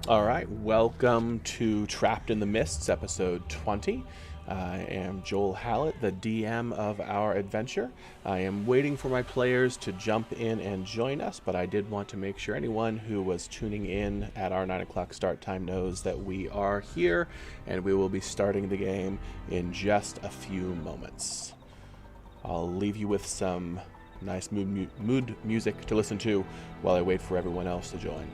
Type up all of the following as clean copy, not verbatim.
All right, welcome to Trapped in the Mists, episode 20. I am Joel Hallett, the DM of our adventure. I am waiting for my players to jump in and join us, but I did want to make sure anyone who was tuning in at our 9 o'clock start time knows that we are here, and we will be starting the game in just a few moments. I'll leave you with some nice mood music to listen to while I wait for everyone else to join.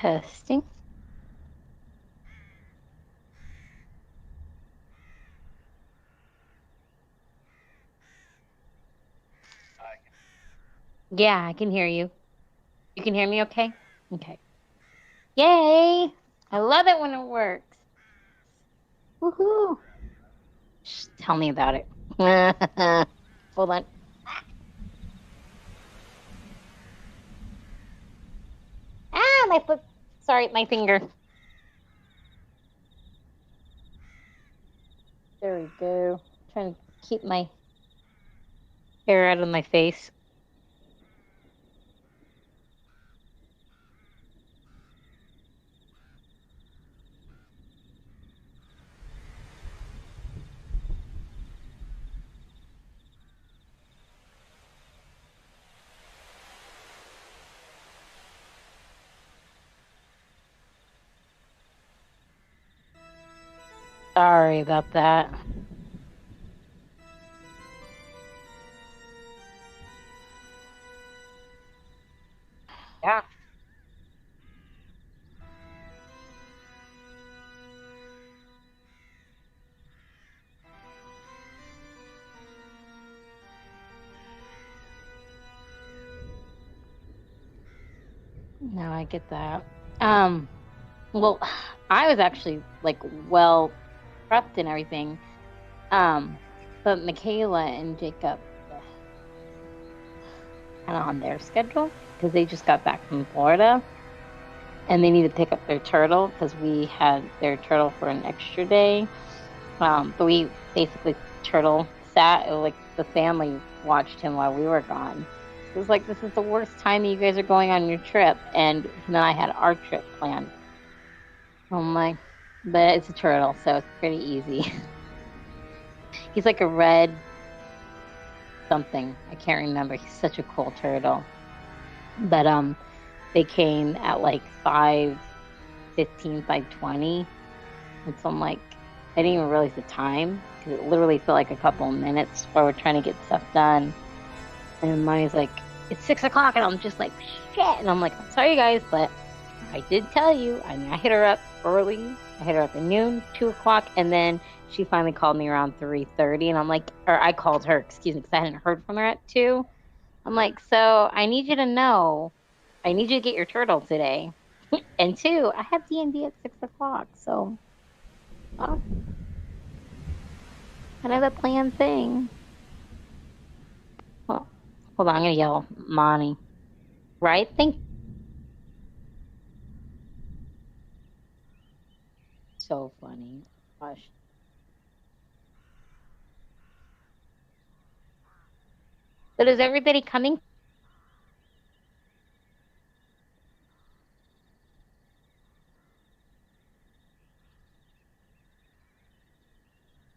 Testing. Yeah, I can hear you. You can hear me okay? Okay. Yay! I love it when it works. Woohoo! Just tell me about it. Hold on. Ah, my foot. Sorry, my finger. There we go. Trying to keep my hair out of my face. Sorry about that. Yeah. No, I get that. Well, I was actually like well prepped and everything. But Michaela and Jacob kind of on their schedule because they just got back from Florida and they need to pick up their turtle because we had their turtle for an extra day. But we basically turtle sat like the family watched him while we were gone. It was like this is the worst time you guys are going on your trip, and him and I had our trip planned. Oh my! But it's a turtle, so it's pretty easy. He's like a red something. I can't remember. He's such a cool turtle. But they came at like 5:15, 5:20, and so I'm like, I didn't even realize the time because it literally felt like a couple of minutes while we're trying to get stuff done. And Monty's like, it's 6 o'clock, and I'm just like, shit. And I'm like, I'm sorry, guys, but I did tell you. I mean, I hit her up early. I hit her up at noon, 2 o'clock, and then she finally called me around 3:30, and I'm like, or I called her, excuse me, because I hadn't heard from her at 2. I'm like, so I need you to know, I need you to get your turtle today. And 2, I have D&D at 6 o'clock, so well, kind of a planned thing. Well, hold on, I'm gonna yell, Monty. Right? Think so funny. Gosh. But is everybody coming?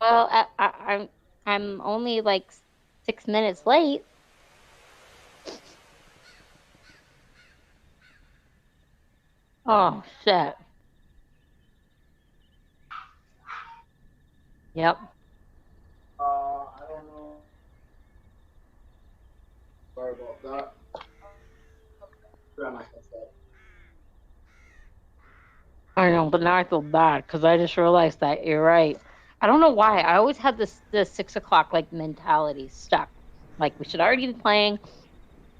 Well, I'm only like 6 minutes late. Oh shit. Yep. I don't know. Sorry about that. Grab my headset. I know, but now I feel bad because I just realized that you're right. I don't know why. I always had this 6 o'clock like mentality stuck. Like we should already be playing.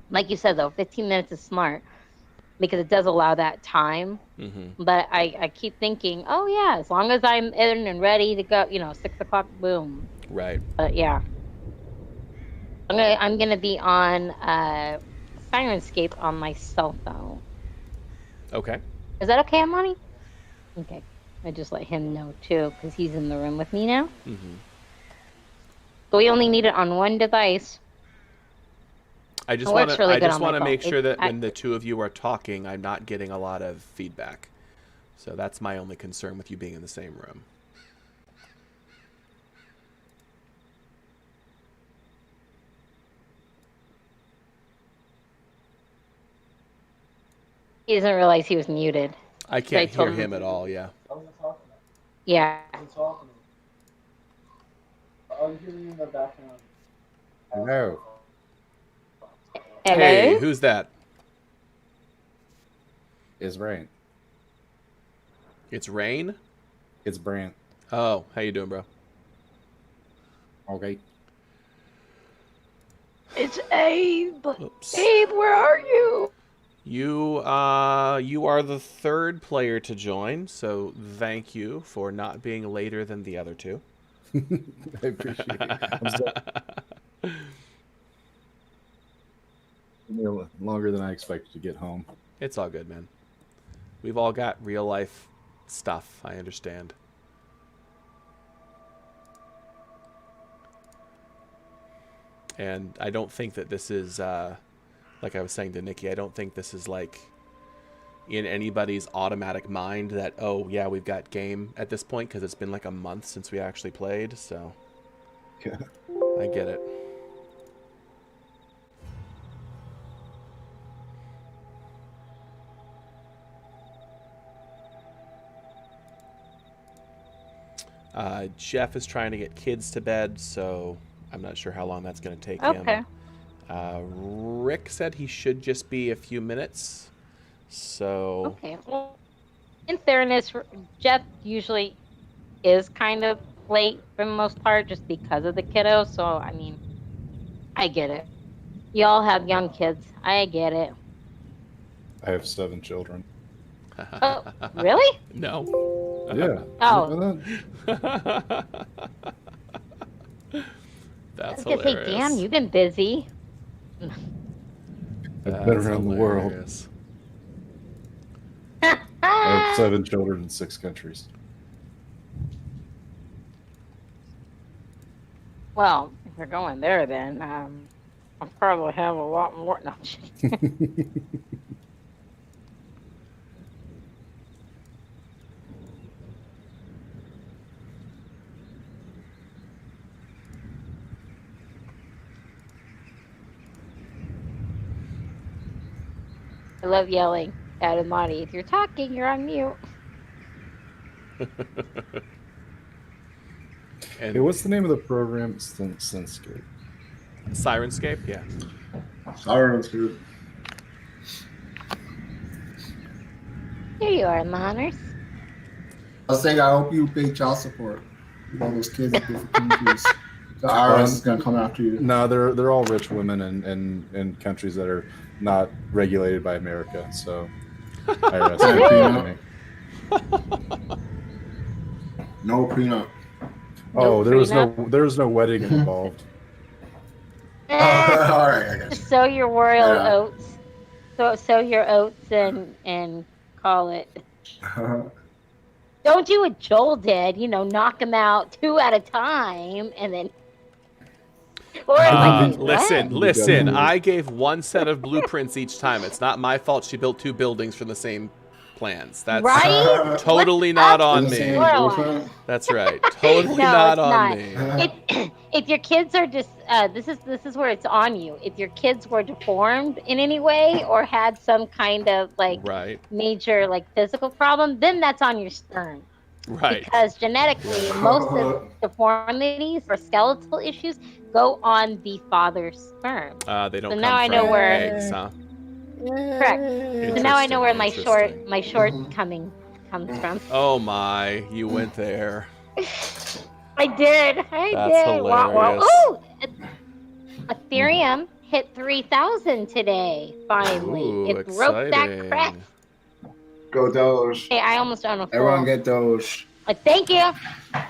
Like you said though, 15 minutes is smart because it does allow that time. Mm-hmm. But I keep thinking, oh yeah, as long as I'm in and ready to go, 6 o'clock, boom. Right. But yeah, I'm gonna be on Sirenscape on my cell phone. Okay. Is that okay, Amani? Okay. I just let him know too because he's in the room with me now. Mm-hmm. But we only need it on one device. I It just want works to really I good just on my want to phone. make sure that when the two of you are talking, I'm not getting a lot of feedback. So that's my only concern with you being in the same room. He doesn't realize he was muted. I So I can't told hear him, him at all, yeah. I wasn't talking. yeah. I wasn't talking. I'll hear you in the background. No. Hey, Hello? who's that? It's Brant. It's Rain? It's Brant. Oh, how you doing, bro? Okay. It's Abe. Oops. Abe, where are you? You are the third player to join, so thank you for not being later than the other two. I appreciate it. I'm sorry. Longer than I expected to get home. It's all good, man. We've all got real life stuff, I understand. And I don't think that this is, like I was saying to Nikki, I don't think this is like in anybody's automatic mind that, oh, yeah, we've got game at this point because it's been like a month since we actually played, so Yeah. I get it. Jeff is trying to get kids to bed, so I'm not sure how long that's going to take him. Okay. Rick said he should just be a few minutes. So Okay. Well, in fairness, Jeff usually is kind of late for the most part just because of the kiddo. So, I mean, I get it. You all have young kids. I get it. I have 7 children. Oh, really? No. Yeah. Oh. That's I was gonna say, hilarious. damn, you've been busy. I've been around the world. hilarious. I have 7 children in 6 countries. Well, if we're going there, then I'll probably have a lot more. No, I'm just kidding. I love yelling at Amani. If you're talking, you're on mute. And Hey, what's the name of the program? Senscape. Sirenscape, yeah. Sirens, dude. Here you are, Moners. I was saying, I hope you pay child support. All those kids in different countries. The IRS is gonna come after you. No, they're all rich women in countries that are not regulated by America. So IRS ain't paying me. No prenup. Oh, there was prenup? no wedding involved. All right, I got you. Sow your royal Yeah. oats. Sow your oats and call it. Don't do what Joel did. Knock them out 2 at a time, and then. Or like, Listen, what? listen. I gave 1 set of blueprints each time. It's not my fault she built 2 buildings from the same plans. That's Right? totally What's not up on with me. this world? That's right. Totally No, not it's on not. me. If your kids are just this is where it's on you. If your kids were deformed in any way or had some kind of Right. major physical problem, then that's on your sperm. Right. Because genetically, most of deformities or skeletal issues go on the father's sperm. They don't So come now I from know where- eggs, huh? Correct. So now I know where my Interesting. shortcoming comes from. Oh my, you went there. I did. I That's did. Wow, wow. hilarious. Ooh, Ethereum hit 3,000 today. Finally, Ooh, it broke that exciting. crest. Go Doge. Hey, I almost own a full. Everyone get Doge. Thank you.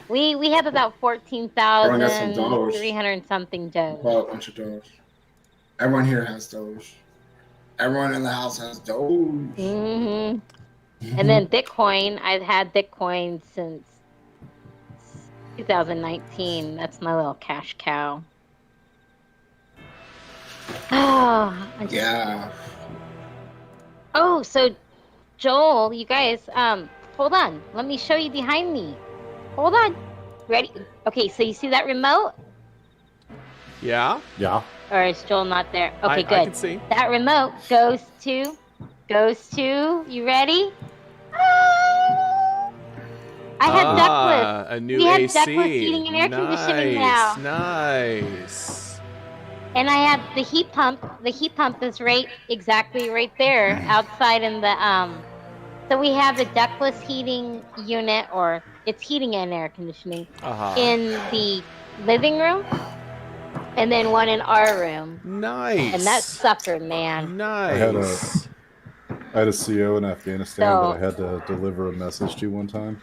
We have about Everyone got some Doge. 14,300 something Doge. Well, a bunch of Doge. Everyone here has Doge. Everyone in the house has Doge. Mm-hmm. And then Bitcoin. I've had Bitcoin since 2019. That's my little cash cow. Oh, Yeah. Oh, so Joel, you guys, hold on. Let me show you behind me. Hold on. Ready? Okay, so you see that remote? Yeah, Yeah. Or is Joel not there? Okay, I good. can see. That remote goes to, you ready? I had ductless. A new We have AC. ductless heating and air conditioning now. Nice. And I have the heat pump. The heat pump is exactly right there outside in the, so we have a ductless heating unit, or it's heating and air conditioning, in the living room, and then one in our room. Nice. And that sucker, man. Nice. I had a CO in Afghanistan So- that I had to deliver a message to one time.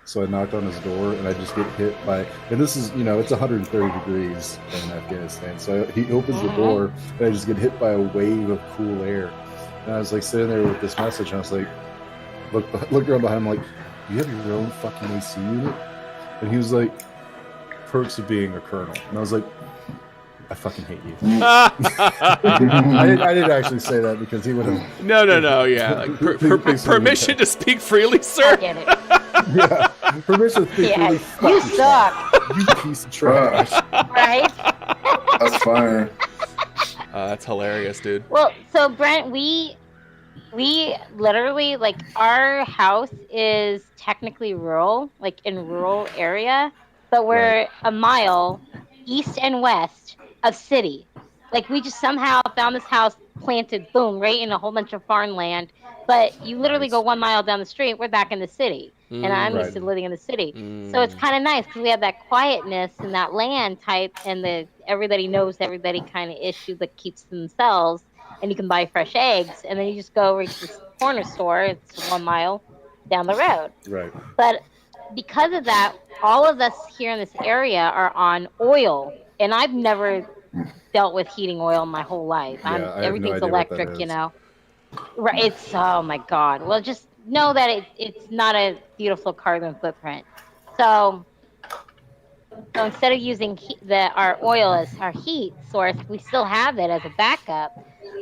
So I knocked on his door and I just get hit by, and this is, it's 130 degrees in Afghanistan. So he opens the door and I just get hit by a wave of cool air. And I was sitting there with this message and I was look around behind him like, you have your own fucking AC unit? And he was like, perks of being a colonel. And I was like, I fucking hate you. I didn't actually say that because he would have. No, yeah. Permission to speak freely, I sir. get it. Yeah, permission to speak. Yeah, Really, you fuck yourself. suck, You piece of trash. right? That's fire. That's hilarious, dude. Well, so Brent, we We literally, like, our house is technically rural, like in rural area, but we're a mile east and west of city. Like, we just somehow found this house planted, boom, right in a whole bunch of farmland. But you literally go 1 mile down the street, we're back in the city. And I'm used to living in the city. So it's kind of nice because we have that quietness and that land type and the everybody knows everybody kind of issue that keeps themselves, and you can buy fresh eggs, and then you just go right to this corner store. It's 1 mile down the road. Right. But because of that, all of us here in this area are on oil, and I've never dealt with heating oil my whole life. Everything's electric, you know. Right? It's, oh my god. Well, just know that it's not a beautiful carbon footprint. So instead of using our oil as our heat source, we still have it as a backup.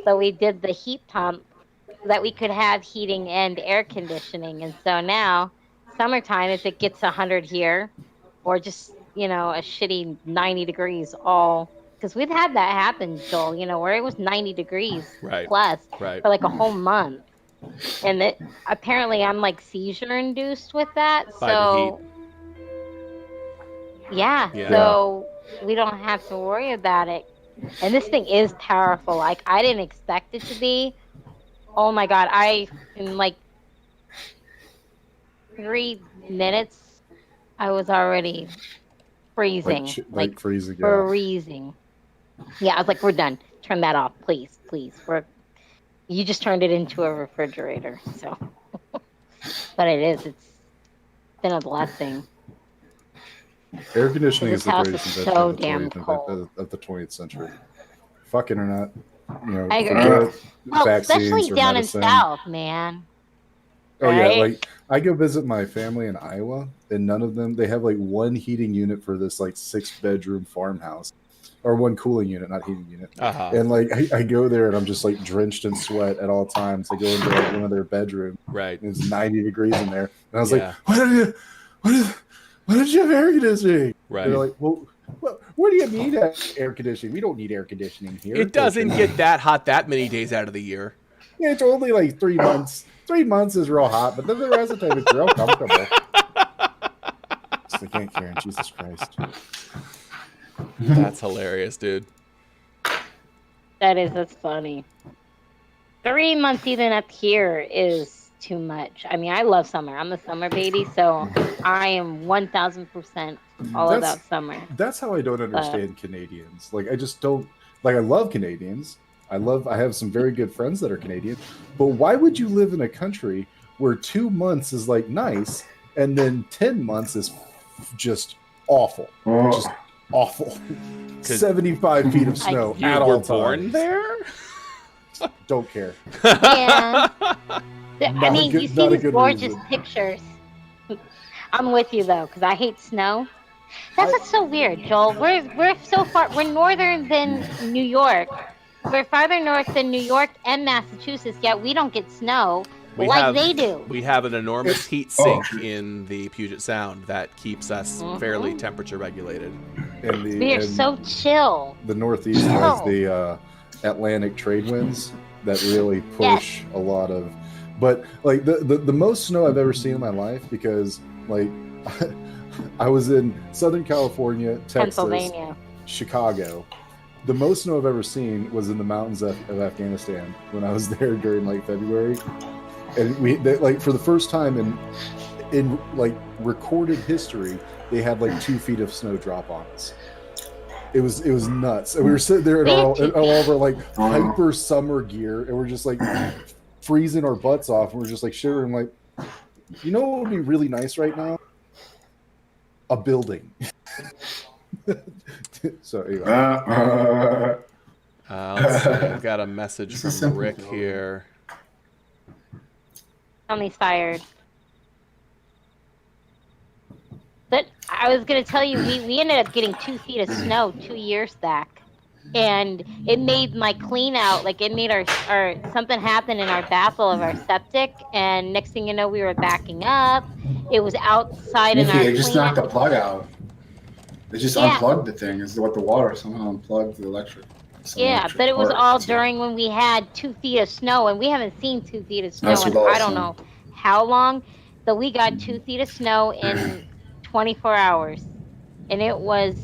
So we did the heat pump so that we could have heating and air conditioning. And so now, summertime, if it gets 100 here, or just, you know, a shitty 90 degrees because we've had that happen, Joel, you know, where it was 90 degrees plus for like a whole month. And apparently I'm like seizure induced with that. By the heat. Yeah, so we don't have to worry about it. And this thing is powerful. Like, I didn't expect it to be. Oh my god, in like 3 minutes, I was already freezing. Like freezing. Freezing. Yeah, I was like, we're done. Turn that off, please. You just turned it into a refrigerator, so. But it's been a blessing. Air conditioning is the greatest invention so damn cold of the 20th century. Fucking or not, you know, I agree. Well, especially down medicine. in South, man. Oh yeah, like I go visit my family in Iowa, and none of them, they have like one heating unit for this like 6-bedroom farmhouse, or one cooling unit, not heating unit. And like I go there and I'm just like drenched in sweat at all times. I go into like one of their bedrooms, right? And it's 90 degrees in there, and I was like, why did you have air conditioning? Right. And they're like, well, what do you mean air conditioning? We don't need air conditioning here. It doesn't get that hot that many days out of the year. Yeah, it's only like 3 months. 3 months is real hot, but then the rest of the time it's real comfortable. Just like, Aunt Karen, Jesus Christ. That's hilarious, dude. That's funny. 3 months even up here is too much. I mean, I love summer. I'm a summer baby, so I am 1,000% all about summer. That's how I don't understand Canadians. Like, I just don't, like, I love Canadians. I have some very good friends that are Canadian, but why would you live in a country where 2 months is like nice and then 10 months is just awful? Just awful. 75 feet of snow at all times. Born there? Don't care. Yeah. I mean, you see these gorgeous pictures. I'm with you though, because I hate snow. That's what's so weird, Joel. We're so far. We're northern than New York. We're farther north than New York and Massachusetts, yet we don't get snow they do. We have an enormous heat sink in the Puget Sound that keeps us fairly temperature regulated. We are so chill. The Northeast has the Atlantic trade winds that really push a lot of. But like the most snow I've ever seen in my life, because like I was in Southern California, Texas, Pennsylvania, Chicago. The most snow I've ever seen was in the mountains of Afghanistan when I was there during like February, and like for the first time in like recorded history, they had like 2 feet of snow drop on us. It was nuts. And we were sitting there in all of our like hyper summer gear, and we're just like freezing our butts off, and we're just like shivering. Like, you know what would be really nice right now? A building. So anyway. Let's see. I've got a message from Rick here. Tony's fired. But I was going to tell you, we ended up getting 2 feet of snow 2 years back. And it made my clean out, like it made our something happen in our baffle of our septic. And next thing you know, we were backing up. It was outside in our They just knocked the plug out. They just unplugged the thing. Is what the water somehow unplugged the electric. Yeah, but it was all during when we had 2 feet of snow, and we haven't seen 2 feet of snow in I don't know how long. But we got 2 feet of snow in 24 hours, and it was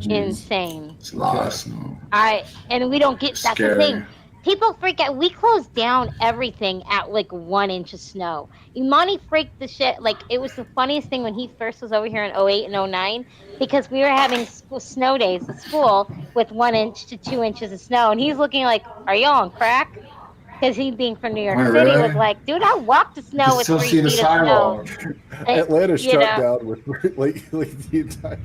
insane. It's a lot of snow. And we don't get. That's the thing. People freak out. We closed down everything at like 1 inch of snow. Imani freaked the shit. Like, it was the funniest thing when he first was over here in 08 and 09, because we were having snow days at school with 1 inch to 2 inches of snow, and he's looking like, "Are you on crack?" Because he, being from New York City, was like, "Dude, I walked the snow with 3 feet of snow." Atlanta shut down with like the entire.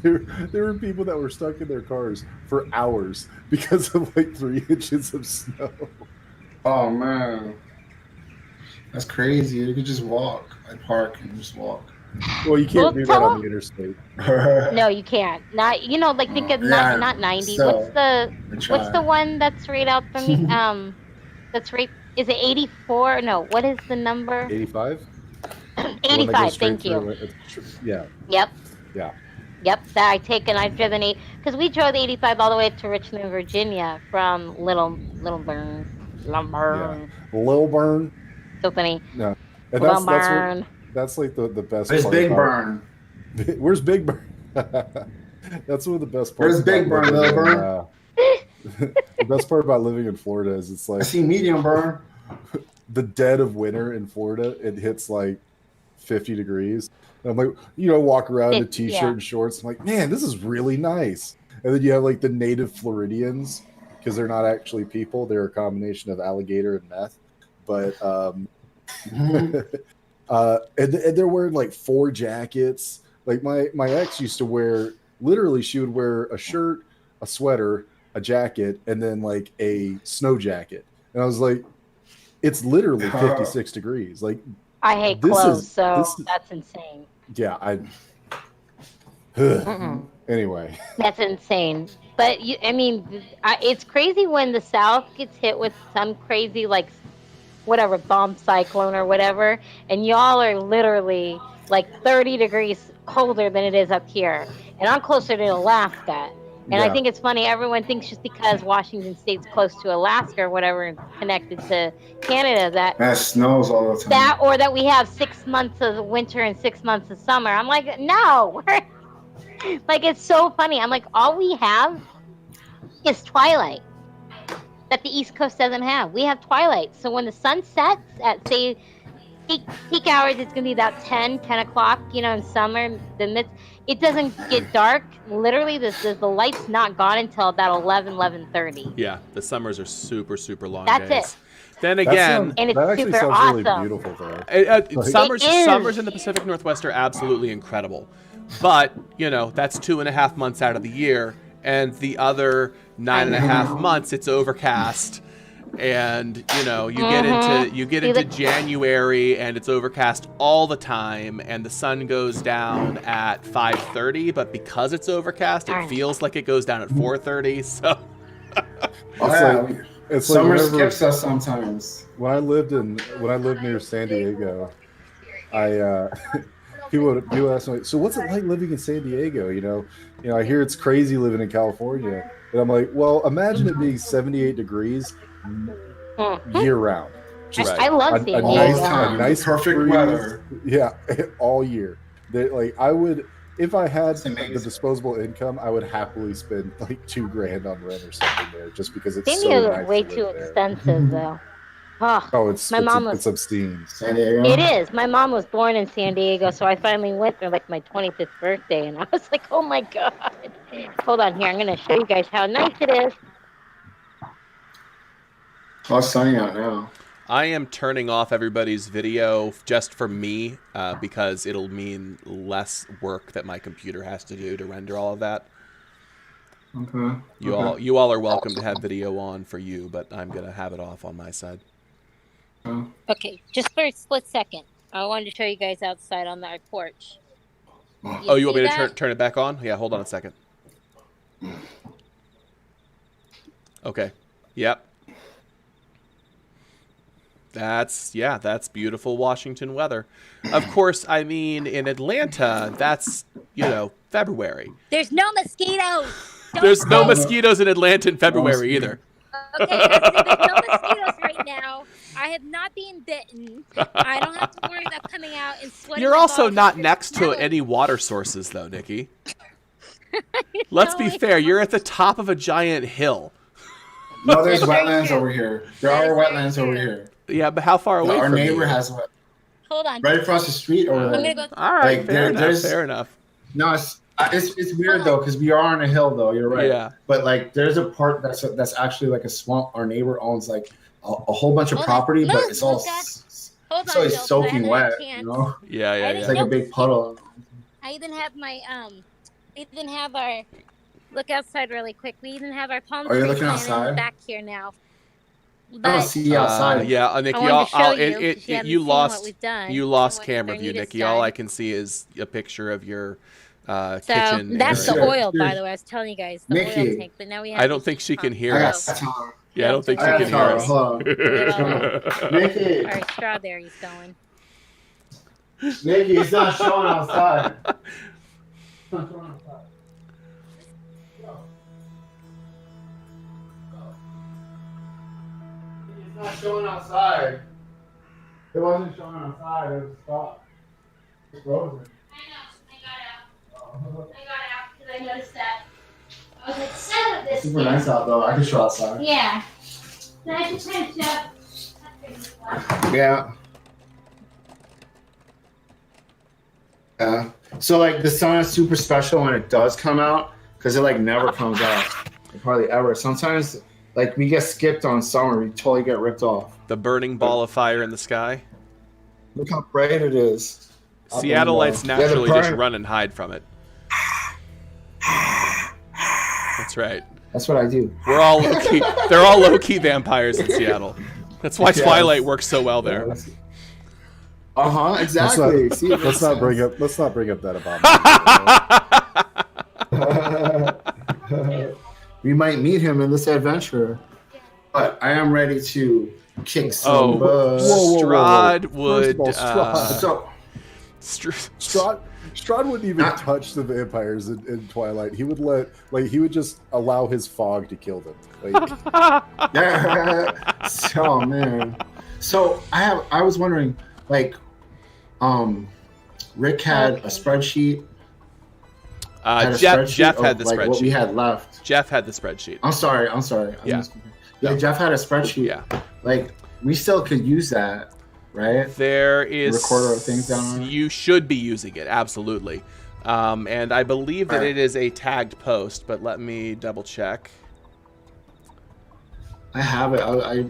There were people that were stuck in their cars for hours because of like 3 inches of snow. Oh man, that's crazy. You could just walk. I park and just walk. Well, you can't do that on the interstate. No, you can't. Not like think of not 90. So, what's the one that's right out from you? That's right. Is it 84? No. What is the number? 85. 85. Thank you. Yeah. Yep. Yeah. Yep, I've driven because we drove 85 all the way to Richmond, Virginia from Little Burn. Yeah. Little Burn. So funny. No. And that's like the best Where's part. Big Burn? Where's Big Burn? That's one of the best parts. Where's Big Burn, Little Burn? The best part about living in Florida is it's like, I see Medium Burn. The dead of winter in Florida, it hits like 50 degrees. And I'm like, walk around in a t-shirt and shorts. I'm like, man, this is really nice. And then you have like the native Floridians, because they're not actually people. They're a combination of alligator and meth. But and they're wearing like 4 jackets. Like my ex used to wear, literally she would wear a shirt, a sweater, a jacket, and then like a snow jacket. And I was like, it's literally 56 degrees. Like, I hate clothes, so that's insane. Yeah, anyway. That's insane. But it's crazy when the South gets hit with some crazy like whatever bomb cyclone or whatever, and y'all are literally like 30 degrees colder than it is up here, and I'm closer to Alaska. And I think it's funny, everyone thinks just because Washington State's close to Alaska or whatever and connected to Canada that snows all the time. That we have 6 months of winter and 6 months of summer. I'm like, no. Like, it's so funny. I'm like, all we have is twilight that the East Coast doesn't have. We have twilight. So when the sun sets at, say, peak hours, it's going to be about 10 o'clock, in summer. It doesn't get dark. Literally, the light's not gone until about 11:30. Yeah, the summers are super, super long days. That's it. Then again, and it's that actually super sounds awesome. Really beautiful, though. Summers in the Pacific Northwest are absolutely incredible. But, that's 2.5 months out of the year. And the other 9.5 months, it's overcast. And you get into January and it's overcast all the time, and the sun goes down at 5:30, but because it's overcast it feels like it goes down at 4:30. So it's summer like skips us sometimes. When I lived near San Diego, people ask me, so what's it like living in San Diego? I hear it's crazy living in California, and I'm like, well, imagine it being 78 degrees year round. I love San Diego. A nice perfect breeze. weather. Yeah, all year. I would, if I had the disposable income, I would happily spend like $2,000 on rent or something there, just because it's San so Diego nice. Is way too expensive though. It's obscene. San Diego? It is. My mom was born in San Diego, so I finally went there like my 25th birthday, and I was like, oh my god. Hold on here, I'm going to show you guys how nice it is. Oh, it's sunny out now. I am turning off everybody's video just for me because it'll mean less work that my computer has to do to render all of that. Okay. You all are welcome to have video on for you, but I'm going to have it off on my side. Okay, just for a split second. I wanted to show you guys outside on our porch. You want me to turn it back on? Yeah, hold on a second. Okay. Yep. That's beautiful Washington weather. Of course, I mean, in Atlanta, that's, February. There's no mosquitoes. There's no mosquitoes in Atlanta in February either. Okay, there's no mosquitoes right now. I have not been bitten. I don't have to worry about coming out and sweating. You're my also balls not off. next to any water sources, though, Nikki. Let's be fair. You're at the top of a giant hill. No, there's That's very wetlands true. over here. There That are is very wetlands over true. here. Yeah, but how far away Our from neighbor you? has wet. Hold on. Right across the street over I'm there. gonna go. All right, Like, fair enough. there's- Fair enough. No, it's weird though because we are on a hill though. You're right. Yeah. But like, there's a part that's actually like a swamp. Our neighbor owns like a whole bunch of Hold on. property, but Look, it's all Luca. Hold so on, it's Jill, soaking I haven't wet. had a You chance. know, Yeah, yeah, it's yeah. like a big puddle. I even have my We even have our. Look outside really quick. We even have our palm Are you tree looking planted outside? back here now. I don't But see outside. Yeah, Nikki, I wanted to show I'll- you. 'cause you haven't you seen lost what we've done. you lost what camera their view, newest Nikki. All done. I can see is a picture of your So kitchen. that's the area. Sure, oil, by sure. the way. I was telling you guys the Nikki. oil tank. But now we have. I don't think she can hear I got us. to tell her. Yeah, I don't think she I can gotta hear tell her. us. Hold on. Nikki, All right, strawberry's going. Nikki, it's not showing outside. It's not showing outside. It's not showing outside. It wasn't showing outside. It was stopped. It's frozen. I got out because I noticed that. I was like, son of It's this. super nice out though. I can show outside. Yeah. Then I just kind of shove. Yeah. Yeah. So like the sun is super special when it does come out because it like never comes out. Hardly ever. Sometimes like we get skipped on summer. We totally get ripped off. The burning ball of fire in the sky. Look how bright it is. Seattleites Yeah, the naturally just burn- run and hide from it. That's right. That's what I do. We're all low key. They're all low key vampires in Seattle. That's why Yes. Twilight works so well there. Exactly. See, it Let's makes not bring sense. up. Let's not bring up that abomination. We might meet him in this adventure, but I am ready to kick some Oh, butt. Whoa. Strahd First would. of all, Strahd. So Strahd wouldn't even Not- touch the vampires in Twilight. He would he would just allow his fog to kill them. Like, oh man. So I was wondering, like, Rick had a spreadsheet. Jeff had of, the like, what we spreadsheet. had left. Jeff had the spreadsheet. I'm sorry. Yeah. Yeah, Jeff had a spreadsheet. Yeah. Like, we still could use that, right? There is Recorder of things down on it? You should be using it, absolutely. And I believe that Alright. it is a tagged post, but let me double check. I have it. I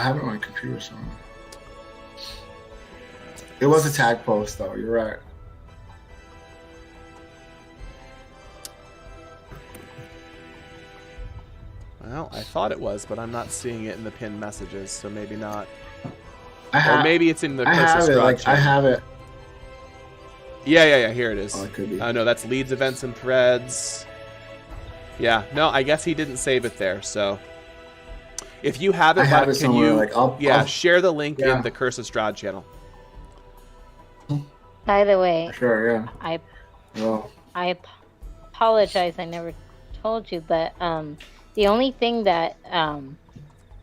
have it on my computer somewhere. It was a tag post, though. You're right. Well, I thought it was, but I'm not seeing it in the pinned messages, so maybe not. I Or maybe it's in the I Curse of have it. Strahd Like, I chat. have it. Yeah, here it is. Oh, it could be. No, that's leads, events, and threads. Yeah, no, I guess he didn't save it there, so... If you have it, I have can it somewhere. you... Like, I'll share the link Yeah. in the Curse of Strahd channel. By the way, Sure. Yeah. Well. I apologize. I never told you, but the only thing that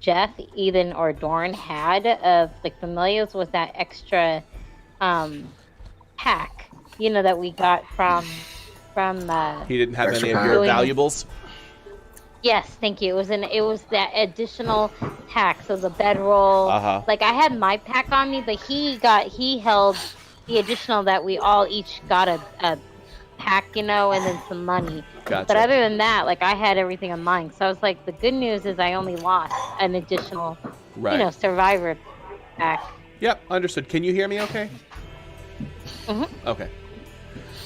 Jeff, Ethan, or Dorn had of like familiars was that extra pack, that we got from. He didn't have Extra any of your pack. valuables? Yes, thank you. It was that additional pack, so the bedroll. Uh-huh. Like I had my pack on me, but he held the additional that we all each got a pack, and then some money. Gotcha. But other than that, like I had everything on mine. So I was like, the good news is I only lost an additional, Right. survivor pack. Yep, understood. Can you hear me okay? Mhm. Okay.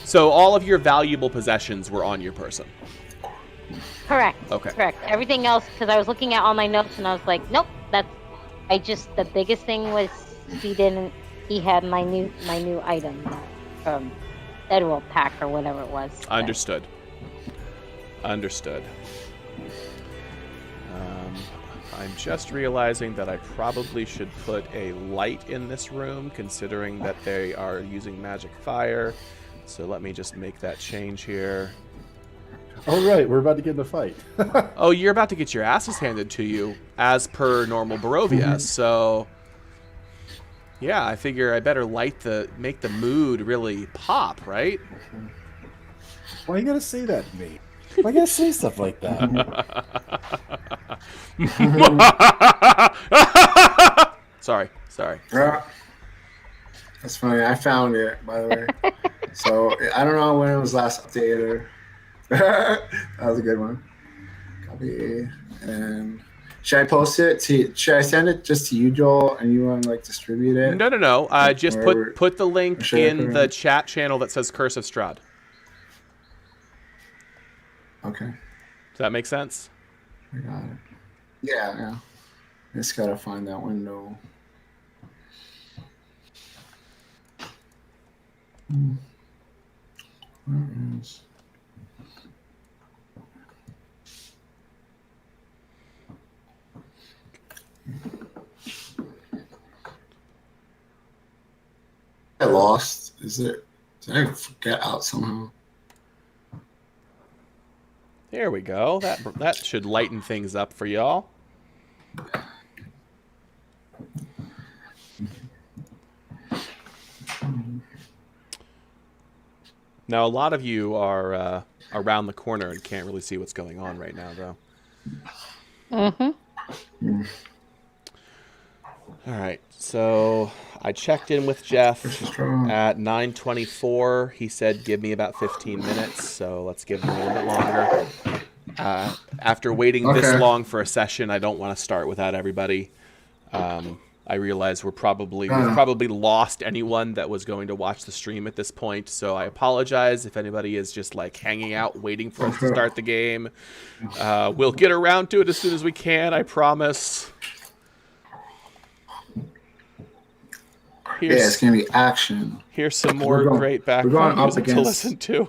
So all of your valuable possessions were on your person. Correct. Okay. Correct. Everything else, because I was looking at all my notes and I was like, nope, the biggest thing was he had my new item, bedroll pack or whatever it was. But- Understood. I'm just realizing that I probably should put a light in this room, considering that they are using magic fire. So let me just make that change here. Oh, right. We're about to get in a fight. Oh, you're about to get your asses handed to you as per normal Barovia. So, yeah, I figure I better make the mood really pop, right? Why you gotta say that to me? Why you gotta say stuff like that? Sorry. Yeah. That's funny. I found it, by the way. So I don't know when it was last updated. That was a good one. Copy. And should I post it should I send it just to you, Joel, and you want to like distribute it? No. Just put the link in the chat channel that says Curse of Strahd. Okay. Does that make sense? I got it. Yeah. Just gotta find that window. Where is? I lost. Did I get out somehow? There we go. That should lighten things up for y'all. Now, a lot of you are around the corner and can't really see what's going on right now, though. Mm-hmm. All right, so I checked in with Jeff at 9:24. He said, give me about 15 minutes, so let's give him a little bit longer. After waiting this long for a session, I don't want to start without everybody. I realize we've probably lost anyone that was going to watch the stream at this point, so I apologize if anybody is just like hanging out waiting for us to start the game. We'll get around to it as soon as we can, I promise. It's gonna be action. Here's some more great background music to listen to.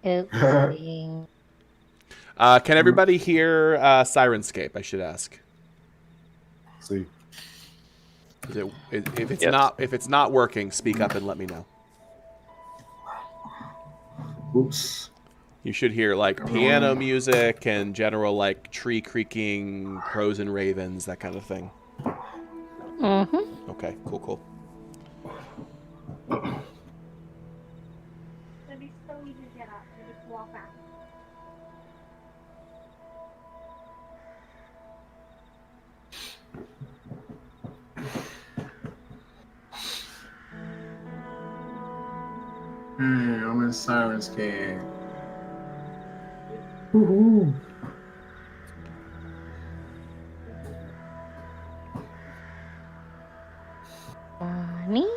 Can everybody hear Sirenscape? I should ask. See. If it's not working, speak up and let me know. Oops. You should hear like piano music and general like tree creaking, crows and ravens, that kind of thing. Mm-hmm. Okay, cool. It'd be so easy to get up and just walk out. I'm in Sirenscape. Woohoo! Bonnie?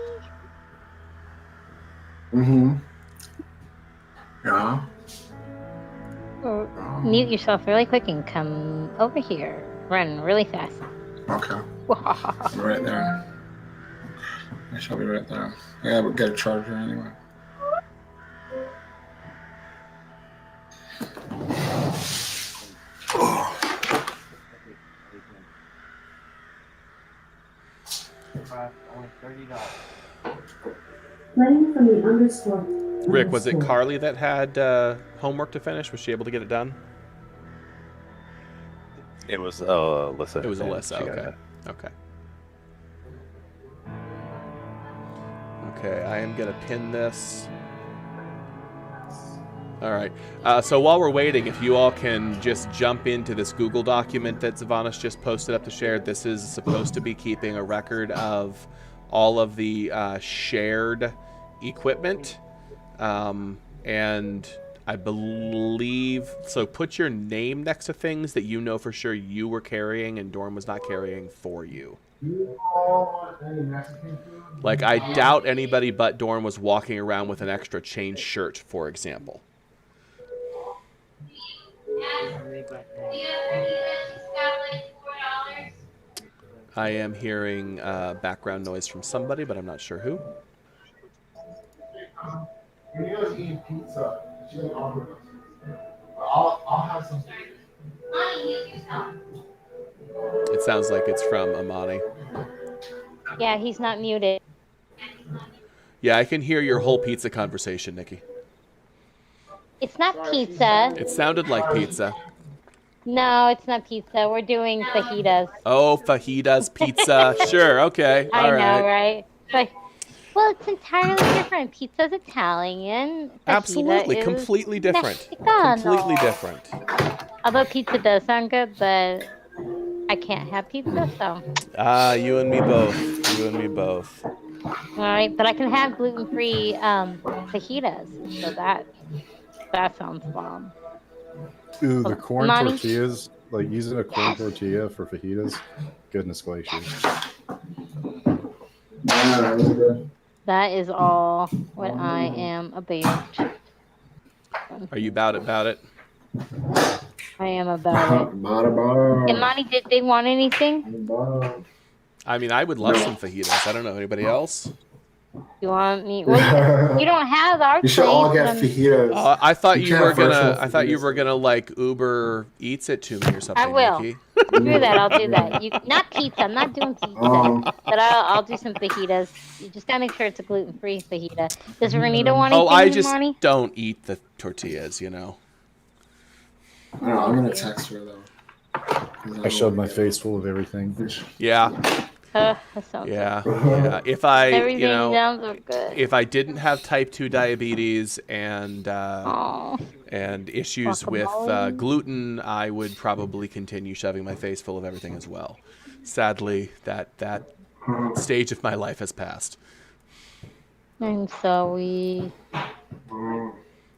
Yeah. Mute yourself really quick and come over here. Run really fast. Okay. I'm right there. I shall be right there. Yeah, we'll get a charger anyway. Only $30. Playing from the underscore. Rick, was it Carly that had homework to finish? Was she able to get it done? It was Alyssa. It was Alyssa. Okay. Okay, I am gonna pin this. All right. So while we're waiting, if you all can just jump into this Google document that Zavanis just posted up to share, this is supposed to be keeping a record of all of the shared equipment. And I believe, so put your name next to things that you know for sure you were carrying and Dorm was not carrying for you. Like, I doubt anybody but Dorm was walking around with an extra chain shirt, for example. I am hearing background noise from somebody, but I'm not sure who. Rio's eating pizza. She's an offer. I'll have some. It sounds like it's from Amani. Yeah, he's not muted. Yeah, I can hear your whole pizza conversation, Nikki. It's not pizza. It sounded like pizza. No, it's not pizza. We're doing fajitas. Oh, fajitas, pizza. Sure, okay. I All right. know, right? But well, it's entirely different. Pizza's Italian. Fajita Absolutely, is completely different. Mexicano. Completely different. Although pizza does sound good, but I can't have pizza, so. You and me both. You and me both. All right, but I can have gluten-free fajitas, so that sounds bomb. Ooh, the corn Monty? tortillas, like using a corn tortilla for fajitas. Goodness gracious. That is all what I am about. Are you about it? I am about it. And Monty, did they want anything? I mean, I would love some fajitas. I don't know. Anybody else? You want me? Well, you don't have our You should all place, get fajitas. I thought you were can't gonna. virtual I thought you fajitas. were gonna like Uber Eats it to me or something. I will. Nikki. Do that. I'll do that. Not pizza. I'm not doing pizza, but I'll do some fajitas. You just gotta make sure it's a gluten-free fajita. Does Renita want anything, Oh, I just Monty? don't eat the tortillas. You know. I don't know, I'm gonna text her though. I shoved my face full of everything. Yeah. That sounds Yeah. good. Yeah. If I, Everything you know, sounds so good. if I didn't have type 2 diabetes and Oh, issues with Guacamole. gluten, I would probably continue shoving my face full of everything as well. Sadly, that stage of my life has passed. I'm sorry.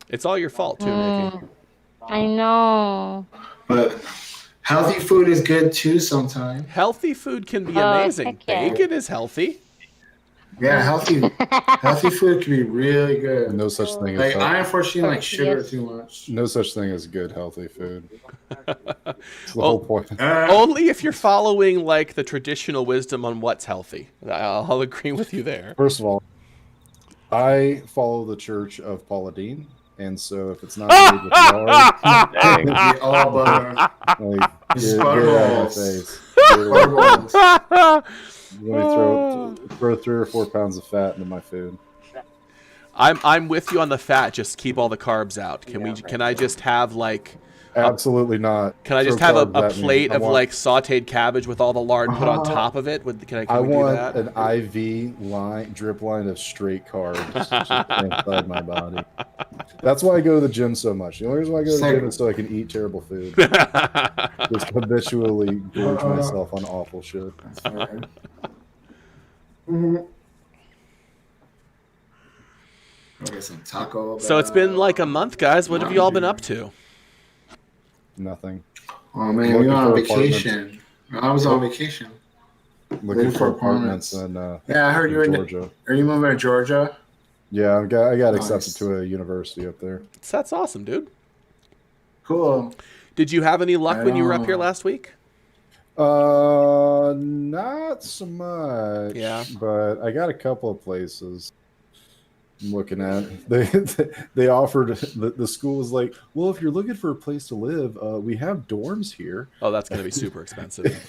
It's all your fault too, Nikki. I know. But healthy food is good too sometimes. Healthy food can be Oh, amazing. heck yeah. Bacon is healthy. Yeah, healthy food can be really good. No such thing as Like healthy. I unfortunately like sugar Yes. too much. No such thing as good healthy food. That's the Oh. whole point. Only if you're following like the traditional wisdom on what's healthy. I'll agree with you there. First of all, I follow the Church of Paula Deen, and so if it's not made with lard, Dang. We all butter. like, It's get out of my butterballs. face. Get away. Butterballs. Let me throw 3 or 4 pounds of fat into my food. I'm with you on the fat. Just keep all the carbs out. Can I just have like? Absolutely not. Can I just Throw have a carbs at me. plate I of want- like sautéed cabbage with all the lard put on top of it? Can I we do want that? an IV drip line of straight carbs just inside my body. That's why I go to the gym so much. The only reason why I go to the gym is so I can eat terrible food. Just habitually gorge myself on awful shit. That's right. I'll get some taco. So it's been like a month, guys. What have you all been up to? Nothing. Oh man, we Looking went on for vacation. I was on vacation. Looking for for apartments apartments. in Yeah, I heard you were in Georgia. Are you moving to Georgia? Yeah, I got Nice. accepted to a university up there. That's awesome, dude. Cool. Did you have any luck when you were up know. here last week? Not so much. Yeah. But I got a couple of places I'm looking at. They offered the school was like, well, if you're looking for a place to live, we have dorms here. Oh, that's going to be super expensive.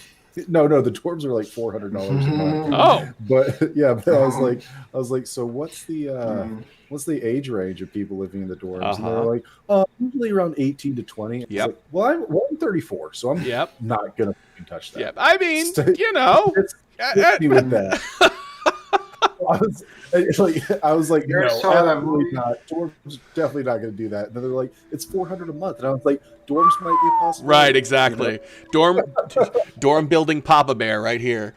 No, the dorms are like $400 a month. Oh, But yeah, but I was like, so what's the age range of people living in the dorms? And they're like, usually around 18 to 20. Yep. Like, well, I'm 34, so I'm yep. not gonna fucking touch that. Yep. I mean, Stay- you know. Hit me with that. I was like, You're no, so that absolutely movie. not. Dorms definitely not going to do that. And then they're like, it's $400 a month, and I was like, dorms might be a possibility. Right, exactly. Dorm building Papa Bear right here.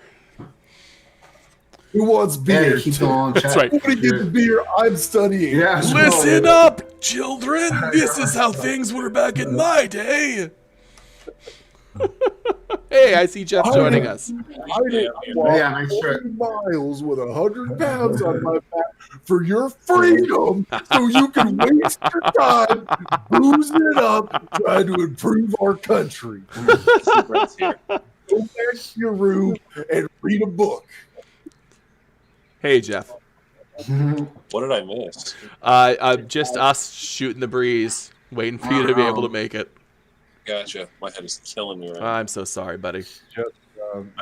Who wants beer? Yeah, keep going. That's right. I'm going to get the beer. I'm studying. Yeah, so- Listen up, children. This is how things were back in my day. Hey, I see Jeff joining us. I didn't walk Yeah, make sure. 40 miles with 100 pounds on my back for your freedom, so you can waste your time boozing it up, trying to improve our country. Go back to your room and read a book. Hey, Jeff. What did I miss? Just us shooting the breeze, waiting for you to be able to make it. Gotcha. My head is killing me right now. I'm so sorry, buddy.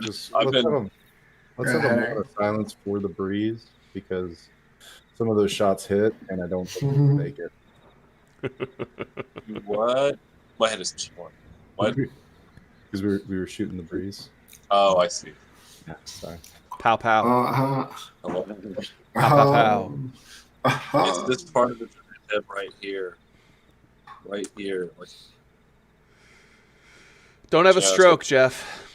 Just I've let's been- have a moment of silence for the breeze, because some of those shots hit, and I don't think we make it. What? My head is killing. What? Because we were shooting the breeze. Oh, I see. Yeah, sorry. Pow pow. Hello? Pow pow. It's this part of the tip right here. Right here. Like, Don't have a Yeah, stroke, Jeff.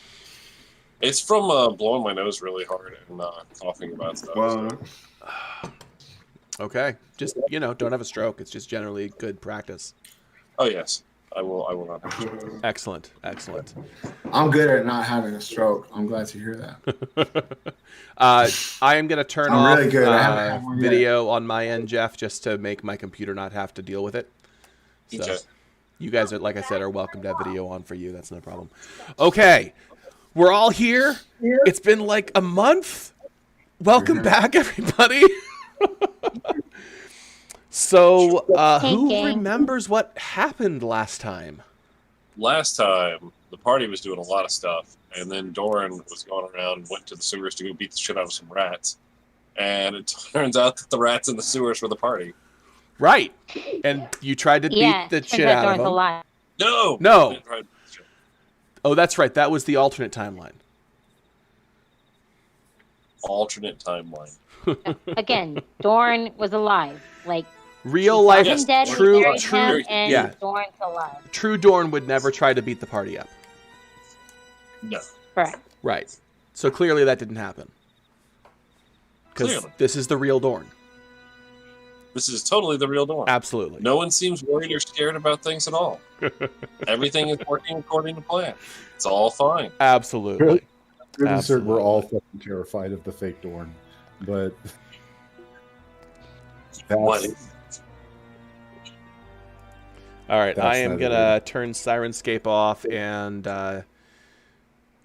it's from blowing my nose really hard and coughing about stuff. Well, Okay. Just, don't have a stroke. It's just generally good practice. Oh, yes. I will not have a stroke. Excellent. Excellent. I'm good at not having a stroke. I'm glad to hear that. I am going to turn I'm off really good. I haven't had one yet. video on my end, Jeff, just to make my computer not have to deal with it. So Okay. you guys, are, like I said, are welcome to have video on for you. That's no problem. Okay. We're all here. It's been like a month. Welcome back, everybody. So, who remembers what happened last time? Last time, the party was doing a lot of stuff, and then Doran was going around, went to the sewers to go beat the shit out of some rats. And it turns out that the rats in the sewers were the party. Right. And you tried to beat the shit out of them. Alive. No! No. I didn't try to beat the shit. Oh, that's right. That was the alternate timeline. Alternate timeline. Again, Dorn was alive. Like, Real life, Yes. dead, we true, buried true, him, and yeah. Dorn's alive. True Dorn would never try to beat the party up. No. Correct. Right. So clearly that didn't happen. Because Clearly. this is the real Dorn. This is totally the real Doran. Absolutely. No one seems worried or scared about things at all. Everything is working according to plan. It's all fine. Absolutely. Really certain we're Absolutely. all fucking terrified of the fake Dorn, but What? that's, All right. That's I am not going to turn Sirenscape off and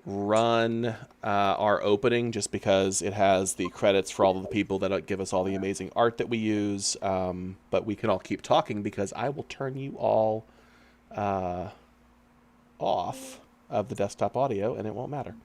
run our opening just because it has the credits for all of the people that give us all the amazing art that we use. But we can all keep talking because I will turn you all off of the desktop audio and it won't matter.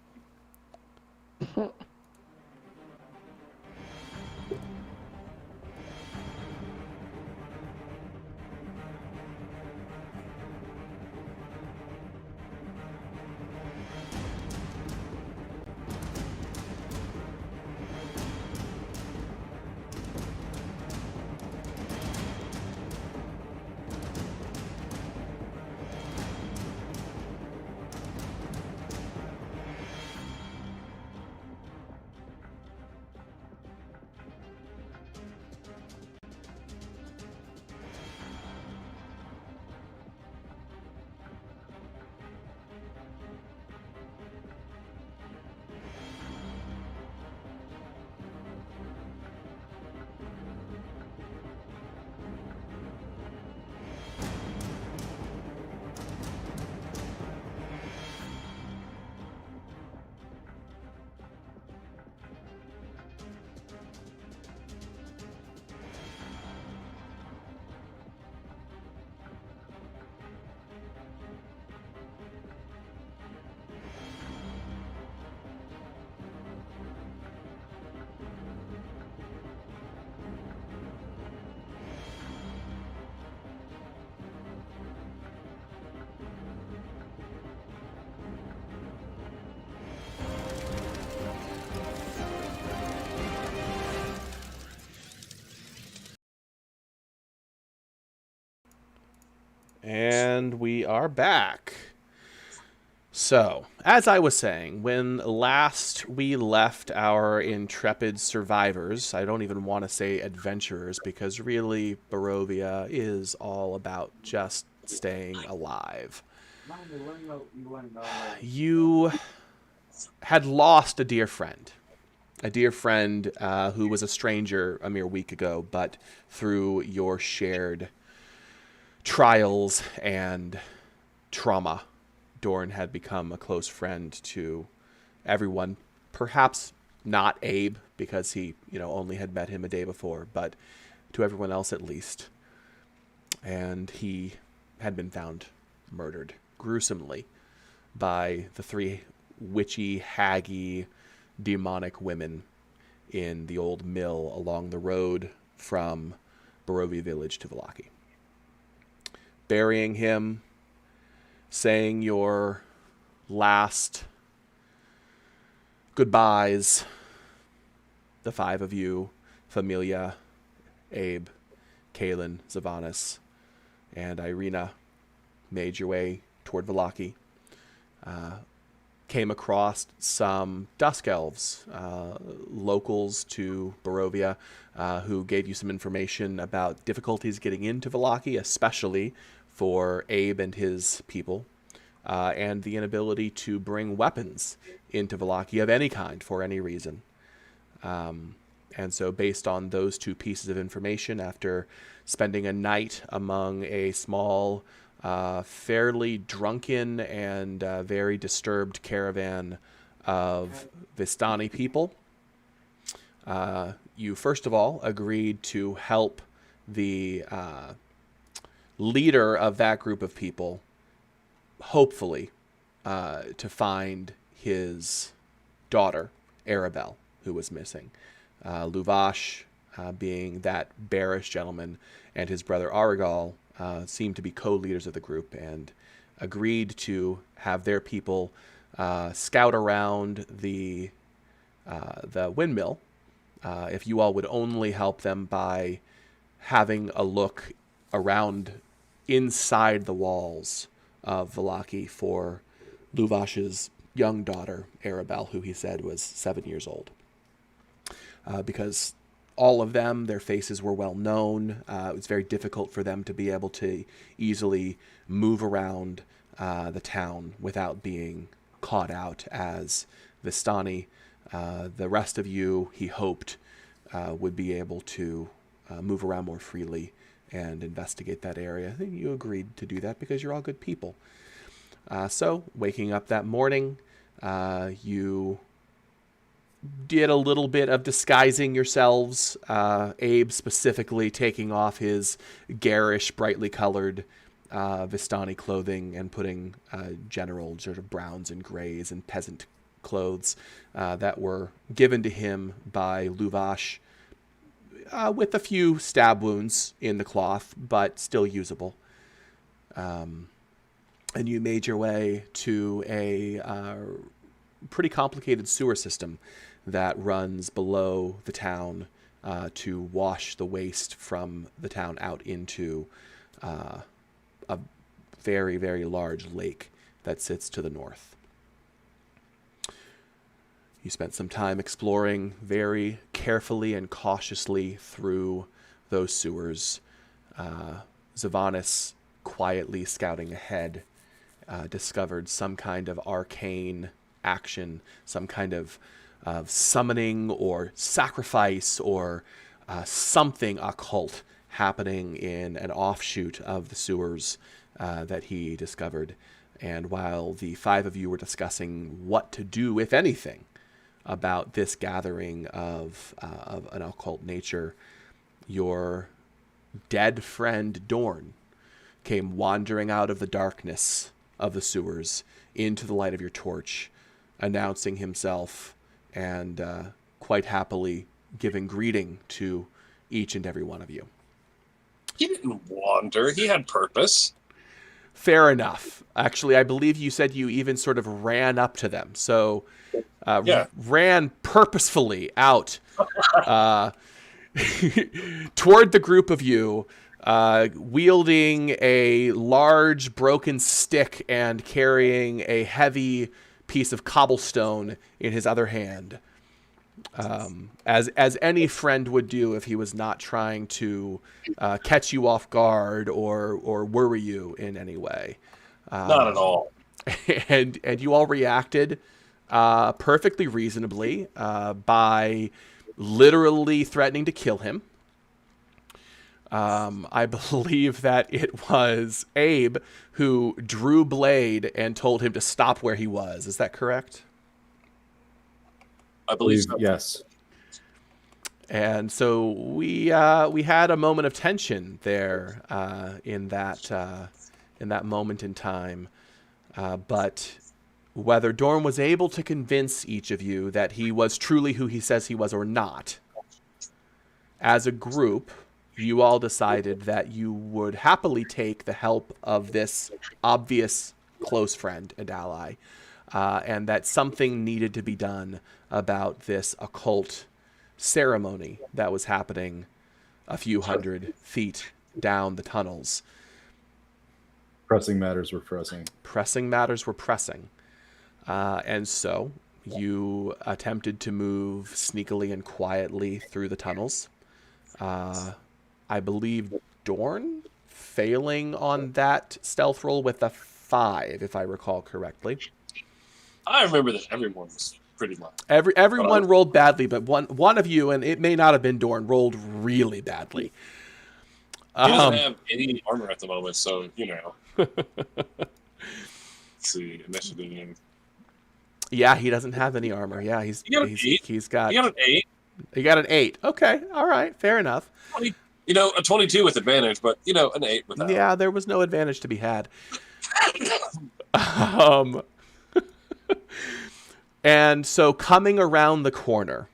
And we are back. So, as I was saying, when last we left our intrepid survivors, I don't even want to say adventurers, because really Barovia is all about just staying alive. You had lost a dear friend who was a stranger a mere week ago, but through your shared trials and trauma, Dorn had become a close friend to everyone. Perhaps not Abe, because he, only had met him a day before, but to everyone else at least. And he had been found murdered gruesomely by the three witchy, haggy, demonic women in the old mill along the road from Barovia village to Vallaki. Burying him, saying your last goodbyes, the 5 of you, Familia, Abe, Kalen, Zavanis, and Irina, made your way toward Vallaki. Came across some Dusk Elves, locals to Barovia, who gave you some information about difficulties getting into Vallaki, especially for Abe and his people, and the inability to bring weapons into Vallaki of any kind for any reason. And so based on those 2 pieces of information, after spending a night among a small, fairly drunken and very disturbed caravan of Vistani people, you first of all agreed to help the leader of that group of people, hopefully, to find his daughter, Arabelle, who was missing. Luvash, being that bearish gentleman, and his brother Aragal seemed to be co-leaders of the group and agreed to have their people scout around the windmill if you all would only help them by having a look around inside the walls of Vallaki for Luvash's young daughter, Arabelle, who he said was 7 years old. Because all of them, their faces were well known. It was very difficult for them to be able to easily move around the town without being caught out as Vistani. The rest of you, he hoped, would be able to move around more freely and investigate that area. I think you agreed to do that because you're all good people. So, waking up that morning, you did a little bit of disguising yourselves, Abe specifically taking off his garish, brightly colored Vistani clothing and putting general sort of browns and grays and peasant clothes that were given to him by Luvash, with a few stab wounds in the cloth, but still usable. And you made your way to a pretty complicated sewer system that runs below the town to wash the waste from the town out into a very, very large lake that sits to the north. You spent some time exploring very carefully and cautiously through those sewers. Zavanis, quietly scouting ahead, discovered some kind of arcane action, some kind of summoning or sacrifice or something occult happening in an offshoot of the sewers that he discovered. And while the 5 of you were discussing what to do, if anything, about this gathering of an occult nature, your dead friend Dorn came wandering out of the darkness of the sewers into the light of your torch, announcing himself and quite happily giving greeting to each and every one of you. He didn't wander. He had purpose. Fair enough. Actually, I believe you said you even sort of ran up to them. So ran purposefully out toward the group of you, wielding a large broken stick and carrying a heavy piece of cobblestone in his other hand, as any friend would do if he was not trying to catch you off guard or worry you in any way. Not at all. And you all reacted perfectly reasonably by literally threatening to kill him. I believe that it was Abe who drew blade and told him to stop where he was. Is that correct? I believe so. Yes. And so we had a moment of tension there in that moment in time. But whether Dorn was able to convince each of you that he was truly who he says he was or not, as a group, you all decided that you would happily take the help of this obvious close friend and ally, and that something needed to be done about this occult ceremony that was happening a few hundred feet down the tunnels. Pressing matters were pressing. Pressing matters were pressing. And so you attempted to move sneakily and quietly through the tunnels. I believe Dorn failing on that stealth roll with a 5, if I recall correctly. I remember that everyone was pretty low. Everyone rolled badly, but one of you, and it may not have been Dorn, rolled really badly. He doesn't have any armor at the moment, so, you know. Let's see, initiative. Yeah, he doesn't have any armor. Yeah, he's got an 8. He got an 8. Okay, all right, fair enough. A 22 with advantage, but an 8 without. Yeah, there was no advantage to be had. And so coming around the corner,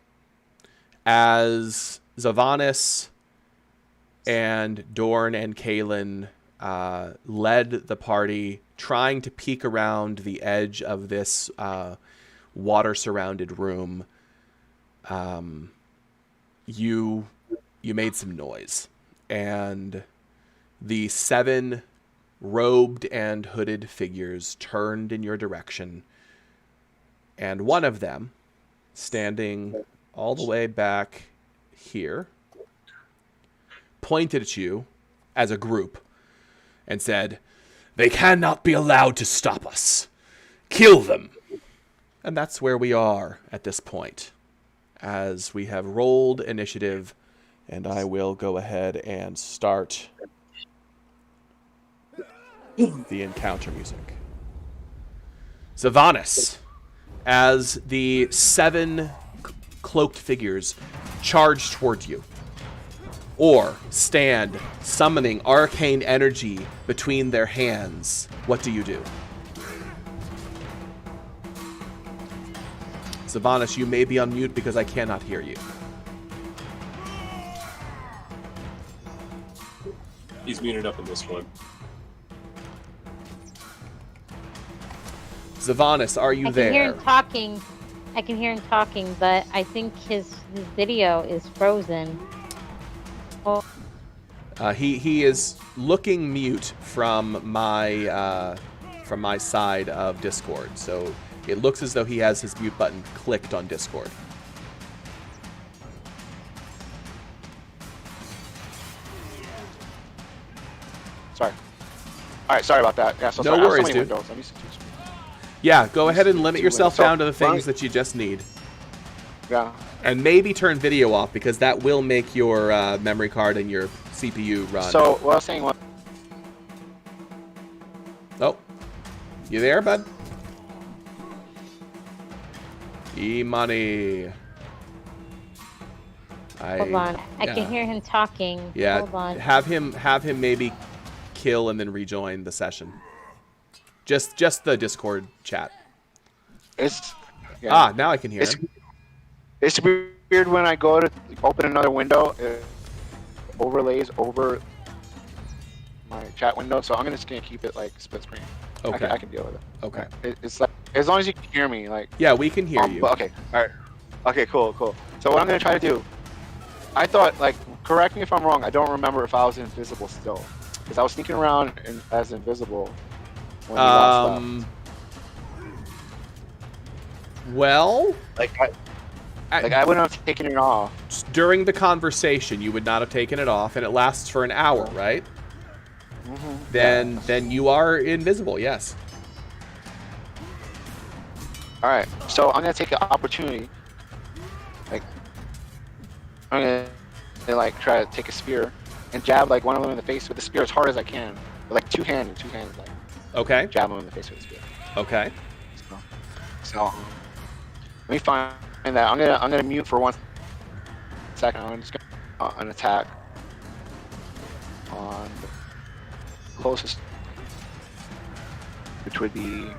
as Zavanis and Dorn and Kalen led the party, trying to peek around the edge of this water-surrounded room, you made some noise, and the 7 robed and hooded figures turned in your direction, and one of them, standing all the way back here, pointed at you as a group and said, "They cannot be allowed to stop us. Kill them." And that's where we are at this point, as we have rolled initiative, and I will go ahead and start the encounter music. Zavanis, as the 7 cloaked figures charge toward you, or stand summoning arcane energy between their hands, what do you do? Zavanis, you may be on mute because I cannot hear you. He's muted up in this one. Zavanis, are you there? I can hear him talking, but I think his video is frozen. Oh. He is looking mute from my side of Discord, so it looks as though he has his mute button clicked on Discord. Sorry. All right, sorry about that. Yeah, so no sorry. worries, dude. Yeah, go ahead and limit yourself down to the things that you just need. Yeah. And maybe turn video off, because that will make your memory card and your CPU run. So, what I was saying was... Oh. You there, bud? E-money. Hold on. I can hear him talking. Yeah. Hold on. Have him maybe kill and then rejoin the session. Just the Discord chat. Now I can hear him. It's weird when I go to open another window, it overlays over my chat window, so I'm just gonna keep it like split screen. Okay. I can deal with it. Okay. It's like, as long as you can hear me, like. Yeah, we can hear you. Okay. All right. Okay. Cool. So what I'm gonna try to do, I thought, like, correct me if I'm wrong. I don't remember if I was invisible still, because I was sneaking around as invisible. When you last left. Well, I wouldn't have taken it off. During the conversation, you would not have taken it off, and it lasts for an hour, right? Mm-hmm. Then you are invisible, yes. All right, so I'm gonna take an opportunity. Like, I'm gonna like try to take a spear and jab like one of them in the face with the spear as hard as I can, with like two hands, like. Okay. Jab them in the face with the spear. Okay. So let me find that. I'm gonna mute for 1 second. I'm just gonna an attack on the closest, which would be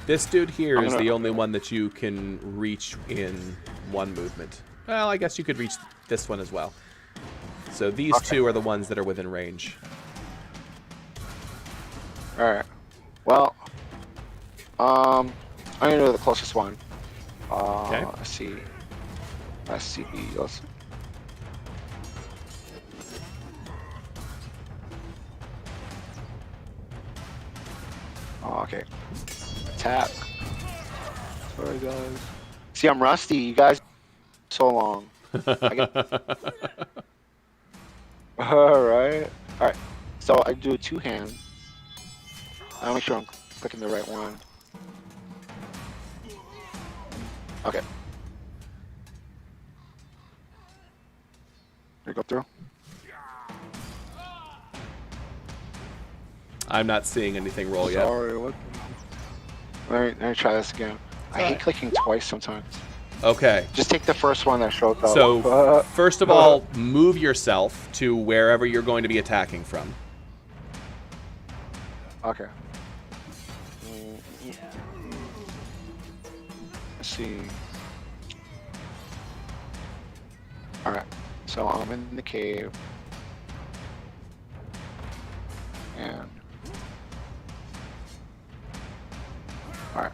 this dude here is the only one that you can reach in 1 movement. Well, I guess you could reach this one as well. So these 2 are the ones that are within range. All right. Well, I'm gonna go to the closest one. Okay. Let's see. Let's. Oh, okay. Attack. Sorry, guys. See, I'm rusty. You guys, so long. All right. So I do a 2-hand. I'll make sure I'm clicking the right one. Okay. There you go through. I'm not seeing anything roll yet. Sorry, what? Let me try this again. I hate clicking twice sometimes. Okay. Just take the first one that shows up. So, first of all, move yourself to wherever you're going to be attacking from. Okay. Let's see. Alright. So I'm in the cave. And... Alright.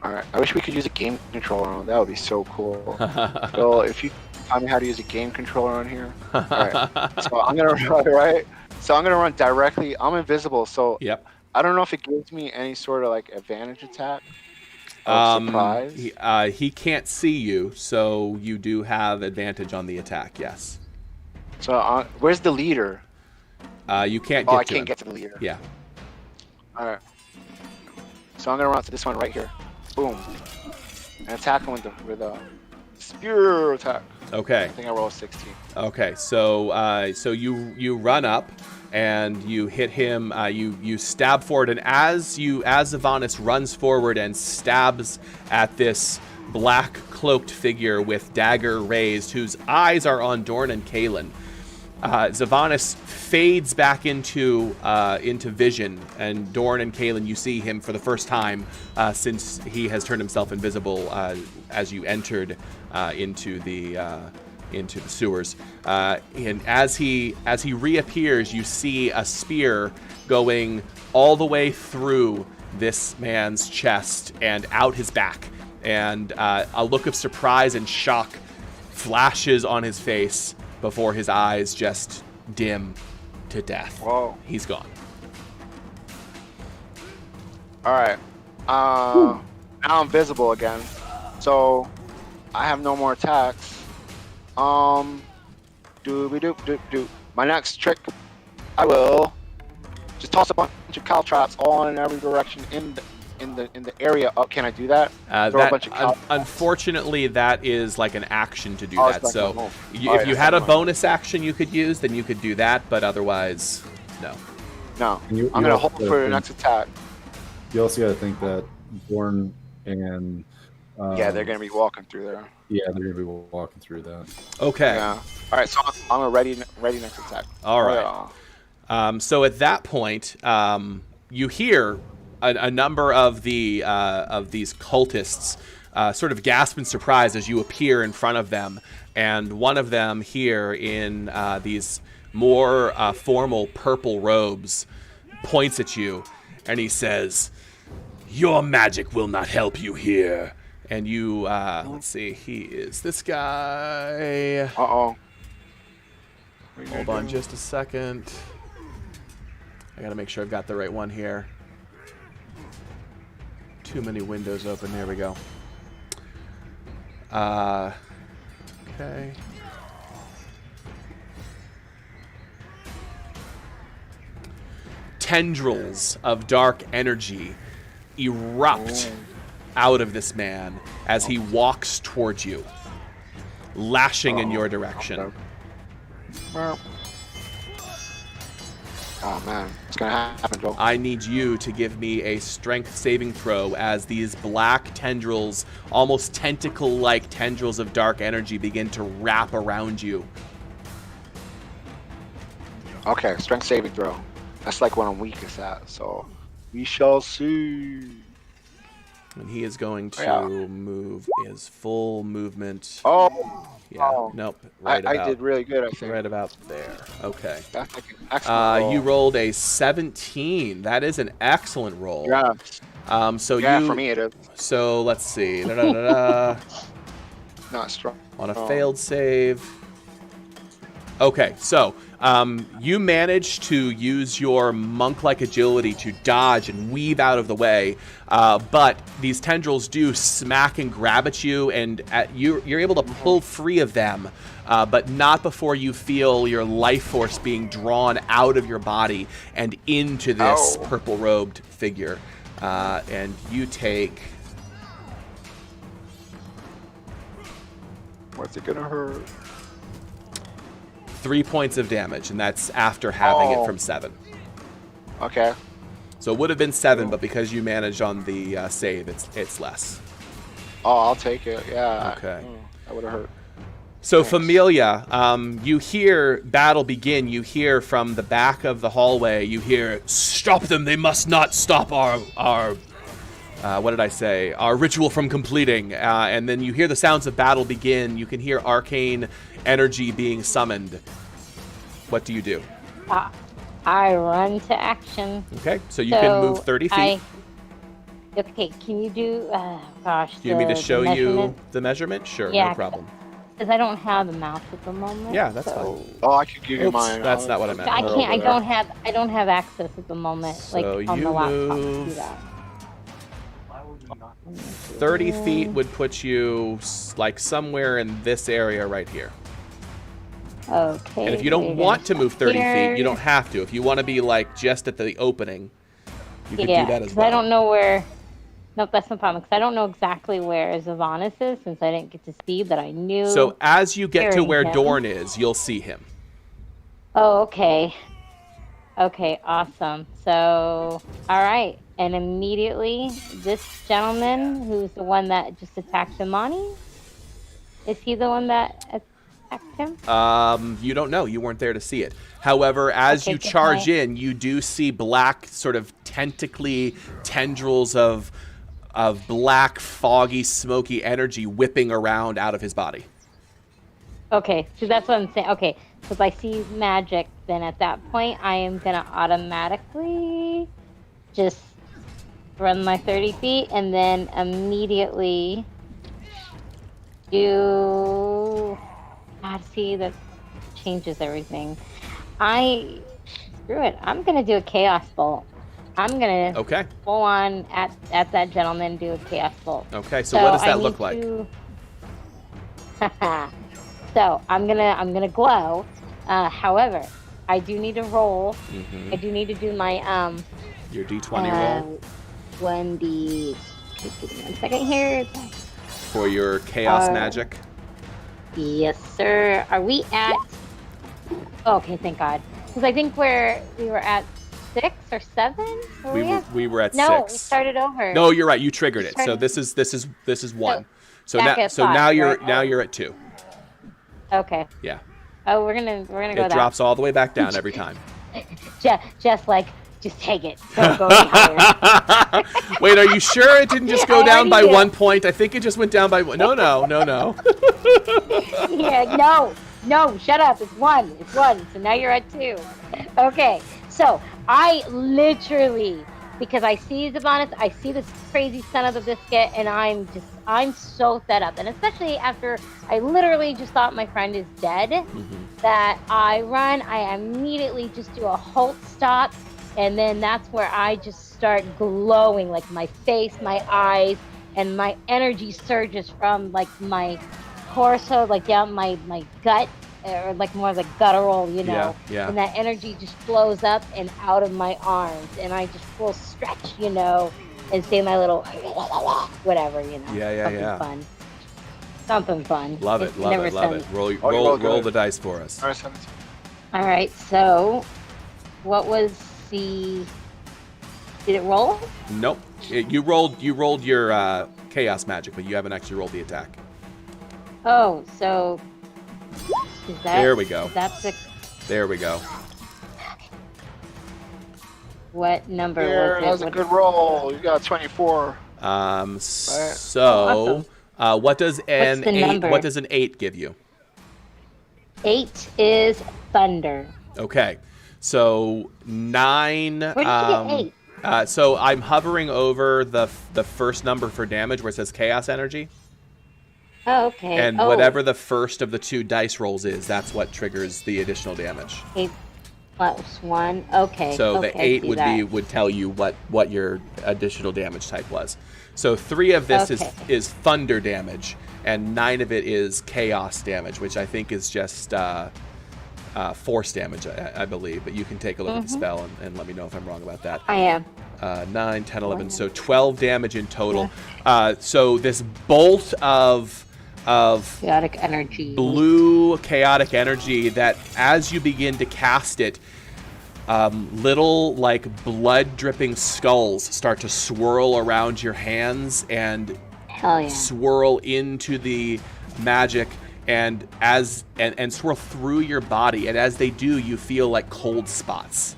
Alright. I wish we could use a game controller on. That would be so cool. Well, if you tell me how to use a game controller on here. Alright. So I'm gonna run, right? So I'm gonna run directly. I'm invisible, so Yep. I don't know if it gives me any sort of like advantage attack. Surprise. He can't see you, so you do have advantage on the attack. Yes. So where's the leader? You can't get Oh, to I can't him. get to the leader. Yeah. All right. So I'm gonna run to this one right here. Boom. And attack him with a spear attack. Okay. I think I rolled 16. Okay. So so you run up and you hit him. You stab forward, and as Zavanis runs forward and stabs at this black cloaked figure with dagger raised, whose eyes are on Dorn and Kalen, Zavanis fades back into vision, and Dorn and Kalen, you see him for the first time since he has turned himself invisible as you entered into the sewers. And as he reappears, you see a spear going all the way through this man's chest and out his back, and a look of surprise and shock flashes on his face before his eyes just dim to death. Whoa. He's gone. All right. Now I'm visible again, so I have no more attacks. Doop. My next trick, I will just toss a bunch of caltrops all in every direction in the area. Oh, can I do that? Throw a bunch of unfortunately, that is like an action to do that. Like So if you had a bonus action you could use, then you could do that. But otherwise, no. No. You I'm gonna also hold for the next attack. You also got to think that Born and Yeah, they're gonna be walking through there. Yeah, they're gonna be walking through that. Okay. Yeah. All right. So I'm a ready next attack. All right. So at that point, you hear a number of these cultists sort of gasp in surprise as you appear in front of them, and one of them here in these more formal purple robes points at you, and he says, "Your magic will not help you here." And you, let's see, he is this guy. Uh-oh. Hold on just a second. I gotta make sure I've got the right one here. Too many windows open. There we go. Okay. Tendrils of dark energy erupt out of this man as he walks towards you, lashing in your direction. Oh man, it's gonna happen, Joel. I need you to give me a strength saving throw as these black tendrils, almost tentacle-like tendrils of dark energy, begin to wrap around you. Okay, strength saving throw. That's like what I'm weakest at, so we shall see. And he is going to move his full movement. Oh. Yeah. Oh. Nope. I did really good, I think. Right about there. Okay. That's like an excellent roll. You rolled a 17. That is an excellent roll. Yeah. So Yeah, you. for me it is. So let's see. Not strong. On a failed save. Okay, so you manage to use your monk-like agility to dodge and weave out of the way, but these tendrils do smack and grab at you, and you're able to pull free of them, but not before you feel your life force being drawn out of your body and into this purple-robed figure. And you take... What's it gonna hurt? 3 points of damage, and that's after having it from 7. Okay. So it would have been 7, but because you managed on the save, it's less. Oh, I'll take it. Yeah. Okay. That would have hurt. So Familia, you hear battle begin. You hear from the back of the hallway. You hear, "Stop them! They must not stop our what did I say? Our ritual from completing." And then you hear the sounds of battle begin. You can hear arcane energy being summoned. What do you do? I run to action. Okay, so you can move 30 feet. Okay, can you do, gosh. Do you need me to show you the measurement? Sure, yeah, no problem. Because I don't have the mouse at the moment. Yeah, that's fine. Oh, I could give you mine. That's not what I meant. I can't. I don't have access at the moment. So like on the laptop to do move that. 30 feet would put you like somewhere in this area right here. Okay. And if you don't want to move 30 feet, you don't have to. If you want to be like just at the opening, you can do that as well. I don't know where. Nope, that's no problem. Because I don't know exactly where Zavanis is, since I didn't get to see, but I knew. So as you get to where him. Dorn is, you'll see him. Oh, okay. Okay, awesome. So, all right. And immediately, this gentleman, who's the one that just attacked Imani, is he the one that attacked him? You don't know. You weren't there to see it. However, as you charge in, you do see black, sort of tentacly tendrils of black, foggy, smoky energy whipping around out of his body. Okay, so that's what I'm saying. Okay, so if I see magic, then at that point, I am going to automatically just run my 30 feet and then immediately do... God, see, that changes everything. Screw it. I'm going to do a Chaos Bolt. I'm going to full on at that gentleman do a Chaos Bolt. Okay, so what does that look like? So I'm gonna glow. However, I do need to roll. I do need to do my your D20 roll. Give me 1 second here. For your chaos magic. Yes, sir. Are we at? Okay, thank God. Because I think we were at 6 or 7. We were at 6. No, we started over. No, you're right. You triggered it. So this is 1. So now you're at 2. Okay. Yeah. Oh, we're gonna go. It drops all the way back down every time. Just take it. Don't go any higher. Wait, are you sure it didn't just go down by 1 point? I think it just went down by 1. No. Yeah, no. Shut up. It's 1. It's 1. So now you're at 2. Okay. So I literally, because I see Zavanis, I see this crazy son of a biscuit, and I'm so fed up. And especially after I literally just thought my friend is dead, that I run, I immediately just do a halt stop, and then that's where I just start glowing, like my face, my eyes, and my energy surges from like my torso, like down my gut, or like more like guttural, you know. Yeah. And that energy just flows up and out of my arms, and I just full stretch, you know, and say my little whatever, you know. Yeah. Fun. Something fun. Love it. Roll the dice for us. All right. So, what was the? Did it roll? Nope. You rolled your chaos magic, but you haven't actually rolled the attack. Oh, so is that? There we go. That's the. There we go. What number was it? That was a good roll. You got 24. Awesome. What does an the 8? number? What does an 8 give you? 8 is thunder. Okay, so 9. Where did you get 8? So I'm hovering over the first number for damage where it says chaos energy. Oh, okay. And whatever the first of the 2 dice rolls is, that's what triggers the additional damage. 8 plus 1. Okay. So okay, the 8 would tell you what your additional damage type was. So 3 of this is thunder damage, and 9 of it is chaos damage, which I think is just force damage, I believe. But you can take a look at the spell and let me know if I'm wrong about that. I am. 9, 10, 11. So 12 damage in total. So this bolt of chaotic energy, blue chaotic energy, that as you begin to cast it, little like blood dripping skulls start to swirl around your hands and swirl into the magic and swirl through your body, and as they do, you feel like cold spots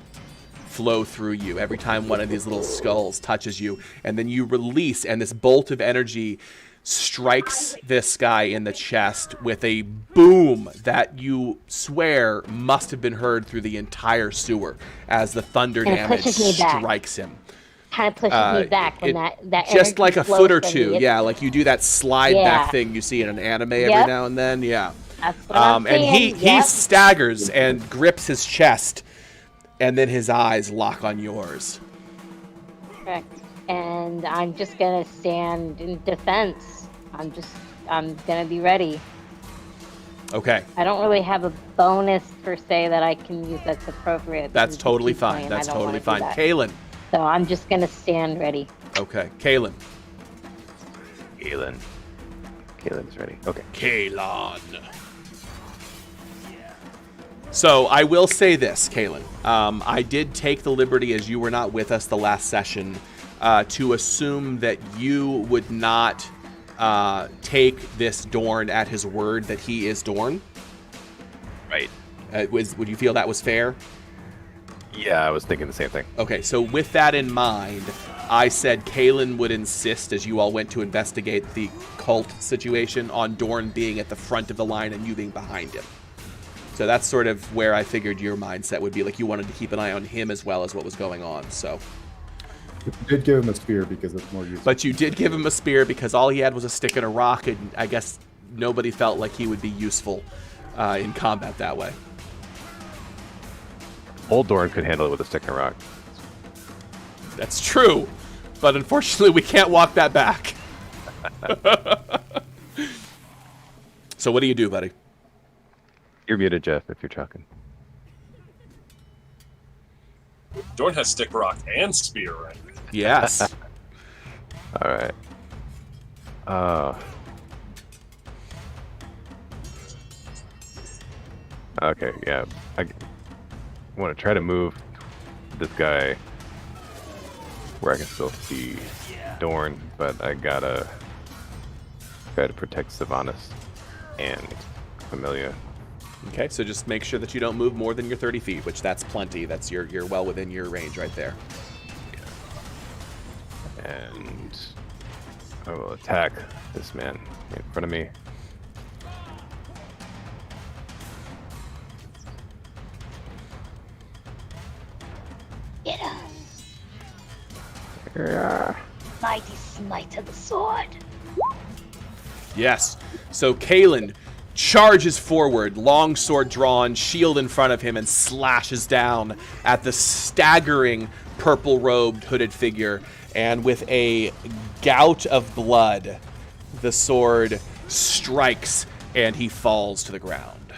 flow through you every time one of these little skulls touches you, and then you release, and this bolt of energy strikes this guy in the chest with a boom that you swear must have been heard through the entire sewer as the thunder damage strikes him. Kind of pushes me back when that just like a foot or two, me. yeah, like you do that slide back thing you see in an anime every now and then, yeah. That's what I'm saying. And he staggers and grips his chest, and then his eyes lock on yours. Correct. And I'm just gonna stand in defense. I'm gonna be ready. Okay. I don't really have a bonus per se that I can use that's appropriate. That's totally fine. That's totally fine. Kaylin. So I'm just gonna stand ready. Okay. Kaylin. Kaylin's ready. Okay. Kaylon. So I will say this, Kaylin. I did take the liberty, as you were not with us the last session, to assume that you would not take this Dorn at his word that he is Dorn. Right. Would you feel that was fair? Yeah, I was thinking the same thing. Okay, so with that in mind, I said Kaylin would insist, as you all went to investigate the cult situation, on Dorn being at the front of the line and you being behind him. So that's sort of where I figured your mindset would be. Like, you wanted to keep an eye on him as well as what was going on, so... You did give him a spear because it's more useful. But you did give him a spear because all he had was a stick and a rock, and I guess nobody felt like he would be useful in combat that way. Old Dorn could handle it with a stick and a rock. That's true, but unfortunately we can't walk that back. So what do you do, buddy? You're muted, Jeff, if you're talking. Dorn has stick, rock, and spear, right? Yes. All right. Okay, yeah. I want to try to move this guy where I can still see Dorn, but I gotta protect Sylvanas and Familia. Okay, so just make sure that you don't move more than your 30 feet, which that's plenty. That's you're well within your range right there. And I will attack this man in front of me. Get us. Yeah. Mighty smite of the sword. Yes. So Kaylin charges forward, long sword drawn, shield in front of him, and slashes down at the staggering purple-robed hooded figure. And with a gout of blood, the sword strikes and he falls to the ground.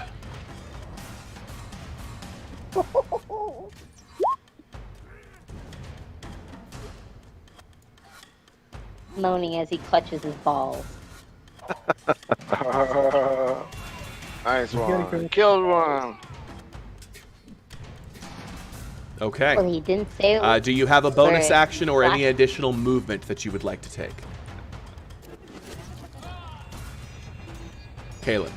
Moaning as he clutches his balls. Nice one. Killed one. Okay. Well, he didn't say. Do you have a bonus Sorry. action or any additional movement that you would like to take? Kaylin.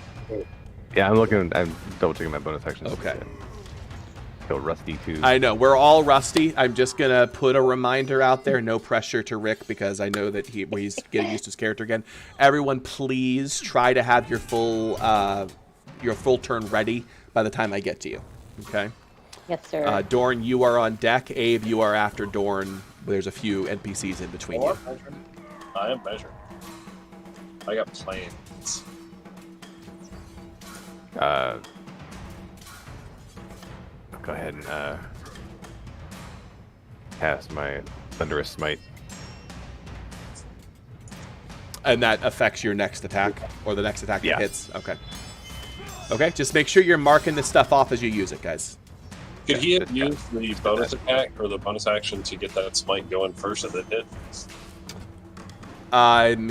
Yeah, I'm double checking my bonus actions. Okay. Feel rusty too. I know we're all rusty. I'm just gonna put a reminder out there. No pressure to Rick because I know that he's getting used to his character again. Everyone, please try to have your full turn ready by the time I get to you. Okay. Yes, sir. Dorn, you are on deck. Abe, you are after Dorn. There's a few NPCs in between you. I am measured. I got plans. Go ahead and cast my Thunderous Smite. And that affects your next attack, or the next attack that Yeah. hits. Okay. Okay, just make sure you're marking this stuff off as you use it, guys. Could he have used the bonus attack or the bonus action to get that smite going first and then hit?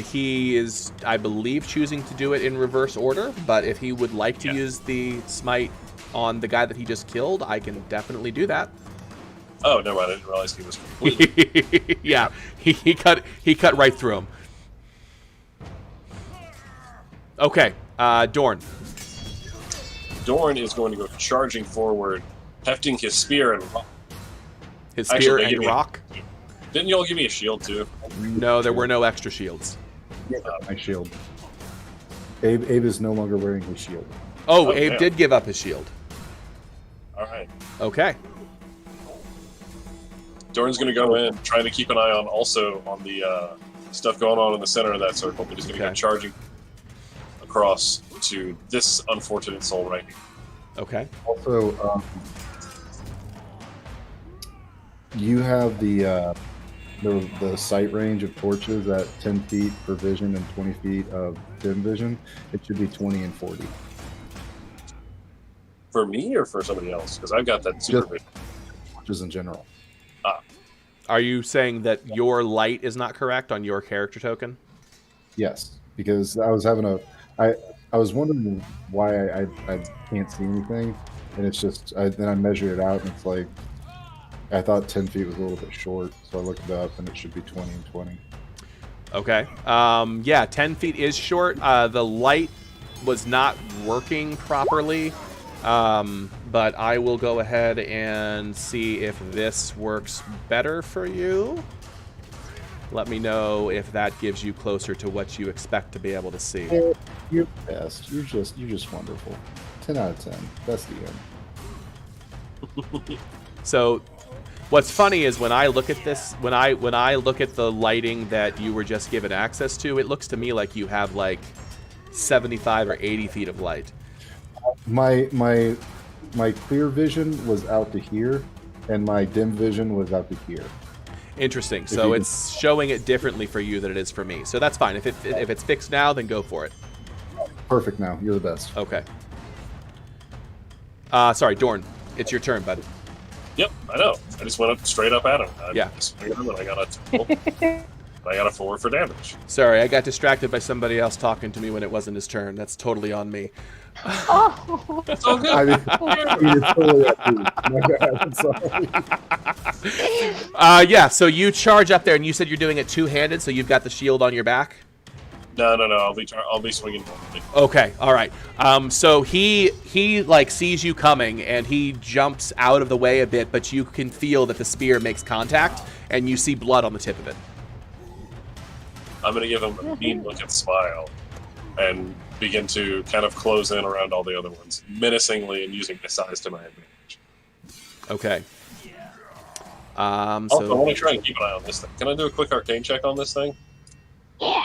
He is, I believe, choosing to do it in reverse order, but if he would like to use the smite on the guy that he just killed, I can definitely do that. Oh, never mind. I didn't realize he was completely... Yeah, he cut right through him. Okay, Dorn. Dorn is going to go charging forward, hefting his spear and rock. His spear Actually, and rock? Didn't you all give me a shield, too? No, there were no extra shields. My shield. Abe is no longer wearing his shield. Oh, Oh, Abe damn. did give up his shield. All right. Okay. Dorn's going to go in, trying to keep an eye on also on the stuff going on in the center of that circle, but he's going to go Okay. charging across to this unfortunate soul right here. Okay. Also, you have the sight range of torches at 10 feet for vision and 20 feet of dim vision. It should be 20 and 40. For me or for somebody else? Because I've got that super Just- vision. Torches in general. Are you saying that your light is not correct on your character token? Yes, because I was having I was wondering why I can't see anything, and it's just then I measured it out, and it's like I thought 10 feet was a little bit short, so I looked it up, and it should be 20 and 20. Okay. Yeah, 10 feet is short. The light was not working properly, but I will go ahead and see if this works better for you. Let me know if that gives you closer to what you expect to be able to see. You're the best. You're just wonderful. 10 out of 10. That's the end. So what's funny is when I look at this, when I look at the lighting that you were just given access to, it looks to me like you have like 75 or 80 feet of light. My clear vision was out to here, and my dim vision was out to here. Interesting. So it's showing it differently for you than it is for me. So that's fine. If it's fixed now, then go for it. Perfect now. You're the best. Okay. Sorry, Dorn. It's your turn, bud. Yep, I know. I just went up straight up at him. Yeah. I got a 4 for damage. Sorry, I got distracted by somebody else talking to me when it wasn't his turn. That's totally on me. Oh, That's all good. I mean, it's totally up to you. My bad. I'm sorry. Yeah, so you charge up there, and you said you're doing it two-handed, so you've got the shield on your back? No. I'll be swinging. Okay, all right. So he like sees you coming, and he jumps out of the way a bit, but you can feel that the spear makes contact, and you see blood on the tip of it. I'm going to give him a mean look and smile and begin to kind of close in around all the other ones, menacingly and using my size to my advantage. Okay. Also, I So want to try and keep an eye on this thing. Can I do a quick arcane check on this thing? yeah.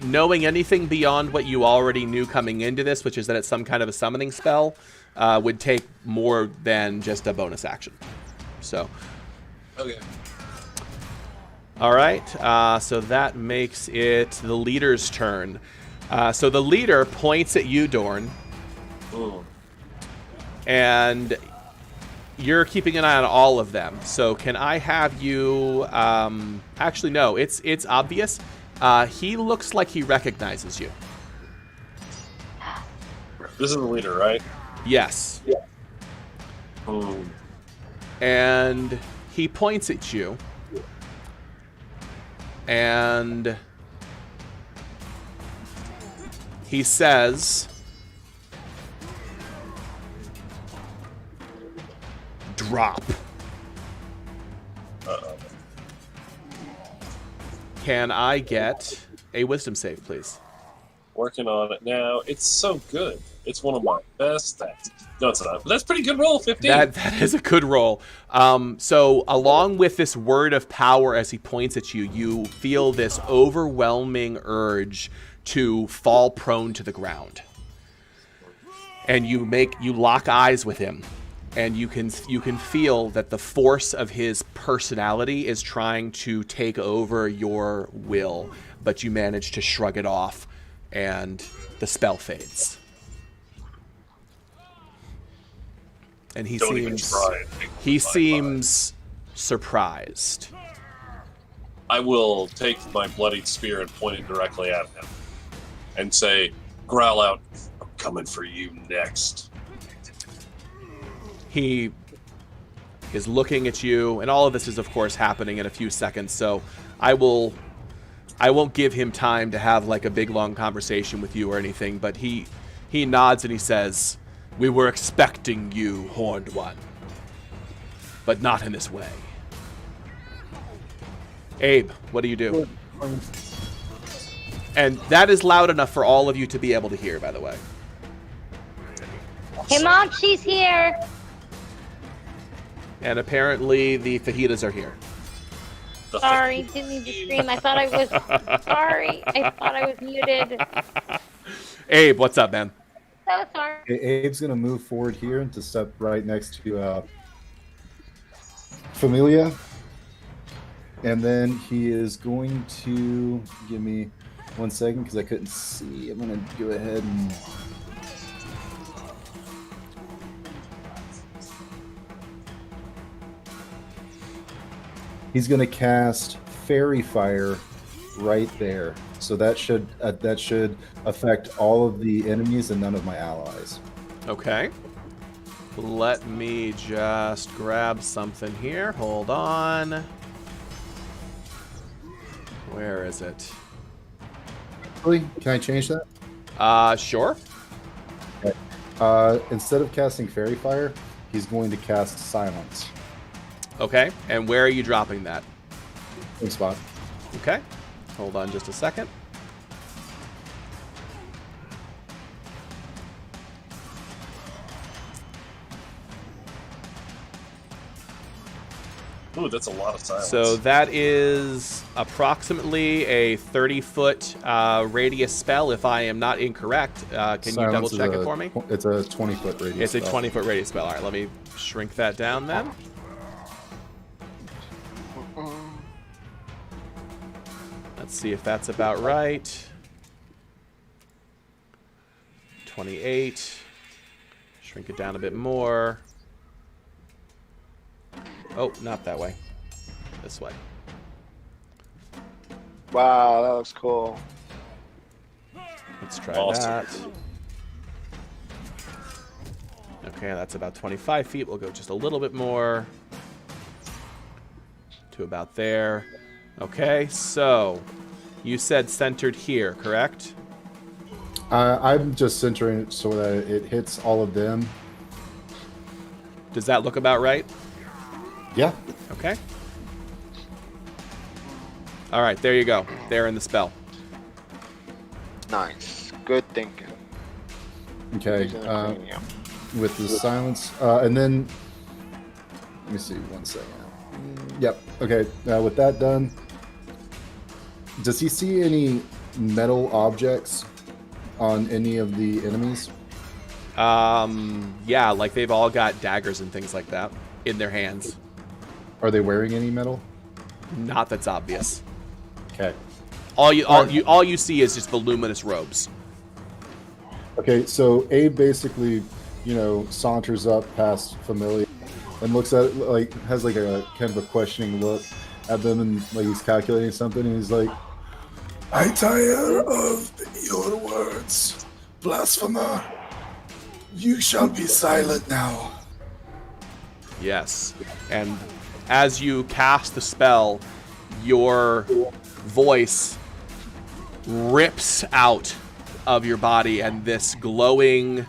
Knowing anything beyond what you already knew coming into this, which is that it's some kind of a summoning spell, would take more than just a bonus action. So, Okay. all right. So that makes it the leader's turn. So the leader points at you, Dorn, Ooh. and you're keeping an eye on all of them. So can I have you... actually, no. It's obvious. He looks like he recognizes you. This is the leader, right? Yes. Ooh. And he points at you. And he says... drop. Uh-oh. Can I get a wisdom save, please? Working on it now. It's so good. It's one of my best stats. No, it's not. But that's a pretty good roll, 15. That is a good roll. So along with this word of power as he points at you, you feel this overwhelming urge to fall prone to the ground. And you lock eyes with him, and you can feel that the force of his personality is trying to take over your will, but you manage to shrug it off, and the spell fades. And he Don't even try it. seems surprised. I will take my bloodied spear and point it directly at him and say, growl out, I'm coming for you next. He is looking at you, and all of this is, of course, happening in a few seconds, so I won't give him time to have like a big long conversation with you or anything, but he nods and he says, "We were expecting you, Horned One, but not in this way." Abe, what do you do? And that is loud enough for all of you to be able to hear, by the way. Hey, Mom, she's here. And apparently the fajitas are here. Sorry, didn't mean to scream. I thought I was sorry. I thought I was muted. Abe, what's up, man? So sorry. Abe's gonna move forward here to step right next to Familia, and then he is going to give me 1 second because I couldn't see. I'm gonna go ahead and. He's going to cast Fairy Fire right there. So that should affect all of the enemies and none of my allies. Okay. Let me just grab something here. Hold on. Where is it? Really? Can I change that? Sure. Okay. Instead of casting Fairy Fire, he's going to cast Silence. Okay. And where are you dropping that? Same spot. Okay. Hold on just a second. Ooh, that's a lot of silence. So that is approximately a 30-foot radius spell, if I am not incorrect. Can you double check it for me? It's a 20-foot radius It's a 20-foot radius spell. All right, let me shrink that down then. Let's see if that's about right. 28. Shrink it down a bit more. Oh, not that way. This way. Wow, that looks cool. Let's try Awesome. that. Okay, that's about 25 feet. We'll go just a little bit more to about there. Okay, so you said centered here, correct? I'm just centering it so that it hits all of them. Does that look about right? Yeah. Okay. All right, there you go. There in the spell. Nice. Good thinking. Okay. Using the cranium. With the silence, and then let me see 1 second. Yep. Okay. With that done, does he see any metal objects on any of the enemies? Yeah, like they've all got daggers and things like that in their hands. Are they wearing any metal? Not that's obvious. Okay. All you see is just voluminous robes. Okay. So Abe basically, saunters up past Familia and looks at it, like, has like a kind of a questioning look at them, and like he's calculating something, and he's like, "I tire of your words, blasphemer. You shall be silent now." Yes. And as you cast the spell, your voice rips out of your body, and this glowing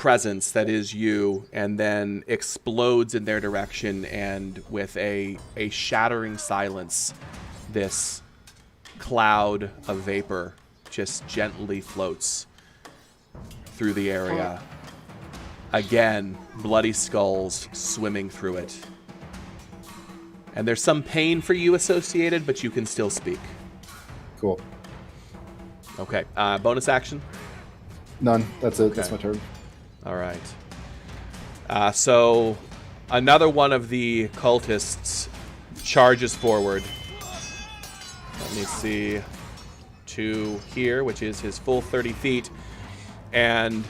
presence that is you, and then explodes in their direction, and with a shattering silence, this cloud of vapor just gently floats through the area. Again, bloody skulls swimming through it. And there's some pain for you associated, but you can still speak. Cool. Okay. Bonus action? None. That's it. Okay. That's my turn. All right. So another one of the cultists charges forward. Let me see. To here, which is his full 30 feet, and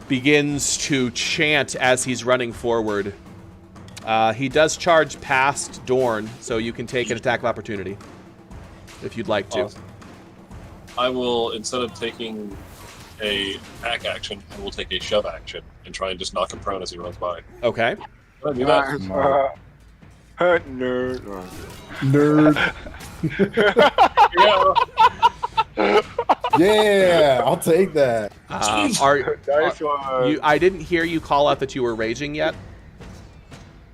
begins to chant as he's running forward. He does charge past Dorn, so you can take an attack of opportunity if you'd like to. Awesome. I will, instead of taking a hack action, I will take a shove action and try and just knock him prone as he runs by. Okay. Can I do that? Nerd. Nerd. Yeah, I'll take that. Nice one. I didn't hear you call out that you were raging yet.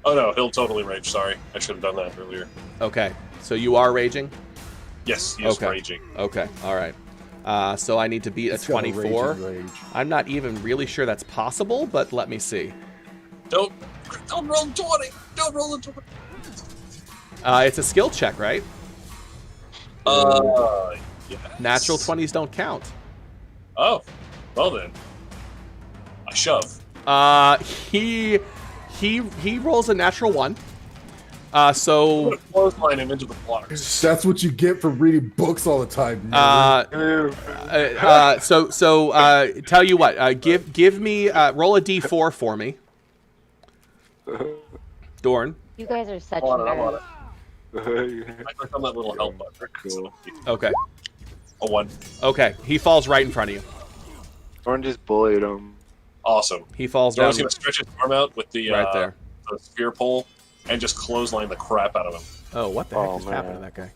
Oh no, he'll totally rage. Sorry, I should have done that earlier. Okay, so you are raging? Yes, he is Okay. raging. Okay, all right. So I need to beat It's a got a 24. raging rage. I'm not even really sure that's possible, but let me see. Don't roll 20. Don't roll a 20. It's a skill check, right? Yes. Natural 20s don't count. Oh, well then. I shove. He rolls a natural 1. So I'm gonna clothesline him into the blocks. That's what you get for reading books all the time. tell you what, give me roll a d4 for me. Dorn. You guys are such Hold on, I'm on nerds. it. I click on that little help button. Cool. Okay. A 1. Okay. He falls right in front of you. Dorn just bullied him. Awesome. He falls down Dorn's gonna stretch his arm out with the right there. the spear pole and just clothesline the crap out of him. Oh, what the heck Oh, just man. happened to that guy?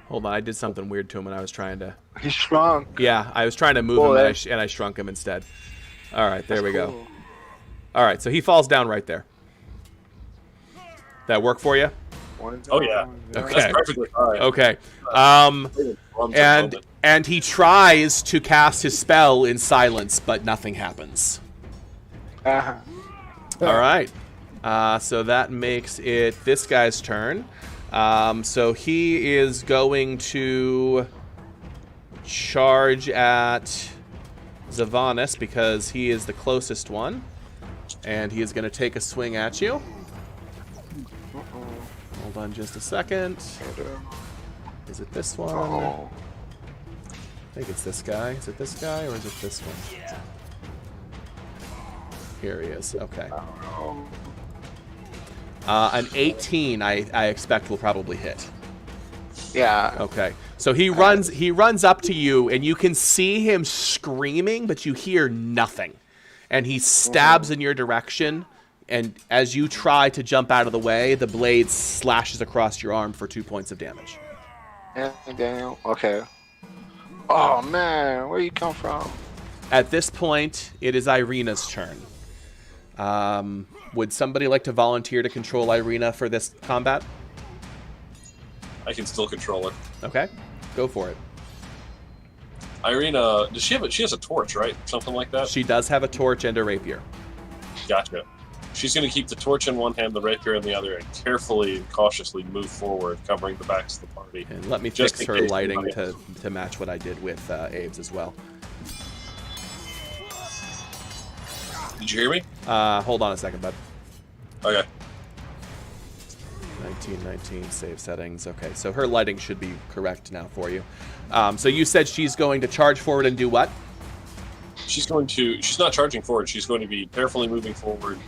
Hold on, I did something weird to him when I was trying to. He shrunk. Yeah, I was trying to move him, Boy. and I shrunk him instead. All right, there we go. Cool. All right, so he falls down right there. That work for you? Oh yeah. Okay. That's perfectly fine. Okay. Runs a moment. And he tries to cast his spell in silence, but nothing happens. Uh-huh. All right. So that makes it this guy's turn. So he is going to charge at Zavanis because he is the closest one. And he is going to take a swing at you. Hold on just a second. Is it this one? Oh. I think it's this guy. Is it this guy or is it this one? Yeah. Here he is. Okay. An 18, I expect will probably hit. Yeah. Okay. So he runs up to you, and you can see him screaming, but you hear nothing. And he stabs in your direction, and as you try to jump out of the way, the blade slashes across your arm for 2 points of damage. Yeah, Daniel. Okay. Oh man, where you come from? At this point, it is Irina's turn. Would somebody like to volunteer to control Irina for this combat? I can still control it. Okay, go for it. Irina, does she has a torch, right? Something like that? She does have a torch and a rapier. Gotcha. She's going to keep the torch in one hand, the rapier in the other, and carefully and cautiously move forward, covering the backs of the party. And let me Just fix in her case lighting anybody to match what I did with Abe's as well. Did you hear me? Hold on a second, bud. Okay. 1919 save settings. Okay, so her lighting should be correct now for you. So you said she's going to charge forward and do what? She's not charging forward. She's going to be carefully moving forward,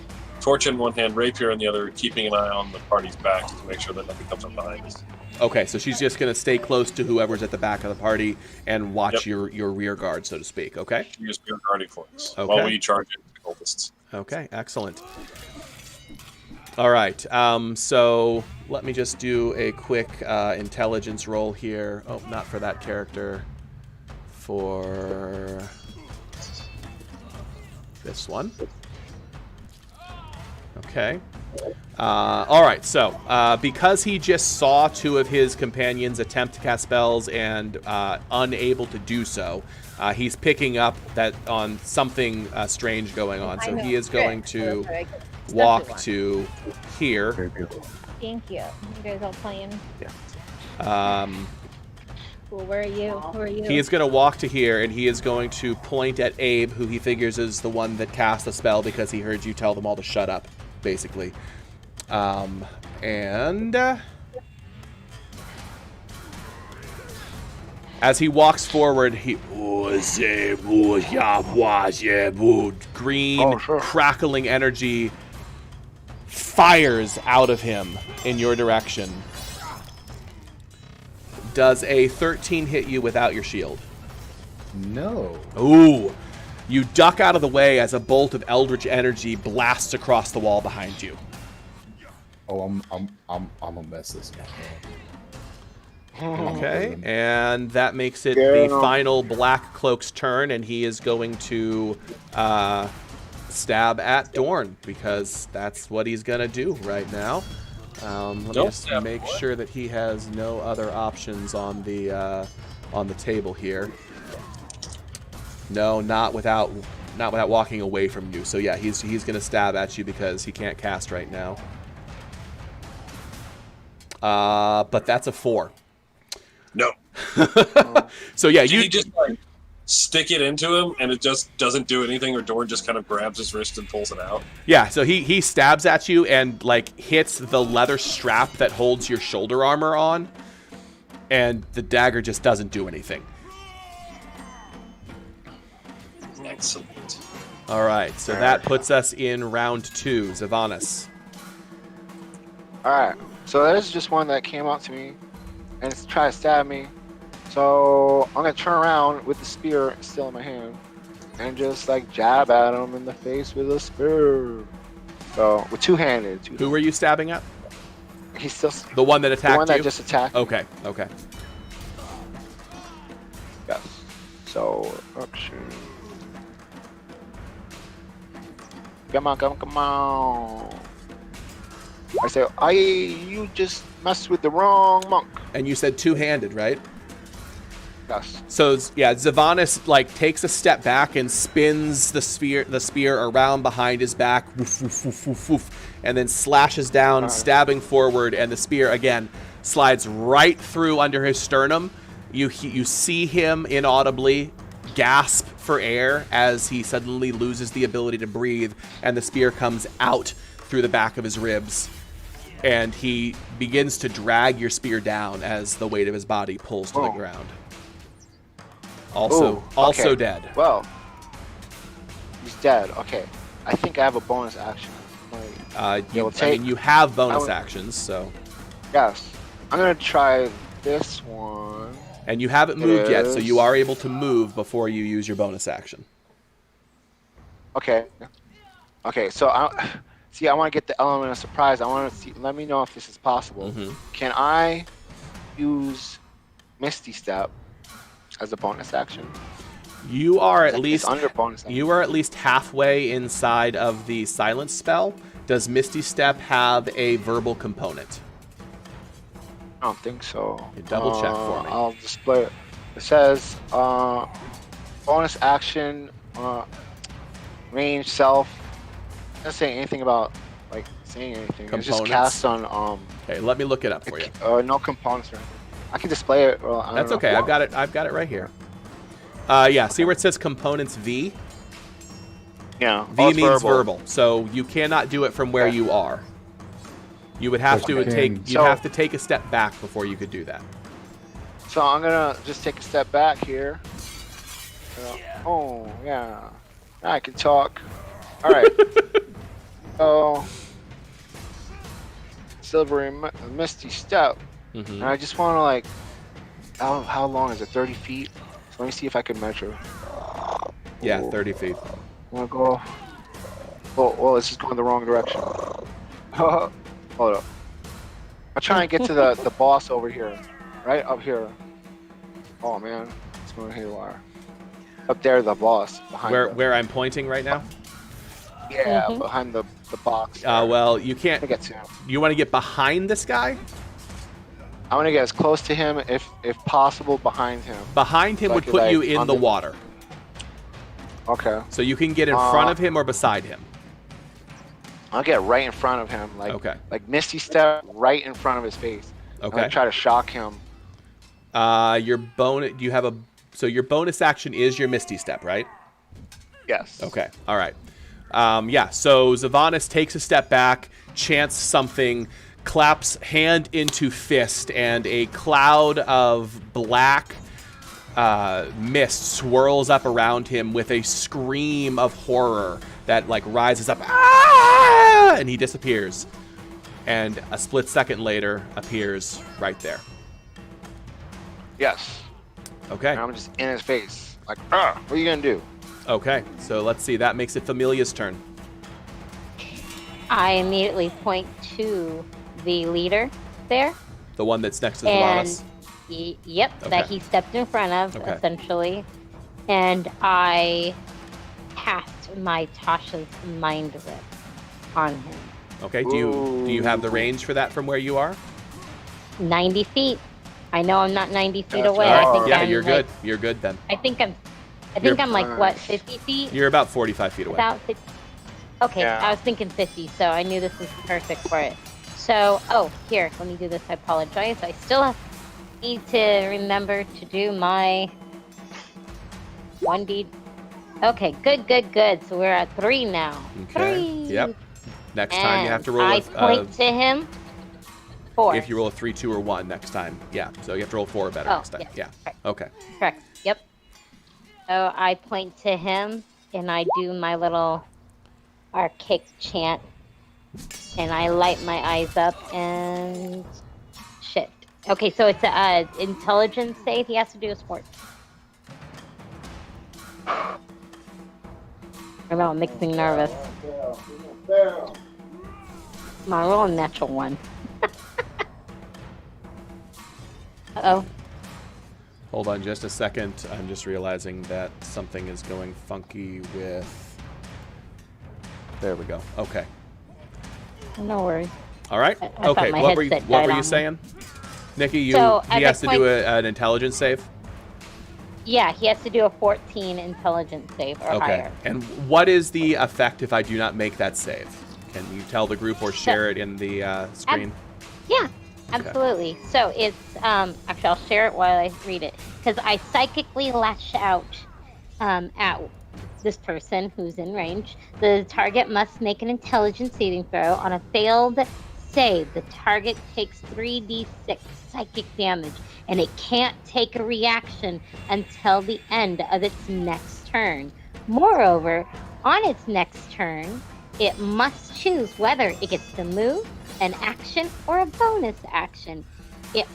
torch in one hand, rapier in the other, keeping an eye on the party's back to make sure that nothing comes up behind us. Okay, so she's just going to stay close to whoever's at the back of the party and watch your rear guard, so to speak, okay? She is guarding for us Okay. while we charge into the cultists. Okay, excellent. All right, so let me just do a quick intelligence roll here. Oh, not for that character. For this one. Okay. All right, so because he just saw two of his companions attempt to cast spells and unable to do so, he's picking up that on something strange going on. So he is going to walk to here. Thank you. You guys all playing? Yeah. Cool. Where are you? Who are you? He is going to walk to here, and he is going to point at Abe, who he figures is the one that cast the spell because he heard you tell them all to shut up, basically. As he walks forward, green, crackling energy fires out of him in your direction. Does a 13 hit you without your shield? No. Ooh. You duck out of the way as a bolt of eldritch energy blasts across the wall behind you. Oh, I'm gonna mess this guy up. Okay, and that makes it the final Black Cloak's turn, and he is going to stab at Dorn because that's what he's gonna do right now. Let me just make sure that he has no other options on the table here. No, not without walking away from you. So yeah, he's gonna stab at you because he can't cast right now. But that's a 4. No. So yeah, you just like stick it into him, and it just doesn't do anything, or Dorn just kind of grabs his wrist and pulls it out. Yeah, so he stabs at you and like hits the leather strap that holds your shoulder armor on, and the dagger just doesn't do anything. Excellent. All right, so that puts us in round 2. Zavanis. All right. So there's just one that came up to me and it's trying to stab me. So I'm gonna turn around with the spear still in my hand and just like jab at him in the face with a spear. So with two-handed. Who were you stabbing at? He's still the one that attacked you. The one that just attacked. Okay. Okay. Yes. So action. Come on. I say, you just messed with the wrong monk. And you said two-handed, right? Yes. So yeah, Zavanis like takes a step back and spins the spear around behind his back, woof, woof, woof, woof, woof, and then slashes down, stabbing forward, and the spear again slides right through under his sternum. You see him inaudibly gasp for air as he suddenly loses the ability to breathe, and the spear comes out through the back of his ribs. And he begins to drag your spear down as the weight of his body pulls to the ground. Also dead. Well, he's dead. Okay, I think I have a bonus action. You have bonus actions, so. Yes, I'm gonna try this one. And you haven't moved yet, so you are able to move before you use your bonus action. Okay. So I want to get the element of surprise. I want to see. Let me know if this is possible. Mm-hmm. Can I use Misty Step as a bonus action? You are at least under bonus action. You are at least halfway inside of the silence spell. Does Misty Step have a verbal component? I don't think so. You double check for me. I'll display it. It says bonus action, range, self. It doesn't say anything about like saying anything. Components? It's just cast on. Okay, let me look it up for you. No components or anything. I can display it. That's okay. I've got it right here. Yeah. See where it says components V? Yeah. V means verbal, so you cannot do it from where you are. You would have to have to take a step back before you could do that. So I'm gonna just take a step back here. Oh yeah, I can talk. All right. So silvery misty step, and I just want to like, how long is it? 30 feet. So let me see if I can measure. Yeah, 30 feet. I'm gonna go. Well, this is going the wrong direction. Hold up. I'm trying to get to the boss over here. Right up here. Oh man, it's going haywire. Up there, the boss. Behind Where I'm pointing right now? Yeah, Mhm. behind the box. Well, you I can't. think it's him. You want to get behind this guy? I want to get as close to him if possible behind him. Behind him So I would could, put you like, in on the the- water. Okay. So you can get in front of him or beside him. I'll get right in front of him, like Okay. like Misty Step right in front of his face. Okay. And try to shock him. Your bonus. You have a. So your bonus action is your Misty Step, right? Yes. Okay. All right. Yeah. So Zavanis takes a step back, chants something, claps hand into fist, and a cloud of black mist swirls up around him with a scream of horror that like rises up, ah! And he disappears. And a split second later appears right there. Yes. Okay. And I'm just in his face, like, what are you gonna do? Okay. So let's see. That makes it Familia's turn. I immediately point to the leader there. The one that's next to And Zavanis. Yep, that Okay. he stepped in front of, Okay. essentially. And I cast my Tasha's Mind Rip on him. Okay. Do you have the range for that from where you are? 90 feet. I know I'm not 90 feet That's away. right. I think Yeah, I'm you're like, good. You're good then. I think I'm You're- like what, 50 feet? You're about 45 feet away. About 50. Okay, Yeah. I was thinking 50, so I knew this was perfect for it. So, here, let me do this. I apologize. I still need to remember to do my 1D. Okay, good. So we're at 3 now. Okay. 3. Yep. Next time you have to roll I a, point to him. 4. if you roll a 3, 2, or 1 next time. Yeah. So you have to roll 4 or better Oh, next time. yes. Yeah. Correct. Okay. Correct. Yep. So I point to him and I do my little archaic chant, and I light my eyes up and shit. Okay, so it's a intelligence save. He has to do a sport. I know, it makes me nervous. Come on, roll a natural 1. Uh-oh. Hold on just a second. I'm just realizing that something is going funky with... There we go. Okay. No worries. All right. I thought Okay. my What were headset what died were you on me. saying? Nikki, So, he at has to this do point- an intelligence save? Yeah, he has to do a 14 intelligence save or Okay. higher. And what is the effect if I do not make that save? Can you tell the group or share it in the screen? Yeah, absolutely. So it's actually I'll share it while I read it because I psychically lash out at this person who's in range. The target must make an intelligence saving throw. On a failed save, the target takes 3d6 psychic damage, and it can't take a reaction until the end of its next turn. Moreover, on its next turn, it must choose whether it gets to move, an action, or a bonus action. It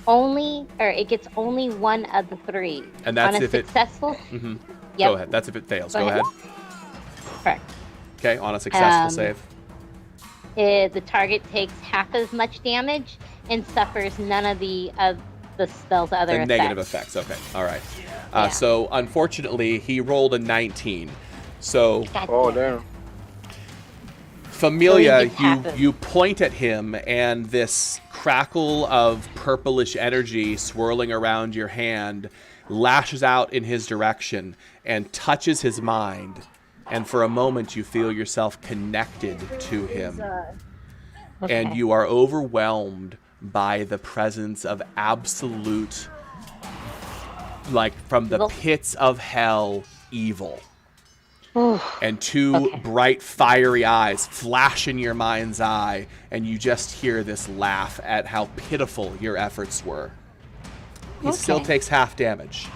gets only one of the 3. And that's on a if it- successful. Mm-hmm. Yep. Go ahead. That's if it fails. Go Go ahead. ahead. Correct. Okay. On a successful Um, save. The target takes half as much damage and suffers none of the spell's other The effects. negative effects. Okay. All right. Yeah. So unfortunately, he rolled a 19. So God Oh, damn. damn. Familia, So he gets half of- you point at him, and this crackle of purplish energy swirling around your hand lashes out in his direction and touches his mind. And for a moment, you feel yourself connected to him. And Okay. you are overwhelmed by the presence of absolute, like from the Evil? pits of hell, evil. Ooh. And 2 Okay. bright, fiery eyes flash in your mind's eye, and you just hear this laugh at how pitiful your efforts were. He still Okay. takes half damage.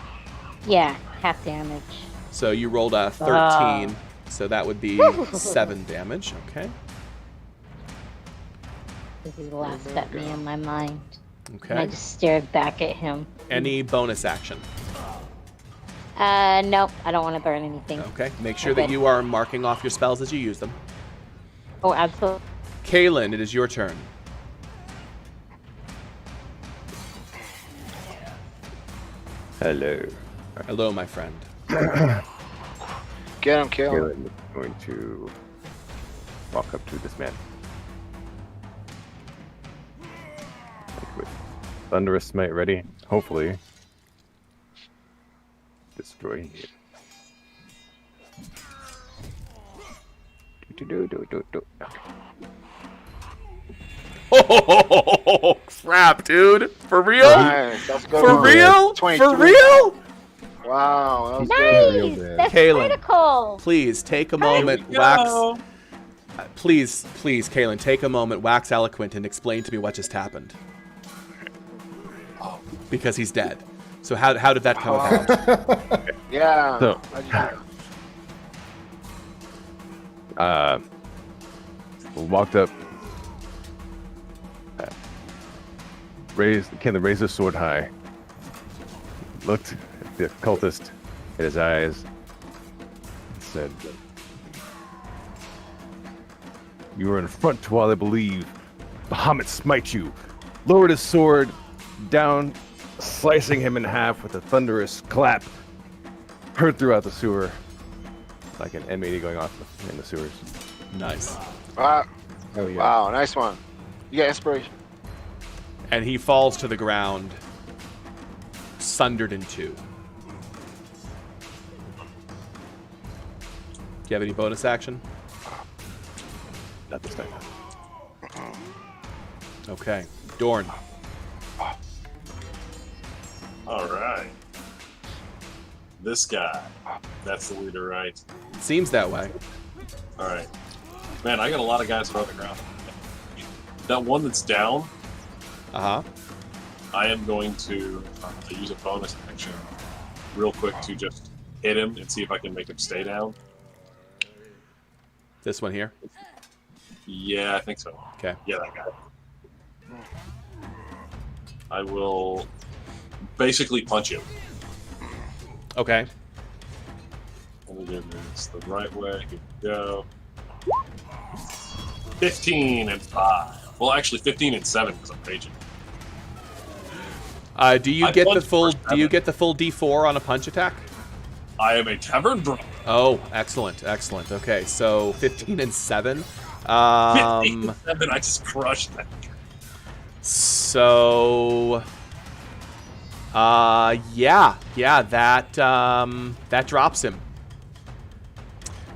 Yeah, half damage. So you rolled a 13, so that would be 7 damage. Okay. He laughed at me in my mind. And I Okay. just stared back at him. Any bonus action? Nope, I don't want to burn anything. Okay. Make sure that Okay. you are marking off your spells as you use them. Oh, absolutely. Kaylin, it is your turn. Hello. Hello, my friend. Get him, kill him. Caleb is going to walk up to this man. With Thunderous Smite ready. Hopefully, destroy it. Oh, crap, dude. For real? Nice. That's good. For real? 23. For real? Wow, that was good. Real Nice! bad. That's Kaylin. critical! Please take a moment, wax. Please, Kaylin, take a moment, wax eloquent, and explain to me what just happened. Because he's dead. So how did that come about? Yeah. So, walked up, raised his sword high, looked at the cultist in his eyes, and said, "You are in front while I believe. Bahamut smite you." Lowered his sword down, slicing him in half with a thunderous clap. Heard throughout the sewer, like an M80 going off in the sewers. Nice. Wow. Oh yeah. Wow, nice one. You got inspiration. And he falls to the ground, sundered in two. Do you have any bonus action? Not this time. Okay. Dorn. All right. This guy. That's the leader, right? Seems that way. All right. Man, I got a lot of guys on the ground. That one that's down, Uh-huh. I am going to use a bonus action real quick to just hit him and see if I can make him stay down. This one here. Yeah, I think so. Okay. Yeah, that guy. I will basically punch him. Okay. Let me do this the right way. Here we go. 15 and 5. Well, actually, 15 and 7 because I'm raging. Do you I get the punched full? for Do you 7. get the full D4 on a punch attack? I am a tavern drunk. Oh, excellent, excellent. Okay, so 15 and 7. 15 and 7. I just crushed that. So, yeah, that drops him.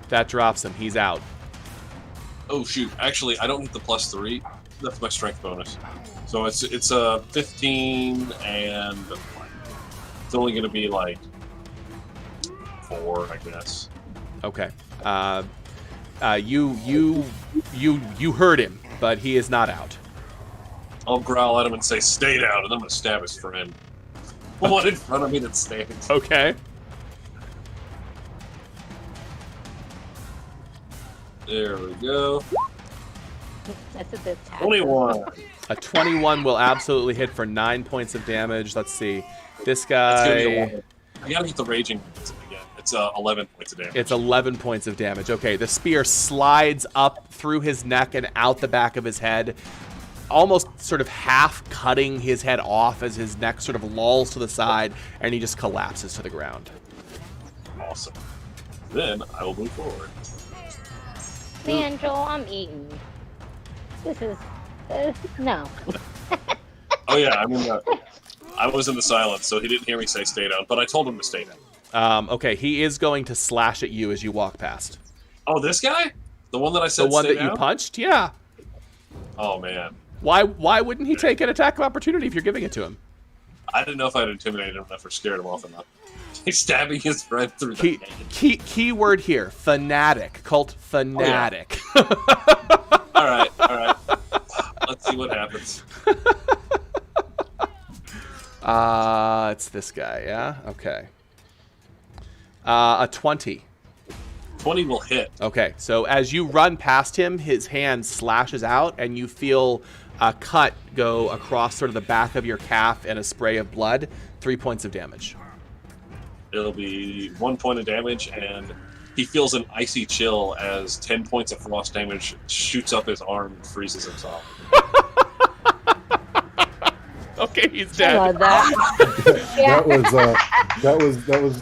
That drops him. He's out. Oh shoot! Actually, I don't get the +3. That's my strength bonus. So it's a 15 and it's only going to be like 4, I guess. Okay. You heard him, but he is not out. I'll growl at him and say, "Stay down," and I'm going to stab his friend. The one in front of me that stands. Okay. There we go. That's a bit 21. A 21 will absolutely hit for 9 points of damage. Let's see. This That's gonna be a guy. one. I gotta get the raging again. It's 11 points of damage. It's 11 points of damage. Okay, the spear slides up through his neck and out the back of his head, almost sort of half cutting his head off as his neck sort of lolls to the side, and he just collapses to the ground. Awesome. Then I will move forward. Man, Joel, I'm eating. This is... no. Oh yeah, I mean, I was in the silence, so he didn't hear me say stay down, but I told him to stay down. Okay, he is going to slash at you as you walk past. Oh, this guy? The one that I said The one stay that you down? punched? Yeah. Oh man. Why wouldn't he take an attack of opportunity if you're giving it to him? I didn't know if I'd intimidated him enough or scared him off enough. He's stabbing his friend through the head. Key word here, fanatic. Cult fanatic. Alright. Let's see what happens. It's this guy, yeah? Okay. A 20. 20 will hit. Okay, so as you run past him, his hand slashes out, and you feel a cut go across sort of the back of your calf and a spray of blood. 3 points of damage. It'll be 1 point of damage, and he feels an icy chill as 10 points of frost damage shoots up his arm and freezes himself. Okay, he's I dead. love that. Yeah. that was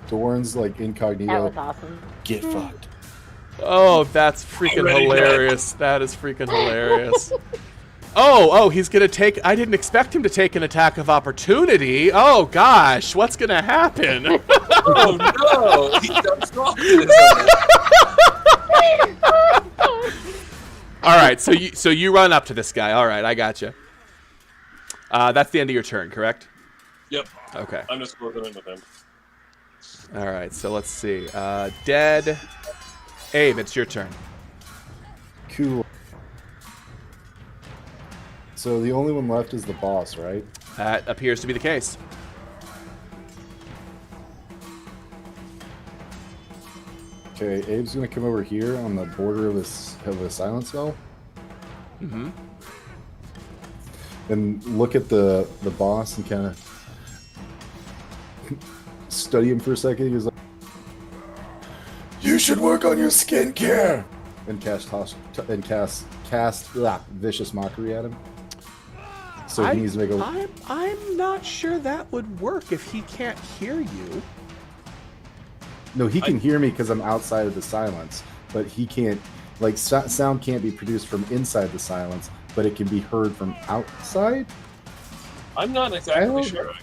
Dorn's like incognito. That was awesome. Get fucked. Oh, that's freaking Already hilarious. That is freaking hilarious. Oh, he's going to take... I didn't expect him to take an attack of opportunity. Oh, gosh. What's going to happen? Oh, no. He got strong. All right, so you run up to this guy. All right, I got you. That's the end of your turn, correct? Yep. Okay. I'm just working in with him. All right, so let's see. Dead. Abe, it's your turn. Cool. So the only one left is the boss, right? That appears to be the case. Okay, Abe's gonna come over here on the border of a silence spell. Mm-hmm. And look at the boss and kind of study him for a second. He's like, "You should work on your skincare," and cast vicious mockery at him. So he needs to make a. I'm not sure that would work if he can't hear you. No, he can hear me because I'm outside of the silence, but he can't. Like sound can't be produced from inside the silence, but it can be heard from outside. I'm not exactly sure.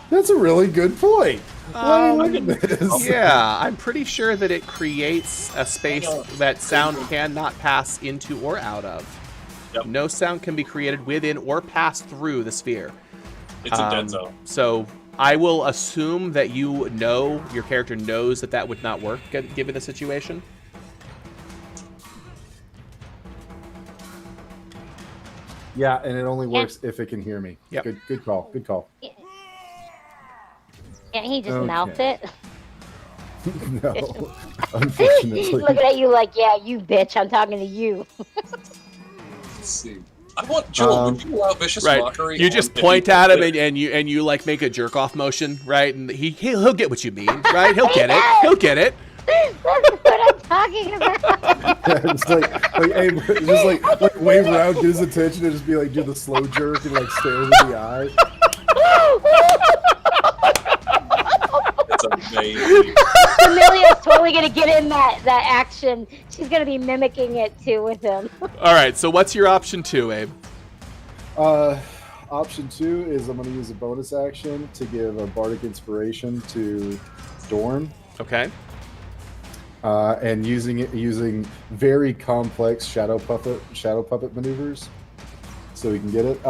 That's a really good point. Look at this. Yeah, I'm pretty sure that it creates a space that sound cannot pass into or out of. Yep. No sound can be created within or pass through the sphere. It's a dead zone. So I will assume that your character knows that would not work given the situation. Yeah, and it only works if it can hear me. Yep. Good call. Good call. Can't he just Okay. mouth it? No, unfortunately. He's looking at you like, yeah, you bitch, I'm talking to you. Let's see. I want Joel. Would you allow vicious Right. mockery? You just point at him and you like make a jerk off motion, right? And he'll get what you mean, right? He'll get it. He'll get it. That's what I'm talking about. Just hey, just like wave around, get his attention, and just be like, do the slow jerk and like stare him in the eye. It's amazing. Amelia's totally gonna get in that action. She's gonna be mimicking it too with him. All right. So what's your option 2, Abe? Option 2 is I'm going to use a bonus action to give a bardic inspiration to Dorn. Okay. And using very complex shadow puppet maneuvers, so we can get it.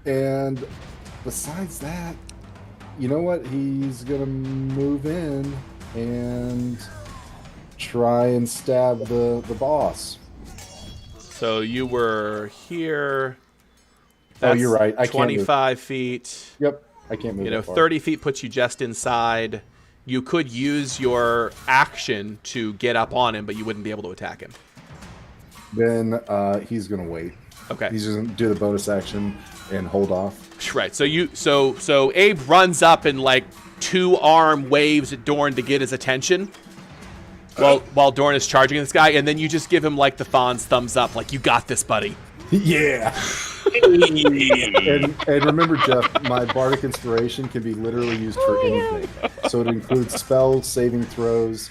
And besides that, you know what? He's gonna move in and try and stab the boss. So you were here. Oh, you're right. I can't 25 feet. Yep, I can't move. You know, that far. 30 feet puts you just inside. You could use your action to get up on him, but you wouldn't be able to attack him. Then he's gonna wait. Okay. He's just gonna do the bonus action and hold off. Right. So Abe runs up and like 2-arm waves at Dorn to get his attention. While Dorn is charging this guy, and then you just give him like the Fawn's thumbs up, like you got this, buddy. Yeah. and remember, Jeff, my bardic inspiration can be literally used for anything. So it includes spells, saving throws,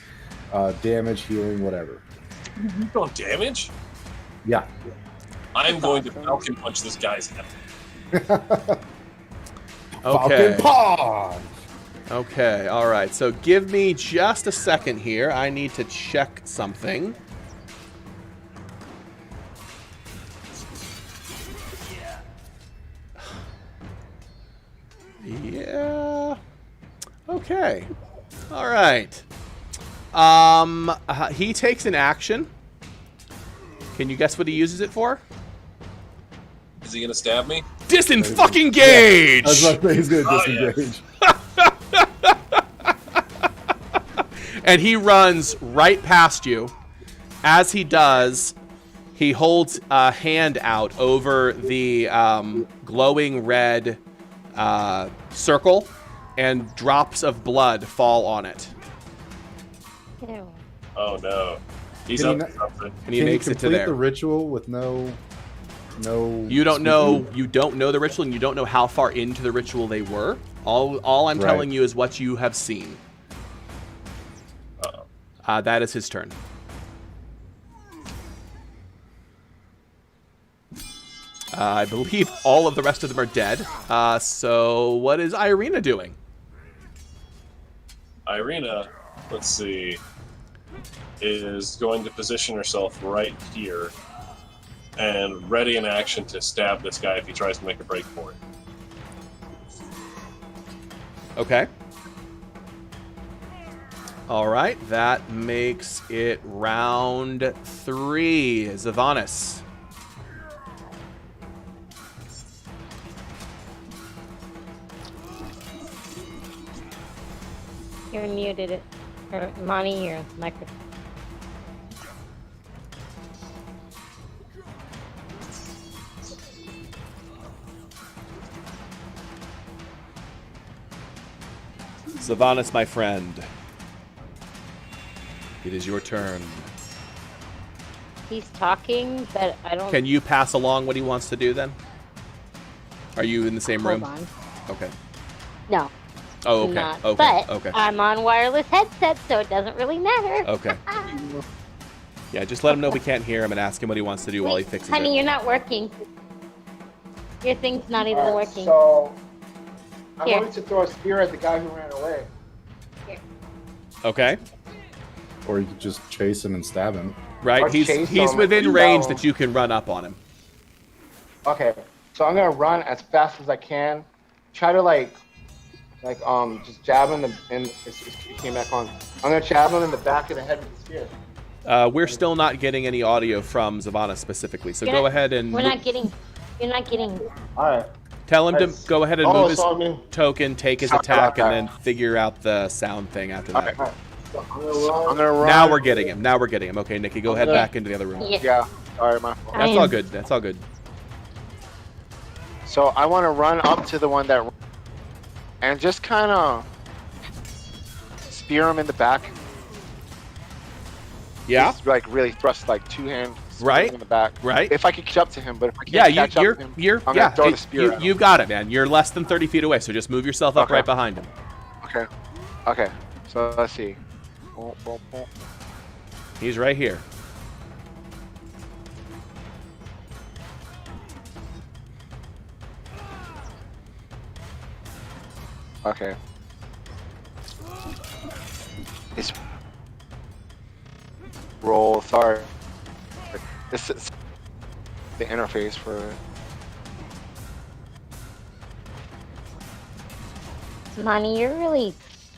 damage, healing, whatever. You don't damage? Yeah. I'm going to Falcon punch this guy's head. Okay. Falcon Punch! Okay. All right. So give me just a second here. I need to check something. Yeah. Okay. All right. He takes an action. Can you guess what he uses it for? Is he gonna stab me? Disengage! I was about to say he's gonna disengage. And he runs right past you. As he does, he holds a hand out over the glowing red circle, and drops of blood fall on it. Ew. Oh no. He's Can up he to something. And he Can makes you it to complete there. the ritual with no. You don't know the ritual, and you don't know how far into the ritual they were. All I'm Right. telling you is what you have seen. That is his turn. I believe all of the rest of them are dead. So what is Irina doing? Irina, let's see, is going to position herself right here and ready in action to stab this guy if he tries to make a break for it. Okay. All right, that makes it round 3. Zavanis. You're muted. Monty, your microphone. Zavanis, my friend. It is your turn. He's talking, but I don't... Can you pass along what he wants to do then? Are you in the same room? Hold on. Okay. No. Oh, okay. Not. Okay. But Okay. I'm on wireless headset, so it doesn't really matter. Okay. Yeah, just let him know we can't hear him and ask him what he wants to do while he fixes Honey, it. you're not working. Your thing's not even working. So I Here. wanted to throw a spear at the guy who ran away. Okay. Or you could just chase him and stab him. Right. Or He's chase he's him within and range go. that you can run up on him. Okay, so I'm gonna run as fast as I can. Try to just jab him it came back on. I'm gonna jab him in the back of the head with the spear. We're still not getting any audio from Zavanis specifically, so go ahead and You're not getting... All right. tell him to That's- go ahead and Oh, move his so I mean- token, take his Sorry attack, about and that. then figure out the sound thing after All that. right. So I'm gonna run. Now we're getting him. Now we're getting him. Okay, Nikki, go ahead back into the other room. Yeah. Yeah. Sorry, my fault. That's all good. That's all good. So I want to run up to the one that, and just kind of spear him in the back. Yeah. Just, like really thrust like two hand spear Right. him in the back. Right. If I can catch up to him, but if I can't Yeah, catch up you're to him, you're I'm yeah. gonna throw the spear at him. You've got it, man. You're less than 30 feet away, so just move yourself up Okay. right behind him. Okay. Okay. So let's see. Boom, boom, boom. He's right here. Okay. It's roll. Sorry. This is the interface for it. Monty, you're really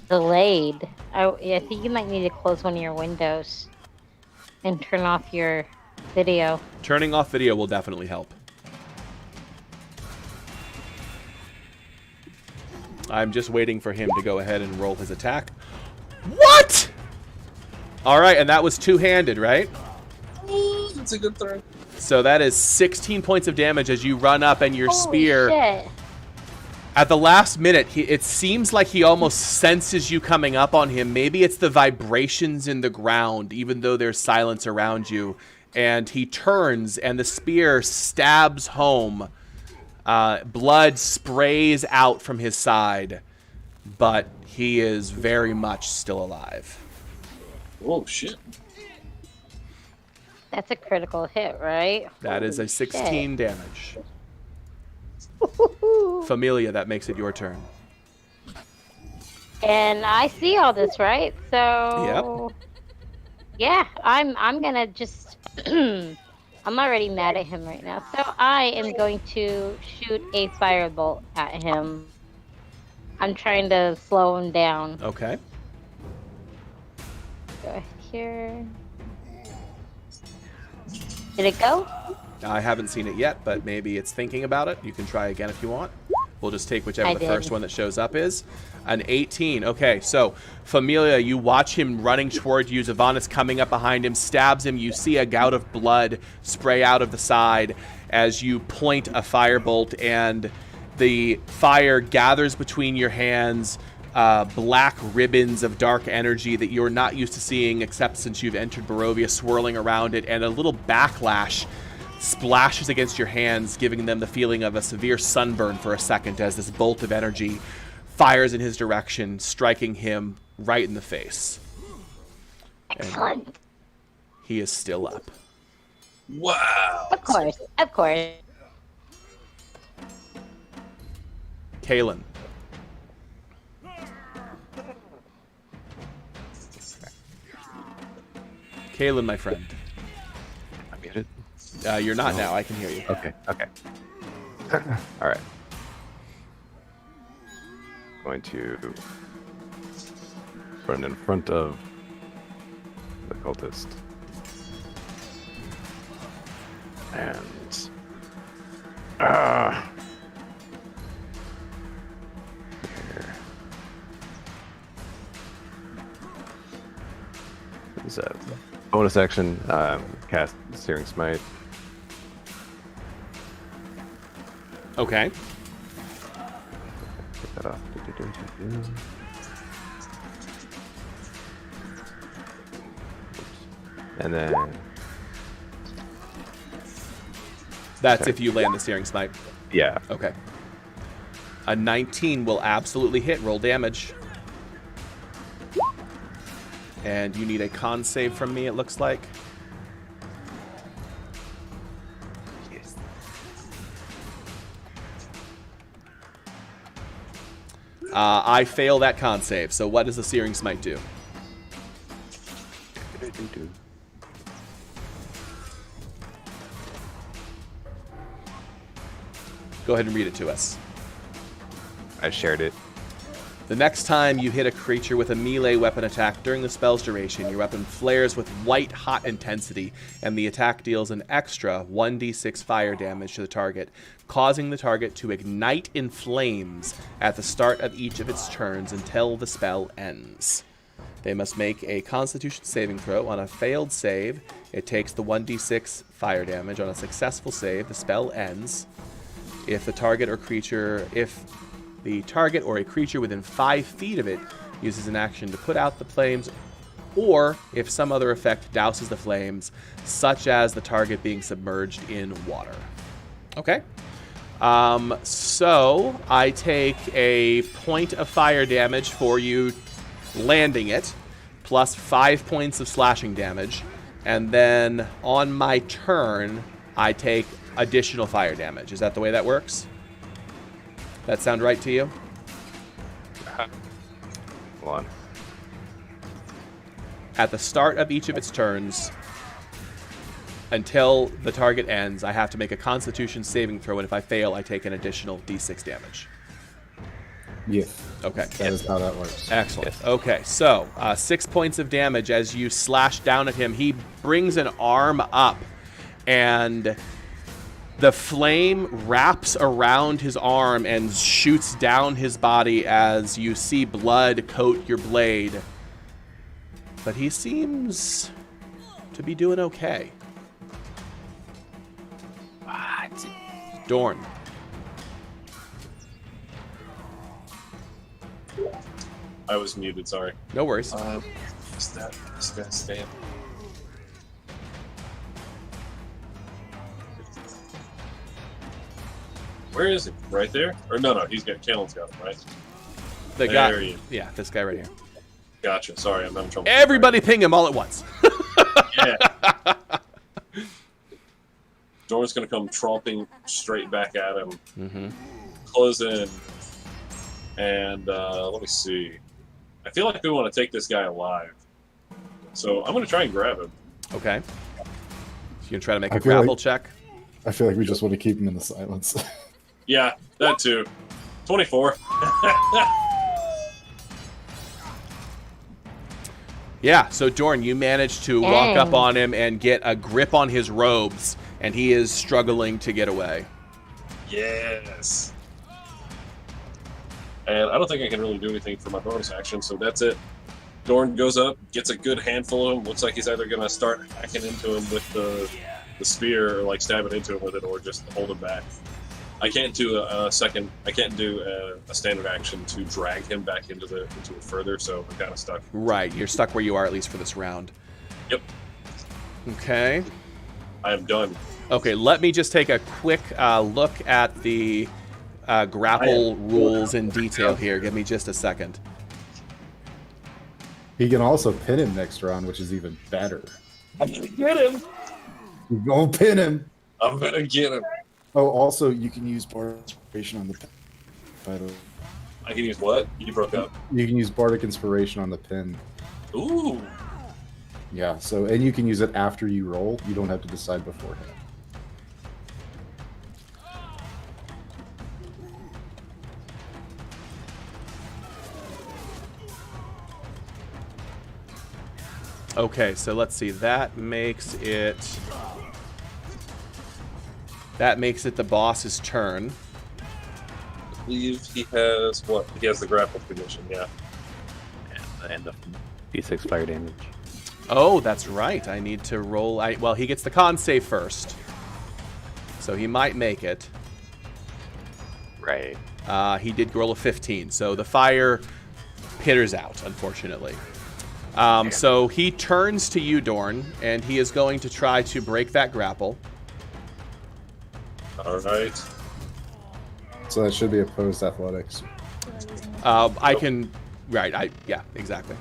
delayed. I think you might need to close one of your windows and turn off your video. Turning off video will definitely help. I'm just waiting for him to go ahead and roll his attack. What? All right, and that was two-handed, right? That's a good throw. So that is 16 points of damage as you run up and your Holy spear. shit. At the last minute, it seems like he almost senses you coming up on him. Maybe it's the vibrations in the ground, even though there's silence around you. And he turns, and the spear stabs home. Blood sprays out from his side, but he is very much still alive. Oh, shit. That's a critical hit, right? That is a Holy 16 damage. Familia, that makes it your turn. And I see all this, right? So yeah, I'm gonna just I'm already mad at him right now. So I am going to shoot a firebolt at him. I'm trying to slow him down. Okay. Go ahead here. Did it go? I haven't seen it yet, but maybe it's thinking about it. You can try again if you want. We'll just take whichever I the did. first one that shows up is. An 18. Okay, so Familia, you watch him running toward you. Zavanis coming up behind him, stabs him. You see a gout of blood spray out of the side as you point a firebolt, and the fire gathers between your hands. Black ribbons of dark energy that you're not used to seeing except since you've entered Barovia, swirling around it, and a little backlash splashes against your hands, giving them the feeling of a severe sunburn for a second as this bolt of energy fires in his direction, striking him right in the face. Excellent. He is still up. Wow. Of course. Of course. Kalen. Kalen, my friend. I'm muted. You're not now. I can hear you. Okay. All right. Going to run in front of the cultist. And here. Is a bonus action, cast Searing Smite. Okay. Take that off. And then That's if you land the Searing Smite. yeah, Okay. A 19 will absolutely hit. Roll damage. And you need a con save from me, it looks like. I fail that con save. So what does the Searing Smite do? Go ahead and read it to us. I shared it. The next time you hit a creature with a melee weapon attack during the spell's duration, your weapon flares with white hot intensity, and the attack deals an extra 1d6 fire damage to the target, causing the target to ignite in flames at the start of each of its turns until the spell ends. They must make a Constitution saving throw. On a failed save, it takes the 1d6 fire damage. On a successful save, the spell ends. If the target or a creature within 5 feet of it uses an action to put out the flames, or if some other effect douses the flames, such as the target being submerged in water. Okay. So I take a point of fire damage for you landing it, plus 5 points of slashing damage, and then on my turn, I take additional fire damage. Is that the way that works? That sound right to you? Hold on. At the start of each of its turns, until the target ends, I have to make a Constitution saving throw, and if I fail, I take an additional d6 damage. Yes. Okay. That is how that works. Excellent. Okay, so 6 points of damage as you slash down at him. He brings an arm up, and the flame wraps around his arm and shoots down his body as you see blood coat your blade. But he seems to be doing okay. What? Dorn. I was muted, sorry. No worries. Is that stand? Where is he? Right there? Or no, he's got Kalen's got him, right? The guy. There he is. Yeah, this guy right here. Gotcha. Sorry, I'm having trouble. Everybody ping him all at once. Yeah. Dorn's gonna come tromping straight back at him. Mm-hmm. Close in. And let me see. I feel like we want to take this guy alive. So I'm gonna try and grab him. Okay. So you can try to make I a feel grapple like- check. I feel like we just want to keep him in the silence. Yeah, that too. 24. Yeah, so Dorn, you managed to walk up Dang. on him and get a grip on his robes, and he is struggling to get away. Yes. And I don't think I can really do anything for my bonus action, so that's it. Dorn goes up, gets a good handful of him. Looks like he's either going to start hacking into him with the spear, or like stabbing into him with it, or just hold him back. I can't do a standard action to drag him back into it further, so I'm kind of stuck. Right, you're stuck where you are, at least for this round. Yep. Okay. I am done. Okay, let me just take a quick look at the grapple rules in detail here. Give me just a second. He can also pin him next round, which is even better. I'm gonna get him. You're gonna pin him. I'm gonna get him. Oh, also, you can use Bardic Inspiration on the pin. By the way. I can use what? You broke up. You can use Bardic Inspiration on the pin. Ooh. Yeah, so, and you can use it after you roll. You don't have to decide beforehand. Okay, so let's see. That makes it the boss's turn. I believe he has what? He has the grapple condition, yeah. And the D6 fire damage. Oh, that's right. I need to roll. Well, he gets the con save first, so he might make it. Right. He did roll a 15, so the fire pitters out, unfortunately. So he turns to you, Dorn, and he is going to try to break that grapple. All right. So that should be opposed athletics. I can. Right. Yeah. Exactly.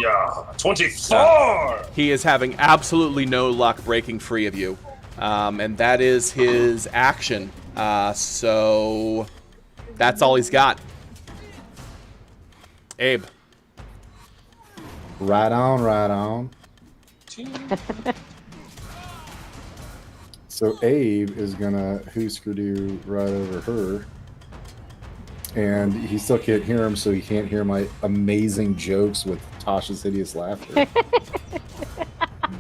Yeah. 24. He is having absolutely no luck breaking free of you, and that is his action. So that's all he's got. Abe. Right on, right on. So Abe is gonna Husker Du right over her. And he still can't hear him, so he can't hear my amazing jokes with Tasha's hideous laughter.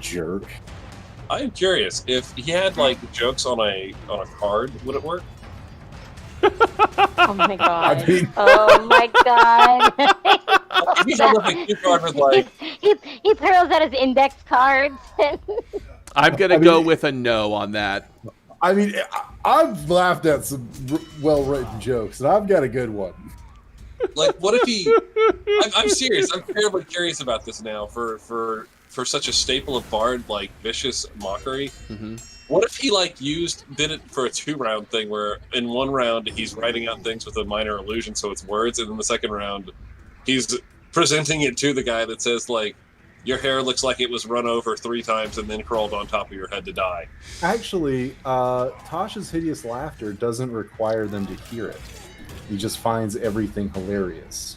Jerk. I'm curious if he had like jokes on a card, would it work? Oh my god. I mean- Oh my god. If he had like a cue card with like, he throws out his index cards. I'm gonna go with a no on that. I mean, I've laughed at some well-written jokes, and I've got a good one. like, what if he? I'm serious. I'm terribly curious about this now. For such a staple of bard like vicious mockery. Mm-hmm. What if he like did it for a 2-round thing where in one round he's writing out things with a minor illusion, so it's words, and in the second round he's presenting it to the guy that says like, your hair looks like it was run over 3 times and then crawled on top of your head to die. Actually, Tasha's hideous laughter doesn't require them to hear it. He just finds everything hilarious.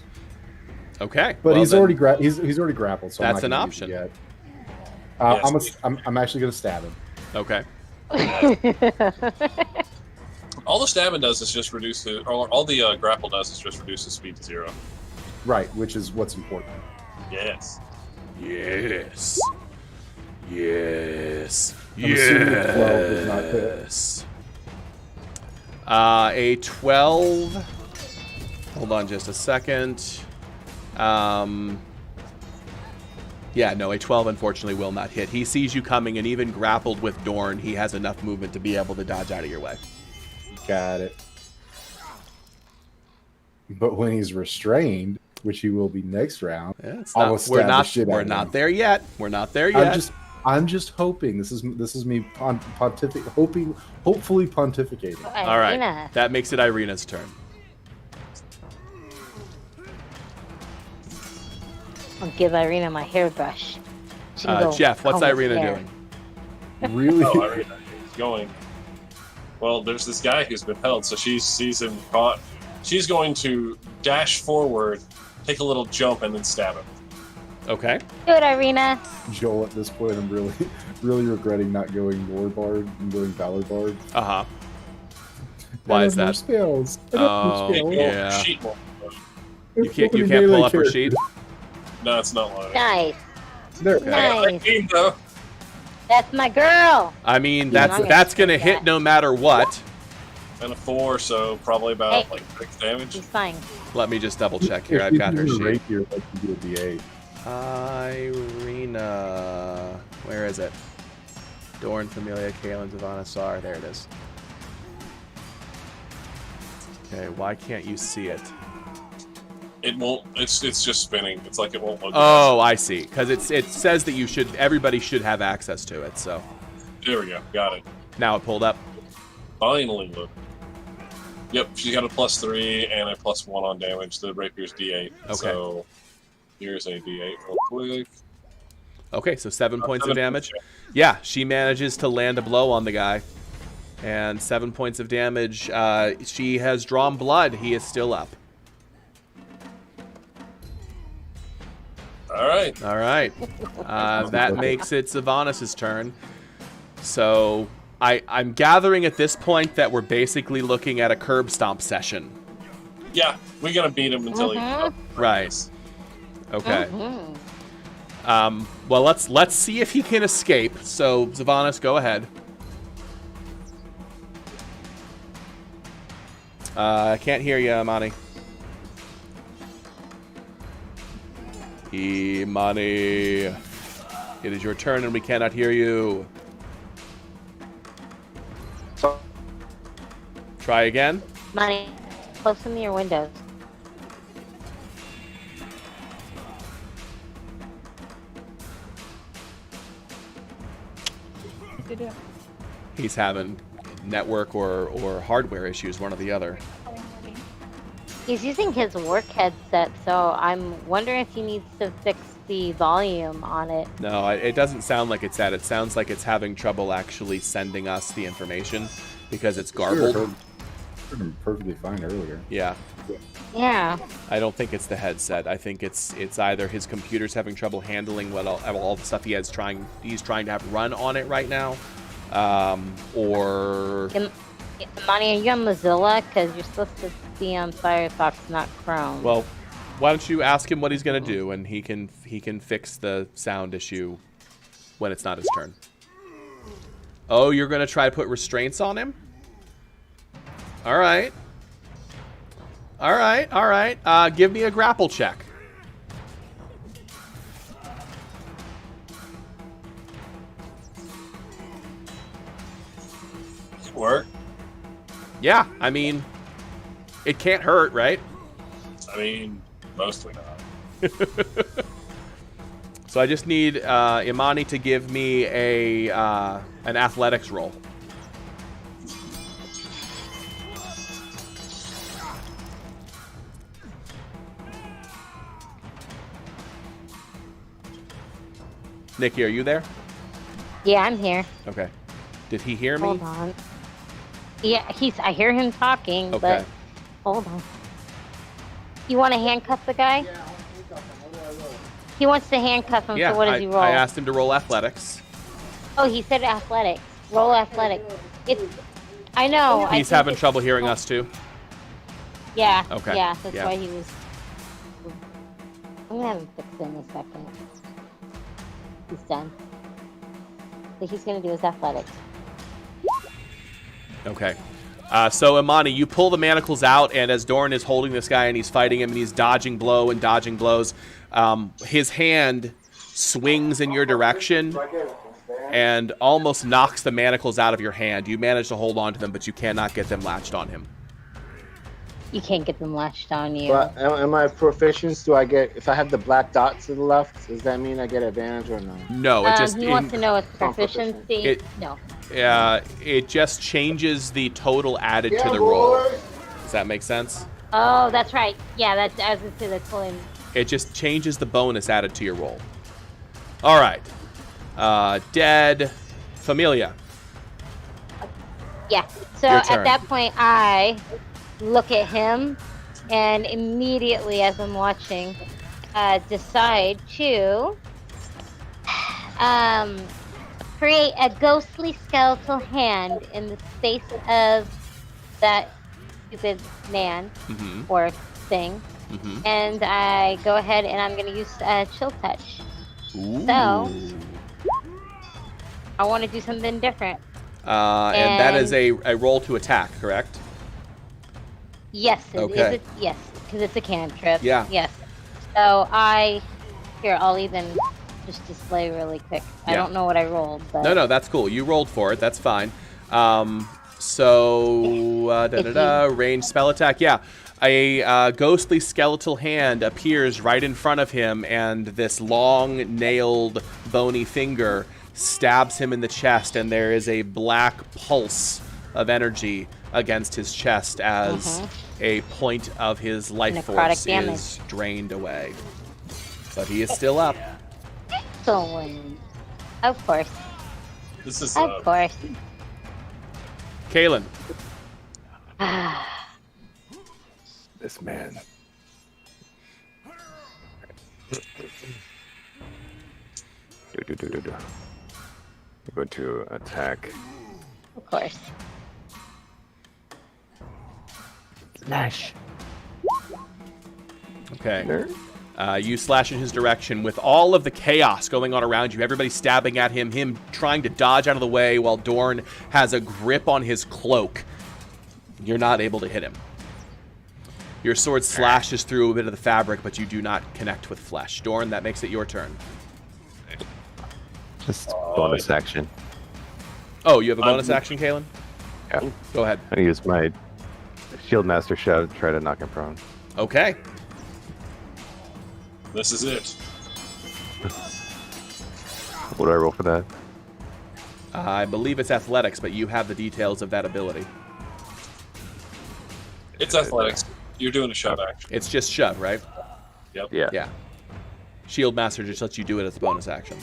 Okay, But well, he's then already he's already grappled, so that's I'm an not gonna use option. it Yes. yet. I'm actually gonna stab him. Okay. All the stabbing does is just reduce the, or all the grapple does is just reduce the speed to 0. Right, which is what's important. Yes. Yes. Yes. I'm assuming a 12 does not hit. Yes. A 12. Hold on just a second. Yeah, no, a 12 unfortunately will not hit. He sees you coming, and even grappled with Dorn, he has enough movement to be able to dodge out of your way. Got it. But when he's restrained, which he will be next round, Yeah, it's I not, will stab the shit out we're of not him. there yet. We're not there yet. I'm just hoping. This is me hopefully pontificating. All right, that makes it Irina's turn. I'll give Irina my hairbrush. She can go Jeff, what's comb his Irina hair. doing? Really? Oh, Irina is going. Well, there's this guy who's been held, so she sees him caught. She's going to dash forward, take a little jump, and then stab him. Okay. Do it, Irina. Joel, at this point, I'm really regretting not going Lore Bard and going Valor Bard. Uh-huh. Why is I have more that? spells. I have more Oh, spells. yeah. Sheet more. You can't pull up her sheet? No, it's not live. Nice. There. Okay. Nice. Though. That's my girl. I mean, Yeah, that's gonna hit that. no matter what. And a 4, so probably about Hey. like 6 damage. She's fine. Let me just double check here. If I've you got her do a sheet. rapier, like you do a D8. Irina. Where is it? Dorn, Familia, Kaelin, Zavana, Sar. There it is. Okay, why can't you see it? It won't. It's just spinning. It's like it won't load. Oh, I see. Because it says that everybody should have access to it. So There we go. Got it. now it pulled up. Finally, look. Yep, she's got a +3 and a +1 on damage. The rapier's D8. Okay. So Here's a D8 real quick. Okay, so 7 points of 7 damage. Yeah, she manages to land a blow on the guy. And 7 points of damage. She has drawn blood. He is still up. All right. All right. That makes it Sylvanas' turn. So I'm gathering at this point that we're basically looking at a curb stomp session. Yeah, we gotta beat him until he. Right. Okay. Well, let's see if he can escape. So, Sylvanas, go ahead. I can't hear you, Imani. Imani. It is your turn and we cannot hear you. So, Try again. Money, close some of your windows. He's having network or hardware issues, one or the other. He's using his work headset, so I'm wondering if he needs to fix the volume on it. No, it doesn't sound like it's that. It sounds like it's having trouble actually sending us the information because it's garbled. Sure, heard him perfectly fine earlier. Yeah. Yeah. I don't think it's the headset. I think it's either his computer's having trouble handling what all the stuff he's trying to have run on it right now, or. Money, are you on Mozilla? Because you're supposed to be on Firefox, not Chrome. Well, why don't you ask him what he's gonna do, and he can fix the sound issue when it's not his turn. Oh, you're gonna try to put restraints on him? All right. All right. All right. Give me a grapple check. Work. Yeah, I mean, it can't hurt, right? I mean, mostly not. So I just need Imani to give me an athletics roll. Nikki, are you there? Yeah, I'm here. Okay. Did he hear me? Hold on. Yeah, I hear him talking, Okay. but hold on. You want to handcuff the guy? Yeah, I'll handcuff him. What do I roll? He wants to handcuff him, Yeah, so what does he roll? I asked him to roll athletics. Oh, he said athletics. Roll athletics. I know. He's having trouble hearing us too. Yeah. Okay, Yeah, that's yeah. why he was. I'm gonna have him fix it in a second. He's done. So he's gonna do his athletics. Okay. So, Imani, you pull the manacles out, and as Dorn is holding this guy and he's fighting him and he's dodging blows, his hand swings in your direction and almost knocks the manacles out of your hand. You manage to hold on to them, but you cannot get them latched on him. You can't get them latched on you. but am I proficient? Do I get, if I have the black dot to the left, does that mean I get advantage or no? No, it just he wants to know its proficiency. No. it just changes the total added to the roll. Does that make sense? Oh, that's right. Yeah, I was gonna say that's totally. It just changes the bonus added to your roll. All right. Dead Familia. Yeah. So Your at turn. that point, I look at him, and immediately, as I'm watching, decide to create a ghostly skeletal hand in the space of that stupid man or thing. And I go ahead and I'm going to use Chill Touch. Ooh. So, I want to do something different. And that is a roll to attack, correct? Yes. Okay. Yes, because it's a cantrip. Yeah. Yes. So I'll even just display really quick. I Yeah. don't know what I rolled, but No, that's cool. You rolled for it. That's fine. Range spell attack. Yeah. A ghostly skeletal hand appears right in front of him, and this long, nailed, bony finger stabs him in the chest, and there is a black pulse of energy against his chest as a point of his life Necrotic force damage. is drained away. but he is still up. Excellent. Of course. This is Of course. Kalen. This man. I'm going to attack. Of course. Slash. Okay. You slash in his direction with all of the chaos going on around you. Everybody stabbing at him, him trying to dodge out of the way while Dorn has a grip on his cloak. You're not able to hit him. Your sword slashes through a bit of the fabric, but you do not connect with flesh. Dorn, that makes it your turn. Just bonus action. Oh, you have a bonus action, Kalen? Yeah. Go ahead. I use my Shield Master Shove to try to knock him prone. Okay. This is it. What do I roll for that? I believe it's athletics, but you have the details of that ability. It's athletics. You're doing a shove action. It's just shove, right? Yep. Yeah. Yeah. Shield Master just lets you do it as a bonus action.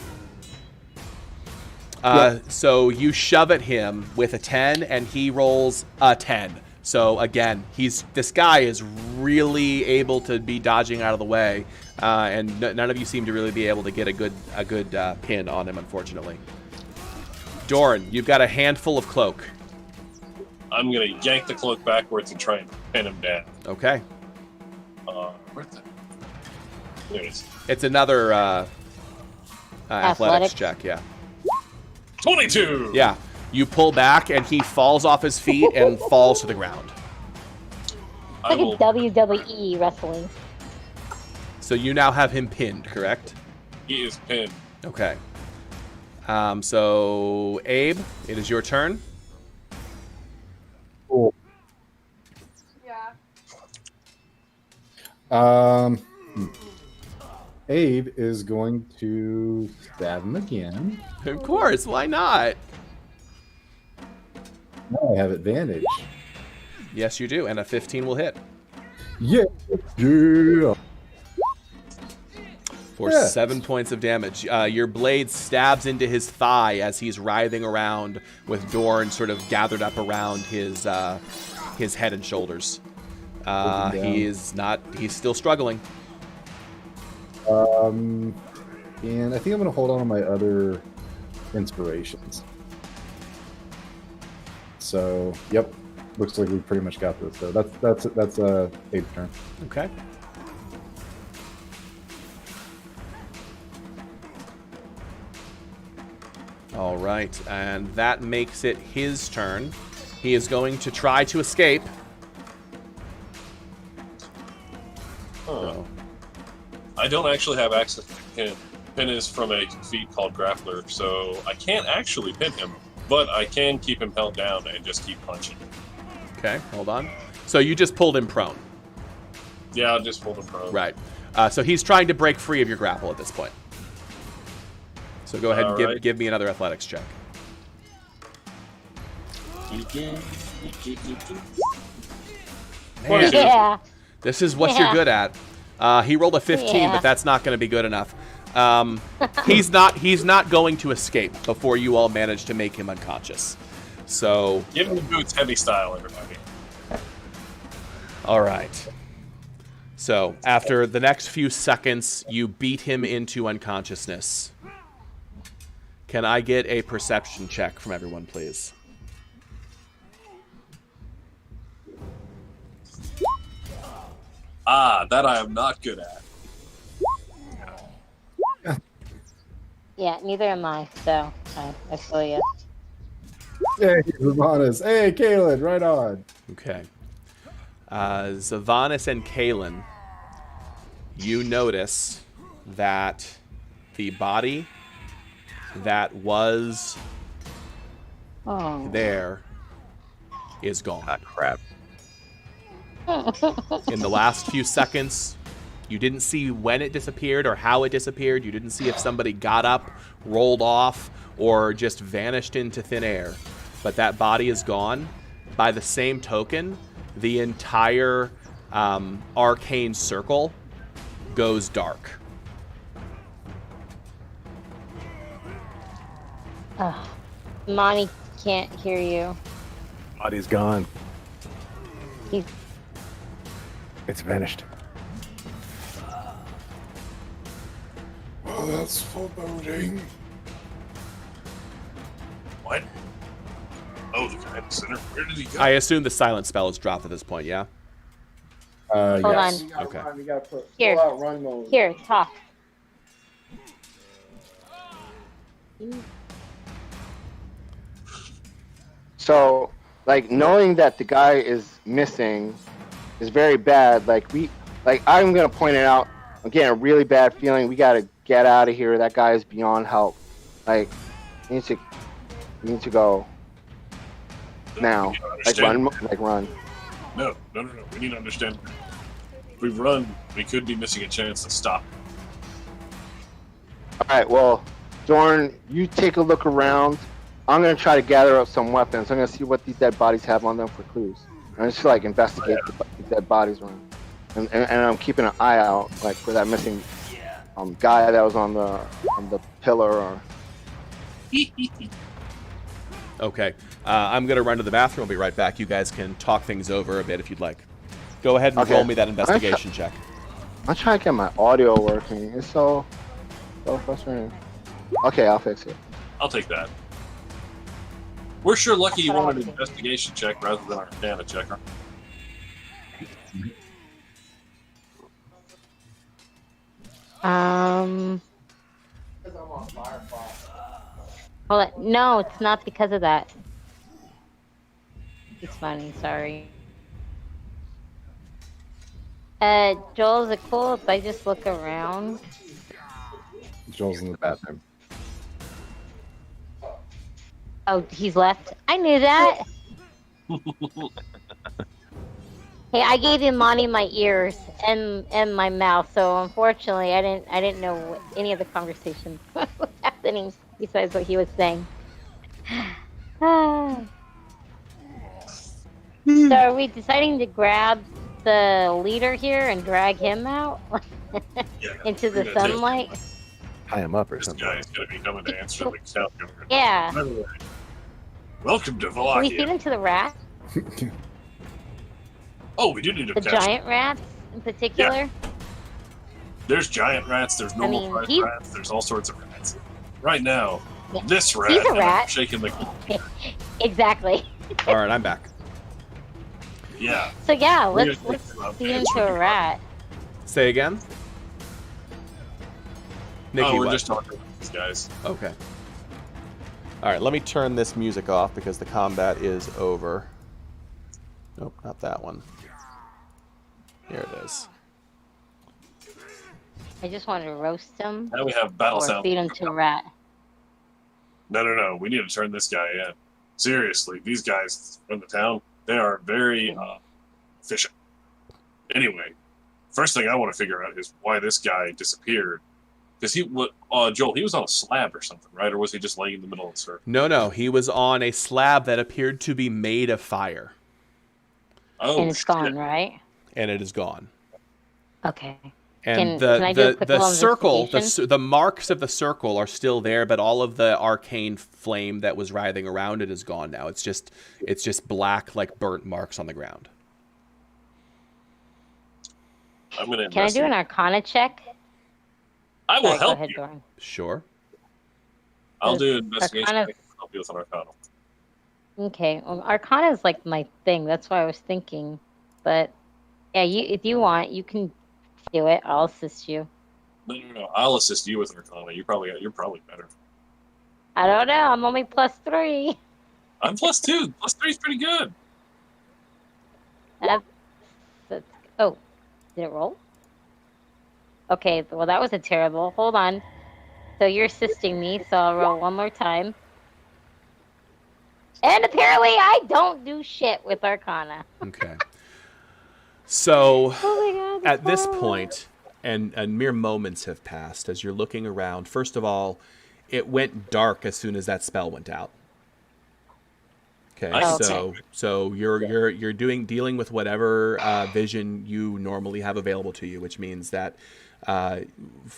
So you shove at him with a 10, and he rolls a 10. So again, this guy is really able to be dodging out of the way, and none of you seem to really be able to get a good pin on him, unfortunately. Doran, you've got a handful of cloak. I'm gonna yank the cloak backwards and try and pin him down. Okay. Where's the... There it is. It's another athletics check, yeah. 22! Yeah. You pull back, and he falls off his feet and falls to the ground. It's like a WWE wrestling. So you now have him pinned, correct? He is pinned. Okay. So, Abe, it is your turn. Cool. Abe is going to stab him again. Of course, why not? Now I have advantage. Yes, you do, and a 15 will hit. Yeah. Yeah. For 7 points of damage. Your blade stabs into his thigh as he's writhing around with Dorn sort of gathered up around his head and shoulders. He's still struggling. And I think I'm going to hold on to my other inspirations. So, yep. Looks like we pretty much got this. So that's Abe's turn. Okay. All right, and that makes it his turn. He is going to try to escape. Huh. I don't actually have access to pin. Pin is from a feat called Grappler, so I can't actually pin him, but I can keep him held down and just keep punching. Okay, hold on. So you just pulled him prone. Yeah, I'll just pull him prone. Right. So he's trying to break free of your grapple at this point. So go ahead and give me another athletics check. Man, Yeah. this is what you're good at. He rolled a 15, but that's not going to be good enough. He's not going to escape before you all manage to make him unconscious. So Give him the boots, heavy style, everybody. all right. So after the next few seconds, you beat him into unconsciousness. Can I get a perception check from everyone, please? That I am not good at. Yeah, neither am I, so I feel you. Hey, Zavanis. Hey, Kalen, right on. Okay. Zavanis and Kalen, you notice that the body that was there is gone. Ah, crap. In the last few seconds, you didn't see when it disappeared or how it disappeared. You didn't see if somebody got up, rolled off, or just vanished into thin air. But that body is gone. By the same token, the entire arcane circle goes dark. Monty can't hear you. Body's gone. He's It's vanished. Oh, that's foreboding. What? Oh, the guy in the center. Where did he go? I assume the silent spell is dropped at this point, yeah? Hold Yes. on. Okay. We gotta put Here. full out run mode. Here, talk. So, like, knowing that the guy is missing is very bad. I'm gonna point it out. I'm getting a really bad feeling. We gotta get out of here. That guy is beyond help. Like, we need to go now. We need to Like understand- run. No. We need to understand. If we run, we could be missing a chance to stop. All right. Well, Dorn, you take a look around. I'm gonna try to gather up some weapons. I'm gonna see what these dead bodies have on them for clues. I'm just like investigate the dead bodies around. And I'm keeping an eye out like for that missing guy that was on the pillar. Or Okay. I'm going to run to the bathroom. I'll be right back. You guys can talk things over a bit if you'd like. Go ahead and Okay. roll me that investigation check. I'm trying to get my audio working. It's so frustrating. Okay, I'll fix it. I'll take that. We're sure lucky you wanted an investigation check rather than an arcana check. Hold on. No, it's not because of that. It's funny, sorry. Joel, is it cool if I just look around? Joel's in the bathroom. Oh, he's left. I knew that. Hey, I gave him Monty my ears and my mouth, so unfortunately, I didn't know what any of the conversation was happening besides what he was saying. So, are we deciding to grab the leader here and drag him out Yeah, into the we're gonna take- sunlight? Tie him up or This something. guy is going to be coming to answer the count. Yeah. By the way, welcome to Can we feed Vallaki. him to the rat? Oh, we do need to The catch. giant rats in particular? There's giant rats. There's normal mean, sized he's- rats. There's all sorts of rats. Right now, Yeah, this rat. he's a and I'm rat. shaking the. Exactly. All right, I'm back. Yeah. So yeah, We're let's gonna take him out feed and him shoot to him. a rat. Say again? Nikki, Oh, we're what? just talking about these guys. Okay. All right, let me turn this music off because the combat is over. Nope, not that one. Here it is. I just wanted to roast him Now we have battle or sound. feed him to a rat. No. We need to turn this guy in. Seriously, these guys in the town, they are very efficient. Anyway, first thing I want to figure out is why this guy disappeared. Because Joel, he was on a slab or something, right? Or was he just laying in the middle of the circle? No, he was on a slab that appeared to be made of fire, Oh, And it's gone, right? and it is gone. Okay. And Can I do a quick the little circle, investigation? the marks of the circle are still there, but all of the arcane flame that was writhing around it is gone now. It's just black, like burnt marks on the ground. I'm gonna. Can I do an Arcana check? I will Sorry, go help ahead, you. Doran. Sure. I'll do an investigation. Arcana- I can help you with an arcana. Okay. Well, Arcana is like my thing. That's why I was thinking. But yeah, if you want, you can do it. I'll assist you. No. I'll assist you with arcana. You're probably better. I don't know. I'm only +3. I'm +2. +3 is pretty good. Oh, did it roll? Okay, well, that was a terrible. Hold on. So you're assisting me, so I'll roll one more time. And apparently I don't do shit with Arcana. Okay. So Oh my god. at this horrible. point, and mere moments have passed as you're looking around. First of all, it went dark as soon as that spell went out. Okay, Okay. so you're dealing with whatever vision you normally have available to you, which means that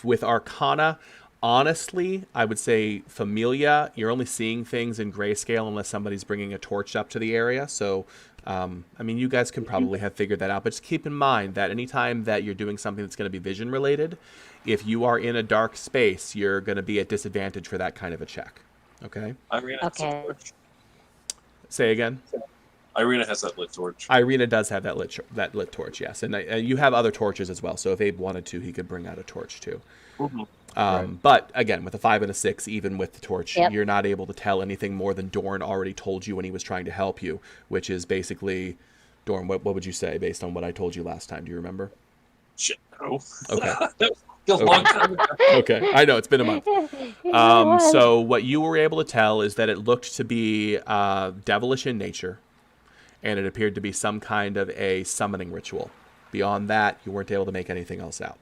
with Arcana, Honestly, I would say Familia, you're only seeing things in grayscale unless somebody's bringing a torch up to the area. So, I mean, you guys can probably have figured that out. But just keep in mind that anytime that you're doing something that's going to be vision related, if you are in a dark space, you're going to be at disadvantage for that kind of a check. Okay? Irina has a Okay. torch. Say again? Irina has that lit torch. Irina does have that lit torch, yes. And you have other torches as well. So if Abe wanted to, he could bring out a torch too. Mm-hmm. But again, with a 5 and a 6, even with the torch, Yep. you're not able to tell anything more than Dorn already told you when he was trying to help you, which is basically, Dorn, what would you say based on what I told you last time? Do you remember? Shit, no. Okay. That was a long time ago. Okay, I know, it's been a month. So what you were able to tell is that it looked to be devilish in nature, and it appeared to be some kind of a summoning ritual. Beyond that, you weren't able to make anything else out.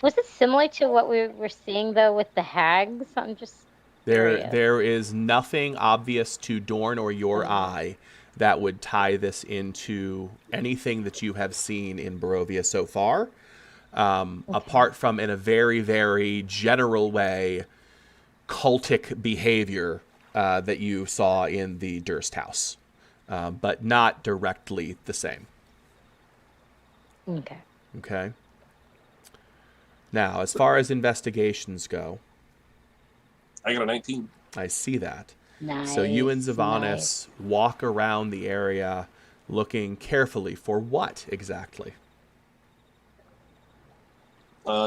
Was it similar to what we were seeing though with the hags? I'm just curious. There is nothing obvious to Dorn or your eye that would tie this into anything that you have seen in Barovia so far, apart from, in a very, very general way, cultic behavior that you saw in the Durst house, but not directly the same. Okay. Okay. Now, as far as investigations go, I got a 19. I see that. Nice. So you and nice. Zavanis walk around the area looking carefully for what exactly?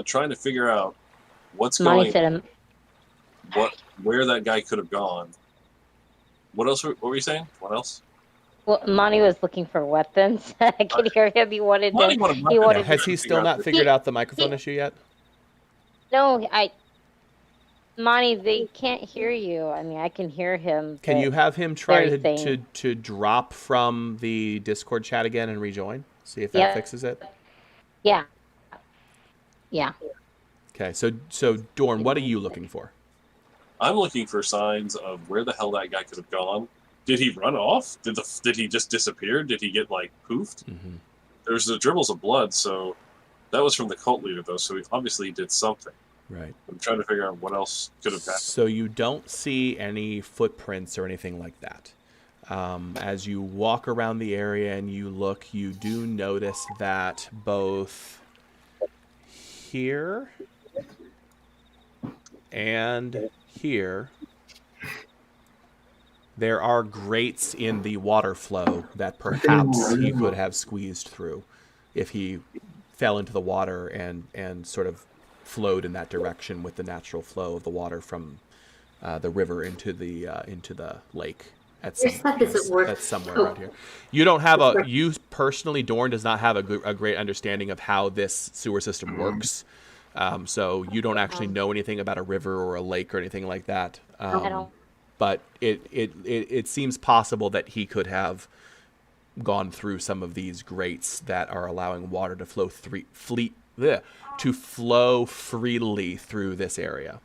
Trying to figure out what's Monty going, said, where that guy could have gone. What else? What were you saying? What else? well, Monty was looking for weapons. I could hear him. He wanted Monty to. wanted He weapons. wanted. Has he still not figured out the microphone issue yet? No, Monty, they can't hear you. I mean, I can hear him. Can but you have him try very to faint. drop from the Discord chat again and rejoin? See if that Yeah. fixes it. Yeah. Yeah. Okay, so Dorn, what are you looking for? I'm looking for signs of where the hell that guy could have gone. Did he run off? Did he just disappear? Did he get like poofed? Mm-hmm. There's the dribbles of blood, so that was from the cult leader though. So he obviously did something. Right. I'm trying to figure out what else could have happened. So you don't see any footprints or anything like that. As you walk around the area and you look, you do notice that both here and here there are grates in the water flow that perhaps he could have squeezed through if he fell into the water and sort of flowed in that direction with the natural flow of the water from the river into the lake. That's somewhere around here. You don't have you personally, Dorn does not have a great understanding of how this sewer system works. So you don't actually know anything about a river or a lake or anything like that. I don't. But it seems possible that he could have gone through some of these grates that are allowing water to flow freely through this area.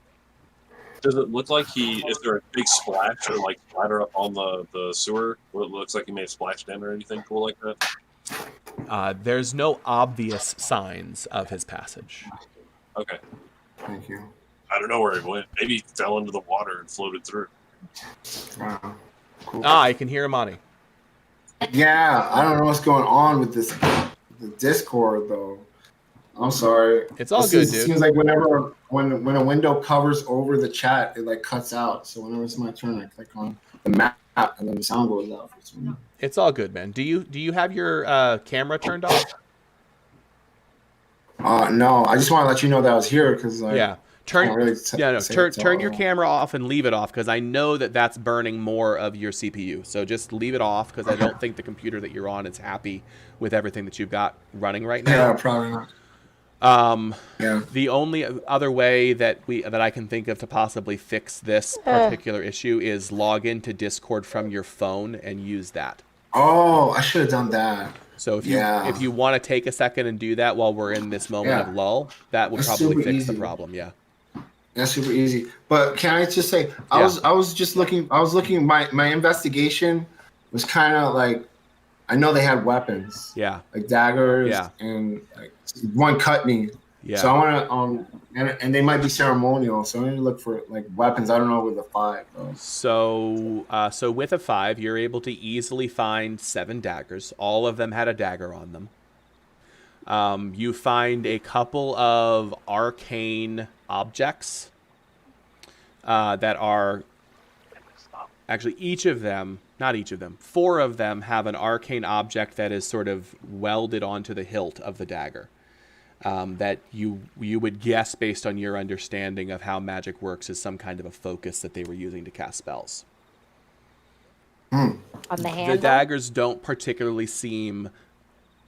Does it look like is there a big splash or like splatter up on the sewer where it looks like he may have splashed in or anything cool like that? There's no obvious signs of his passage. Okay. Thank you. I don't know where he went. Maybe he fell into the water and floated through. Wow. Cool. I can hear Imani. Yeah, I don't know what's going on with the Discord though. I'm sorry. It's all good, dude. It seems like when a window covers over the chat, it like cuts out. So whenever it's my turn, I click on the map and then the sound goes out. It's all good, man. Do you have your camera turned off? No, I just want to let you know that I was here because Yeah. Turn your camera off and leave it off because I know that's burning more of your CPU. So just leave it off because I don't think the computer that you're on is happy with everything that you've got running right now. Yeah, probably not. The only other way that I can think of to possibly fix this particular issue is log into Discord from your phone and use that. Oh, I should have done that. So if you want to take a second and do that while we're in this moment of lull, that would probably fix the problem. Yeah. That's super easy. But can I just say, I was looking. My investigation was kind of like, I know they had weapons. Yeah. Like daggers. Yeah. And like one cut me. Yeah. So I want to and they might be ceremonial. So I'm gonna look for like weapons. I don't know with a 5 though. So with a 5, you're able to easily find 7 daggers. All of them had a dagger on them. You find a couple of arcane objects that are actually not each of them, 4 of them have an arcane object that is sort of welded onto the hilt of the dagger. That you would guess based on your understanding of how magic works is some kind of a focus that they were using to cast spells. On the handle? The daggers don't particularly seem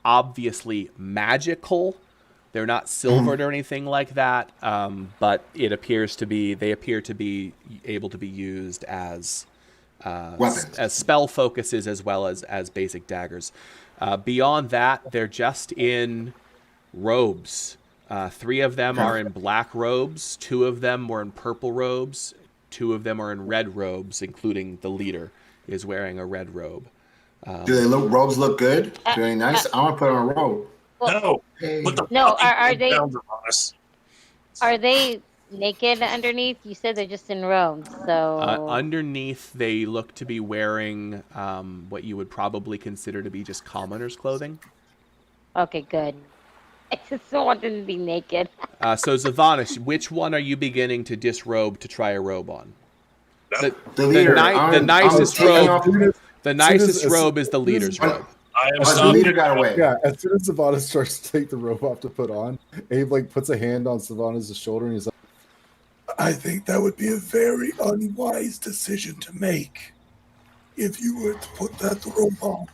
obviously magical. They're not silvered or anything like that, but they appear to be able to be used as Weapons. as spell focuses as well as basic daggers. Beyond that, they're just in robes. 3 of them are in black robes. 2 of them were in purple robes. 2 of them are in red robes, including the leader is wearing a red robe. Do they robes look good? Do they nice? I want to put on a robe. No. What the No, fucking are they sounds of us? are they naked underneath? You said they're just in robes, so Underneath, they look to be wearing what you would probably consider to be just commoner's clothing. okay, good. I just don't want them to be naked. So Zavanis, which one are you beginning to disrobe to try a robe on? The leader. nicest robe. The nicest as- robe is the leader's robe. I am The stunned. leader got away. Yeah, as soon as Savannah starts to take the robe off to put on, Abe like puts a hand on Savannah's shoulder and he's like, I think that would be a very unwise decision to make if you were to put that robe on.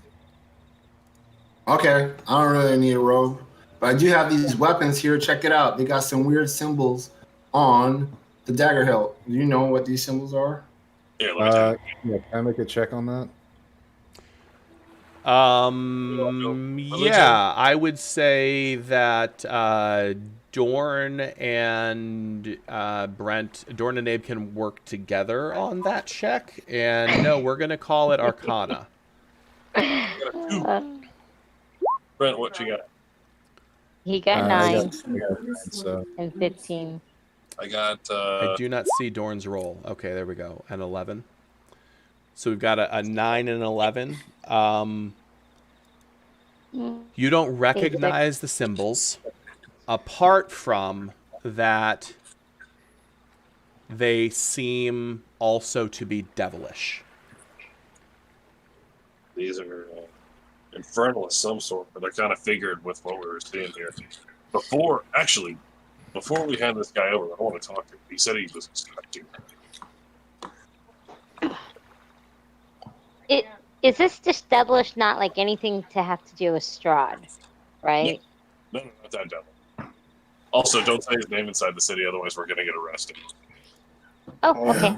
Okay, I don't really need a robe, but I do have these weapons here. Check it out. They got some weird symbols on the dagger hilt. Do you know what these symbols are? Here, let me Yeah, can I make a check on that? Yeah, I would say that Dorn and Dorn and Abe can work together on that check. And no, we're going to call it Arcana. Brent, what you got? He got I 9 got 9, so and 15. I got. I do not see Dorn's roll. Okay, there we go. An 11. So we've got a 9 and an 11. You don't recognize the symbols, apart from that they seem also to be devilish. These are infernal of some sort, but I kind of figured with what we were seeing here. Before we hand this guy over, I want to talk to him. He said he was expecting. Is this just devilish, not like anything to have to do with Strahd, right? No, not that devil. Also, don't say his name inside the city, otherwise we're going to get arrested. Oh, okay.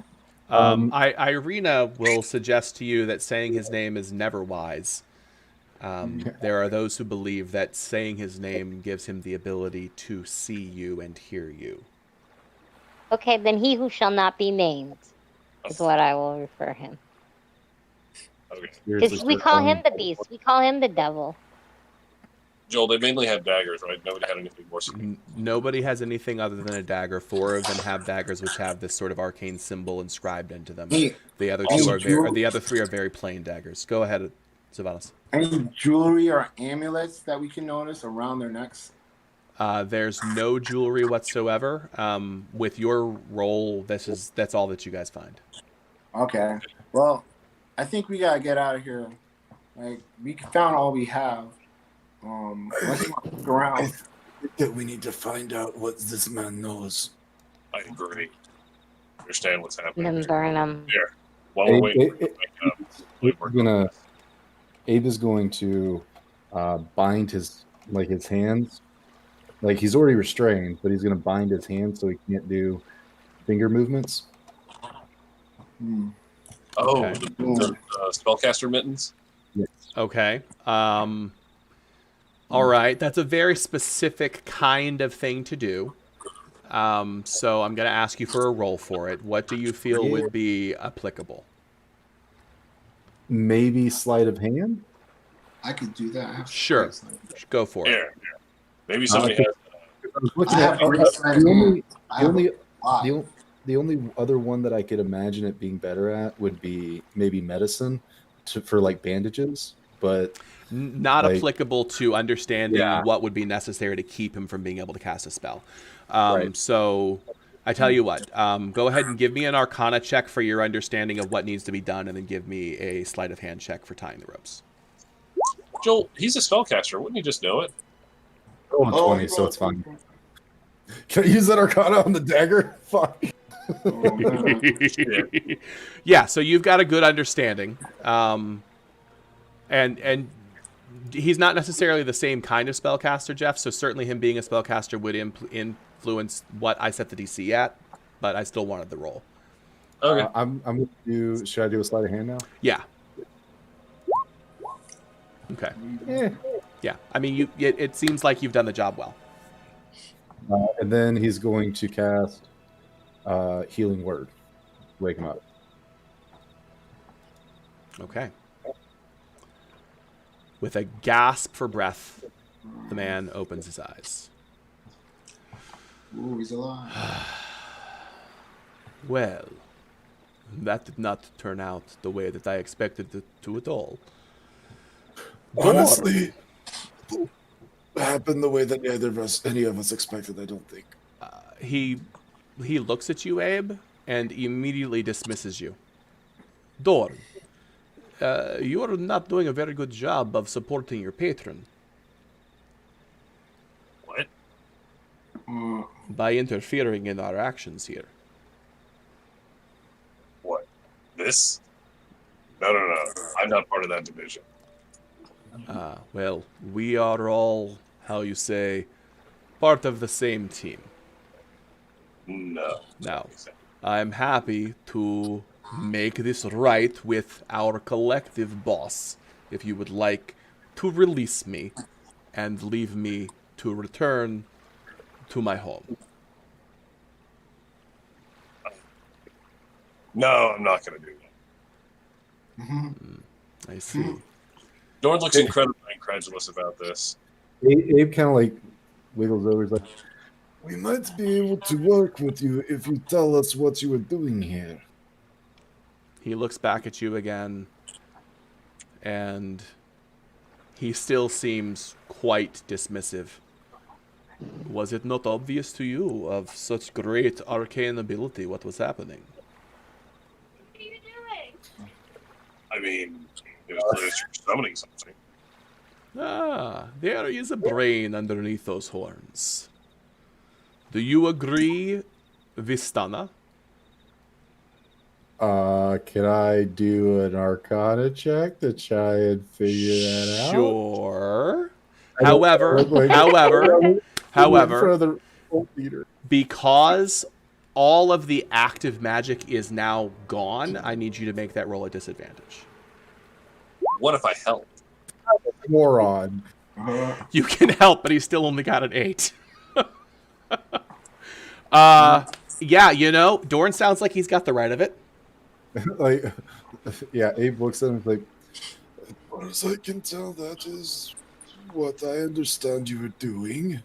Irina will suggest to you that saying his name is never wise. There are those who believe that saying his name gives him the ability to see you and hear you. Okay, then he who shall not be named is what I will refer him. Okay. Because we call him the beast. We call him the devil. Joel, they mainly had daggers, right? Nobody had anything more. Nobody has anything other than a dagger. 4 of them have daggers which have this sort of arcane symbol inscribed into them. The other 3 are very plain daggers. Go ahead, Savanas. Any jewelry or amulets that we can notice around their necks? There's no jewelry whatsoever. With your roll, that's all that you guys find. Okay. Well, I think we gotta get out of here. Like we found all we have. Let's look around. I think that we need to find out what this man knows. I agree. Understand what's happening. And then burn them. Here, while we're waiting, Abe is going to bind his hands. Like he's already restrained, but he's going to bind his hands so he can't do finger movements. Oh, Okay. the spellcaster mittens? Yes. Okay. All right. That's a very specific kind of thing to do. So I'm going to ask you for a roll for it. What do you feel would be applicable? Maybe sleight of hand? I could do that. Sure. Go for it. Here. Maybe somebody has I was looking I at have great sleight of the only, hand. I the have only, a lot. the only other one that I could imagine it being better at would be maybe medicine for like bandages, but Not like applicable to understanding Yeah. what would be necessary to keep him from being able to cast a spell. Right. So I tell you what, go ahead and give me an Arcana check for your understanding of what needs to be done, and then give me a sleight of hand check for tying the ropes. Joel, he's a spellcaster. Wouldn't he just know it? rolled a 20, so it's fine. Can I use that Arcana on the dagger? Fuck. Yeah, so you've got a good understanding, and he's not necessarily the same kind of spellcaster, Jeff. So certainly him being a spellcaster would influence what I set the DC at, but I still wanted the roll. Okay. I'm gonna do. Should I do a sleight of hand now? Yeah. Okay. Yeah. I mean, it seems like you've done the job well. And then he's going to cast Healing Word. Wake him up. Okay. With a gasp for breath, the man opens his eyes. Ooh, he's alive. Well, that did not turn out the way that I expected it to at all. Honestly, happened the way that any of us expected. I don't think. He looks at you, Abe, and immediately dismisses you. Dorn, you are not doing a very good job of supporting your patron What? by interfering in our actions here. What? This? No. I'm not part of that division. Well, we are all, how you say, part of the same team. No. Now, I'm happy to make this right with our collective boss, if you would like to release me and leave me to return to my home. No, I'm not going to do that. I see. Dorn looks incredibly incredulous about this. Abe kind of like wiggles over. He's like, "We might be able to work with you if you tell us what you are doing here." He looks back at you again, and he still seems quite dismissive. Was it not obvious to you of such great arcane ability what was happening? What are you doing? I mean, it was clear that you're summoning something. Ah, there is a brain underneath those horns. Do you agree, Vistana? Can I do an Arcana check to try and figure that out? Sure. I don't However, for the leader. because all of the active magic is now gone, I need you to make that roll a disadvantage. What if I help? Moron. You can help, but he's still only got an 8. Yeah, you know, Dorn sounds like he's got the right of it. Like, yeah, Abe looks at him like, as far as I can tell, that is what I understand you were doing.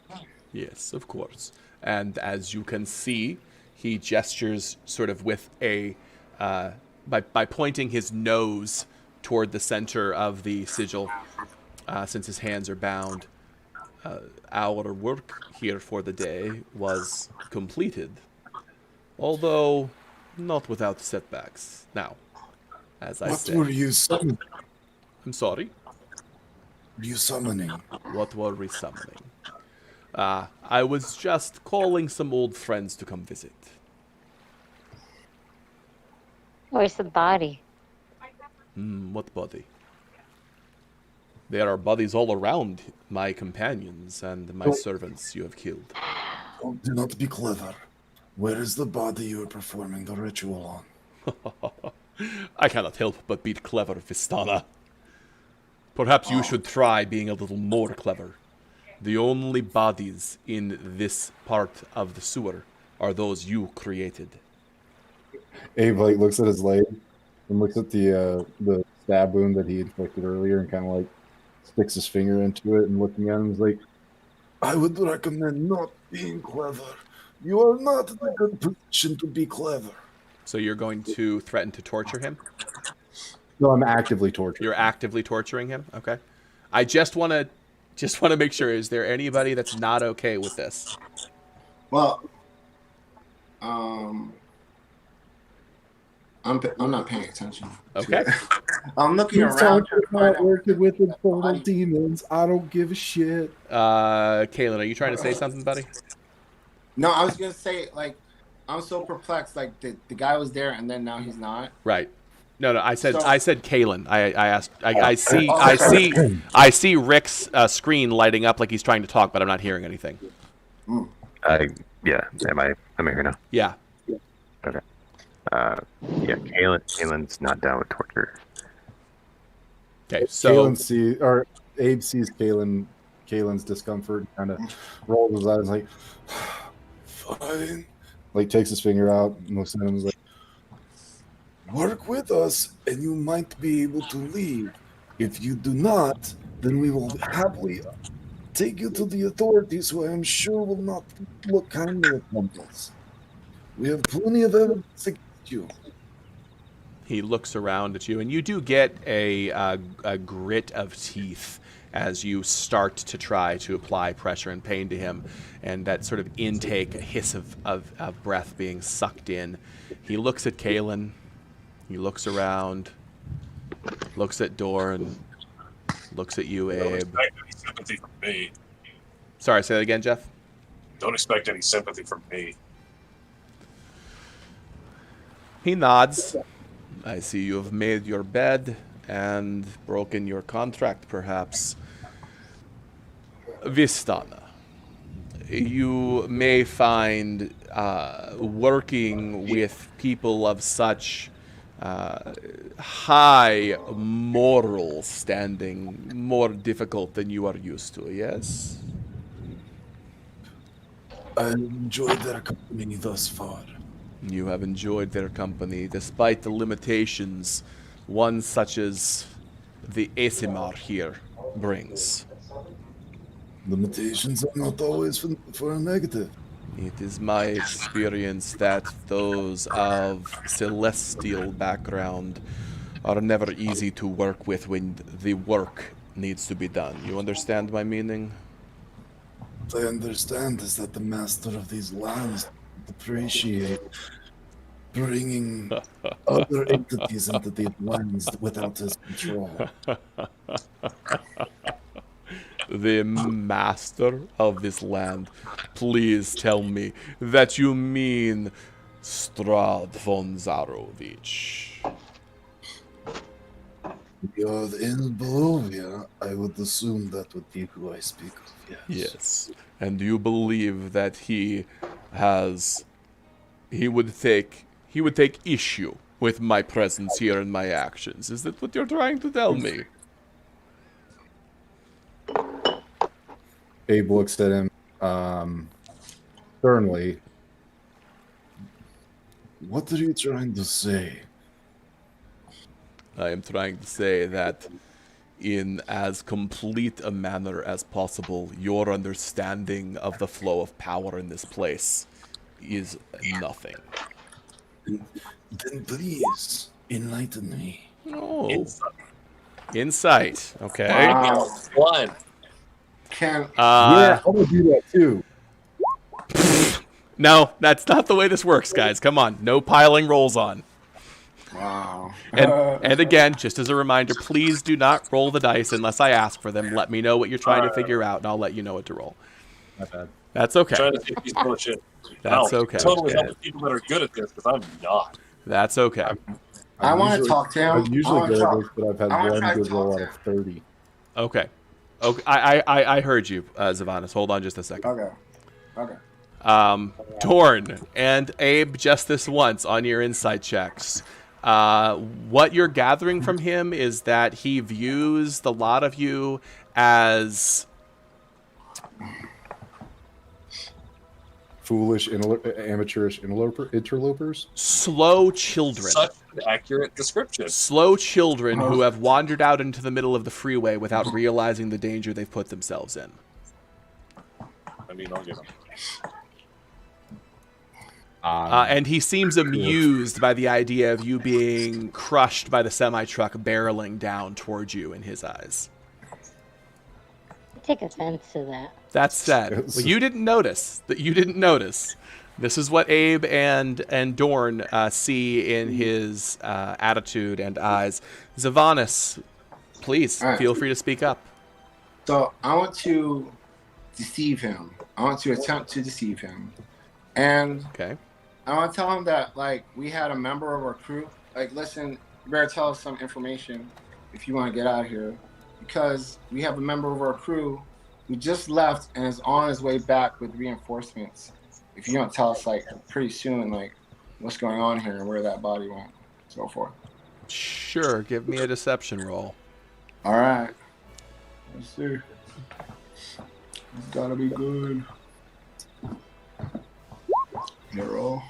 Yes, of course. And as you can see, he gestures sort of with a, by pointing his nose toward the center of the sigil, since his hands are bound. Our work here for the day was completed, although not without setbacks. Now, as I What said, were you summoning? I'm sorry. What were we summoning? I was just calling some old friends to come visit. Where's the body? What body? There are bodies all around my companions and my servants you have killed. Oh, do not be clever. Where is the body you are performing the ritual on? I cannot help but be clever, Vistana. Perhaps you should try being a little more clever. The only bodies in this part of the sewer are those you created. Abe like looks at his leg and looks at the stab wound that he inflicted earlier and kind of like sticks his finger into it and looking at him is like, I would recommend not being clever. You are not in a good position to be clever. So you're going to threaten to torture him? No, I'm actively torturing. You're actively torturing him? Okay. I just want to make sure, is there anybody that's not okay with this? Well, I'm not paying attention. Okay. I'm looking around. Not working with infernal demons. I don't give a shit. Kaylin, are you trying to say something, buddy? No, I was gonna say, like, I'm so perplexed. Like, the guy was there, and then now he's not. Right. No. I said Kaylin. I asked. I see Rick's screen lighting up like he's trying to talk, but I'm not hearing anything. Yeah. Am I here now? Yeah. Okay. Yeah. Kaylin's not down with torture. Okay. So Abe sees Kaylin's discomfort, and kind of rolls his eyes like, fine. Like takes his finger out and looks at him and is like, work with us and you might be able to leave. If you do not, then we will happily take you to the authorities, who I am sure will not look kindly upon us. We have plenty of evidence against you. he looks around at you, and you do get a grit of teeth as you start to try to apply pressure and pain to him, and that sort of intake, a hiss of breath being sucked in. He looks at Kaylin, he looks around, looks at Dorn, looks at you, Don't Abe. expect any sympathy from me. Sorry, say that again, Jeff? Don't expect any sympathy from me. He nods. I see you have made your bed and broken your contract, perhaps. Vistana, you may find working with people of such high moral standing more difficult than you are used to, yes? I enjoyed their company thus far. You have enjoyed their company, despite the limitations one such as the Asimar here brings. Limitations are not always for a negative. It is my experience that those of celestial background are never easy to work with when the work needs to be done. You understand my meaning? What I understand is that the master of these lands appreciate bringing other entities into these lands without his control. The master of this land. Please tell me that you mean Strahd von Zarovich. We are in Barovia. I would assume that would be who I speak of, yes. Yes. And you believe that he would take issue with my presence here and my actions. Is that what you're trying to tell me? Abe looks at him sternly. What are you trying to say? I am trying to say that in as complete a manner as possible, your understanding of the flow of power in this place is nothing. Then please enlighten me. No. Insight. Okay. Wow. One. Can Yeah, I'm gonna do that too. No, that's not the way this works, guys. Come on. No piling rolls on. wow. And again, just as a reminder, please do not roll the dice unless I ask for them. Let me know what you're trying to figure out, and I'll let you know what to roll. Not bad. That's okay. Trying to think he's full of shit. That's No, okay. Totally help the people that are good at this, because I'm not. That's okay. I want to usually- talk to him. I'm usually I wanna good at talk. this, but I've I wanna had try one to good talk roll to out of 30. Okay. Okay. I heard you, Zavanis. Hold on just a second. Okay. Okay. Torn and Abe, just this once on your insight checks. What you're gathering from him is that he views the lot of you as Foolish, amateurish interlopers. slow children. Such an accurate description. Slow children who have wandered out into the middle of the freeway without realizing the danger they've put themselves in. I mean, I'll give him And he seems amused by the idea of you being crushed by the semi-truck barreling down towards you in his eyes. I take offense to that. That said, well, you didn't notice. This is what Abe and Dorn see in his attitude and eyes. Zavanis, please feel free to speak up. So I want to deceive him. I want to attempt to deceive him. And Okay. I want to tell him that, like, we had a member of our crew. Like, listen, you better tell us some information if you want to get out of here. Because we have a member of our crew who just left and is on his way back with reinforcements. If you don't tell us, like, pretty soon, like, what's going on here and where that body went, so forth. Sure, give me a deception roll. All right. Let's see. It's gotta be good. Roll.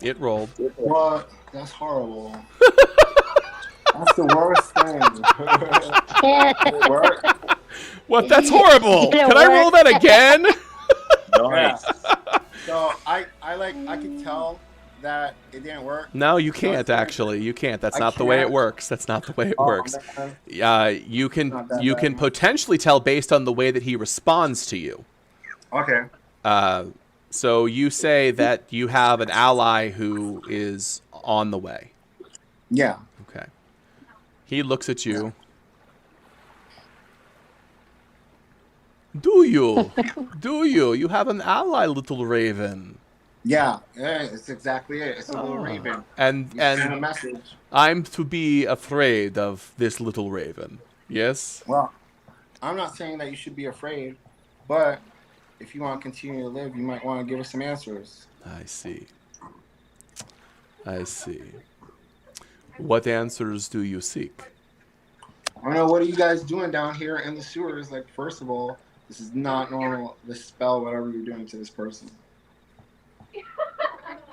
It rolled. What? That's horrible. That's the worst thing. It worked. What? That's horrible. Did it Can I roll work? that again? Yeah. So I could tell that it didn't work. No, you can't actually. You can't. That's not the way it works. That's not the way it works. Man. You can Not that you bad, can man. potentially tell based on the way that he responds to you. Okay. So you say that you have an ally who is on the way. Yeah. Okay. He looks at you. Do you? Do you? You have an ally, little raven. Yeah. Yeah. It's exactly it. It's a little raven. And You sent a and message. I'm to be afraid of this little raven. Yes? Well, I'm not saying that you should be afraid, but if you want to continue to live, you might want to give us some answers. I see. I see. What answers do you seek? I don't know. What are you guys doing down here in the sewers? Like, first of all, this is not normal. This spell, whatever you're doing to this person.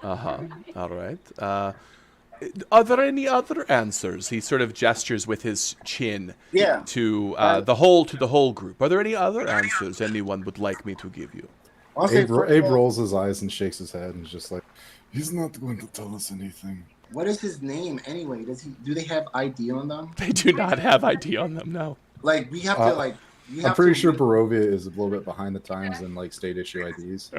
Uh-huh. All right. Are there any other answers? He sort of gestures with his chin Yeah. to the whole group. Are there any other answers anyone would like me to give you? I'll say Abe, first of Abe all, rolls his eyes and shakes his head and is just like, he's not going to tell us anything. what is his name anyway? Do they have ID on them? They do not have ID on them, no. Like, we have to like. We have I'm pretty to sure Barovia is a little bit behind the times in like state issue IDs.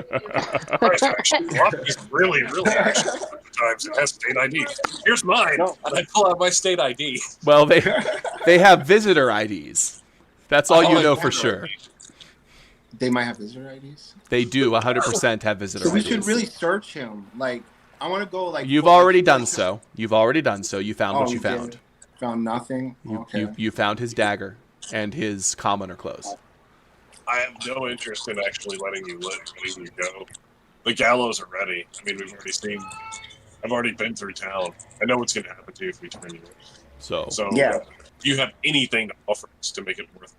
Christ, actually, Vallaki really actually at the times it has state ID. Here's mine. And I pull out my state ID. Well, they have visitor IDs. That's all you know for sure. They might have visitor IDs. They do 100% have visitor So we IDs. should really search him. Like, I want to go like. You've full already done exploration. so. You've already done so. You found what Oh, you we did. found. Found nothing. Okay. You found his dagger and his commoner clothes. I have no interest in actually letting you go. The gallows are ready. I mean, I've already been through town. I know what's going to happen to you if we turn you in. So Yeah. Do you have anything to offer us to make it worth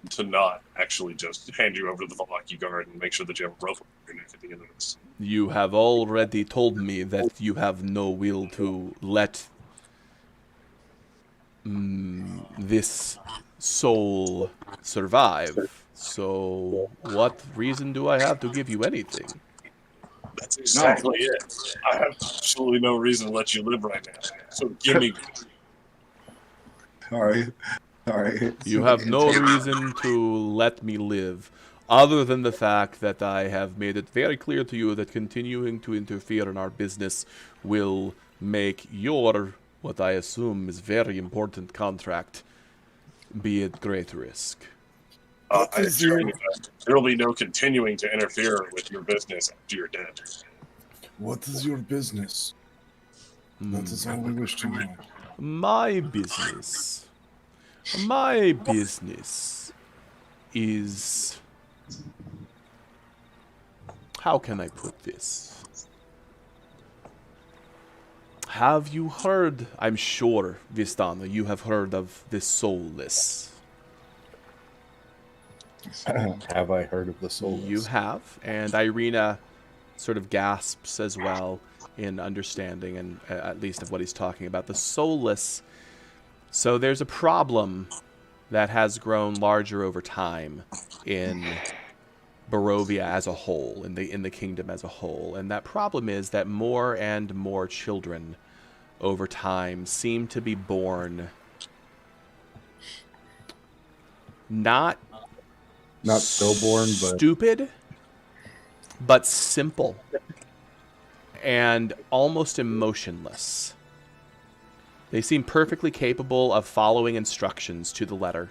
it? To not actually just hand you over to the Vallaki guard and make sure that you have a rope around your neck at the end of this. you have already told me that you have no will to let this soul survive. So what reason do I have to give you anything? That's exactly it. I have absolutely no reason to let you live right now. So give me. Sorry. You have no reason to let me live, other than the fact that I have made it very clear to you that continuing to interfere in our business will make your, what I assume is very important contract, be at great risk. I assure you that there will be no continuing to interfere with your business after you're dead. What is your business? That is all we wish to know. My business. My business is... How can I put this? Have you heard, I'm sure, Vistana, you have heard of the Soulless. Have I heard of the soulless? You have, and Irina sort of gasps as well in understanding and at least of what he's talking about. The Soulless. So there's a problem that has grown larger over time in Barovia as a whole, in the kingdom as a whole. And that problem is that more and more children over time seem to be born not stillborn, but stupid, but simple and almost emotionless. They seem perfectly capable of following instructions to the letter,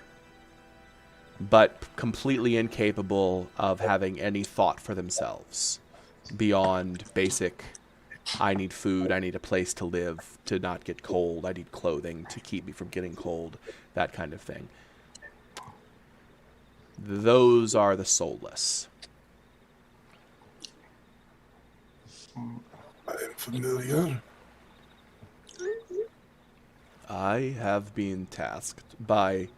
but completely incapable of having any thought for themselves beyond basic, I need food, I need a place to live, to not get cold, I need clothing to keep me from getting cold, that kind of thing. Those are the soulless. I am familiar. I have been tasked by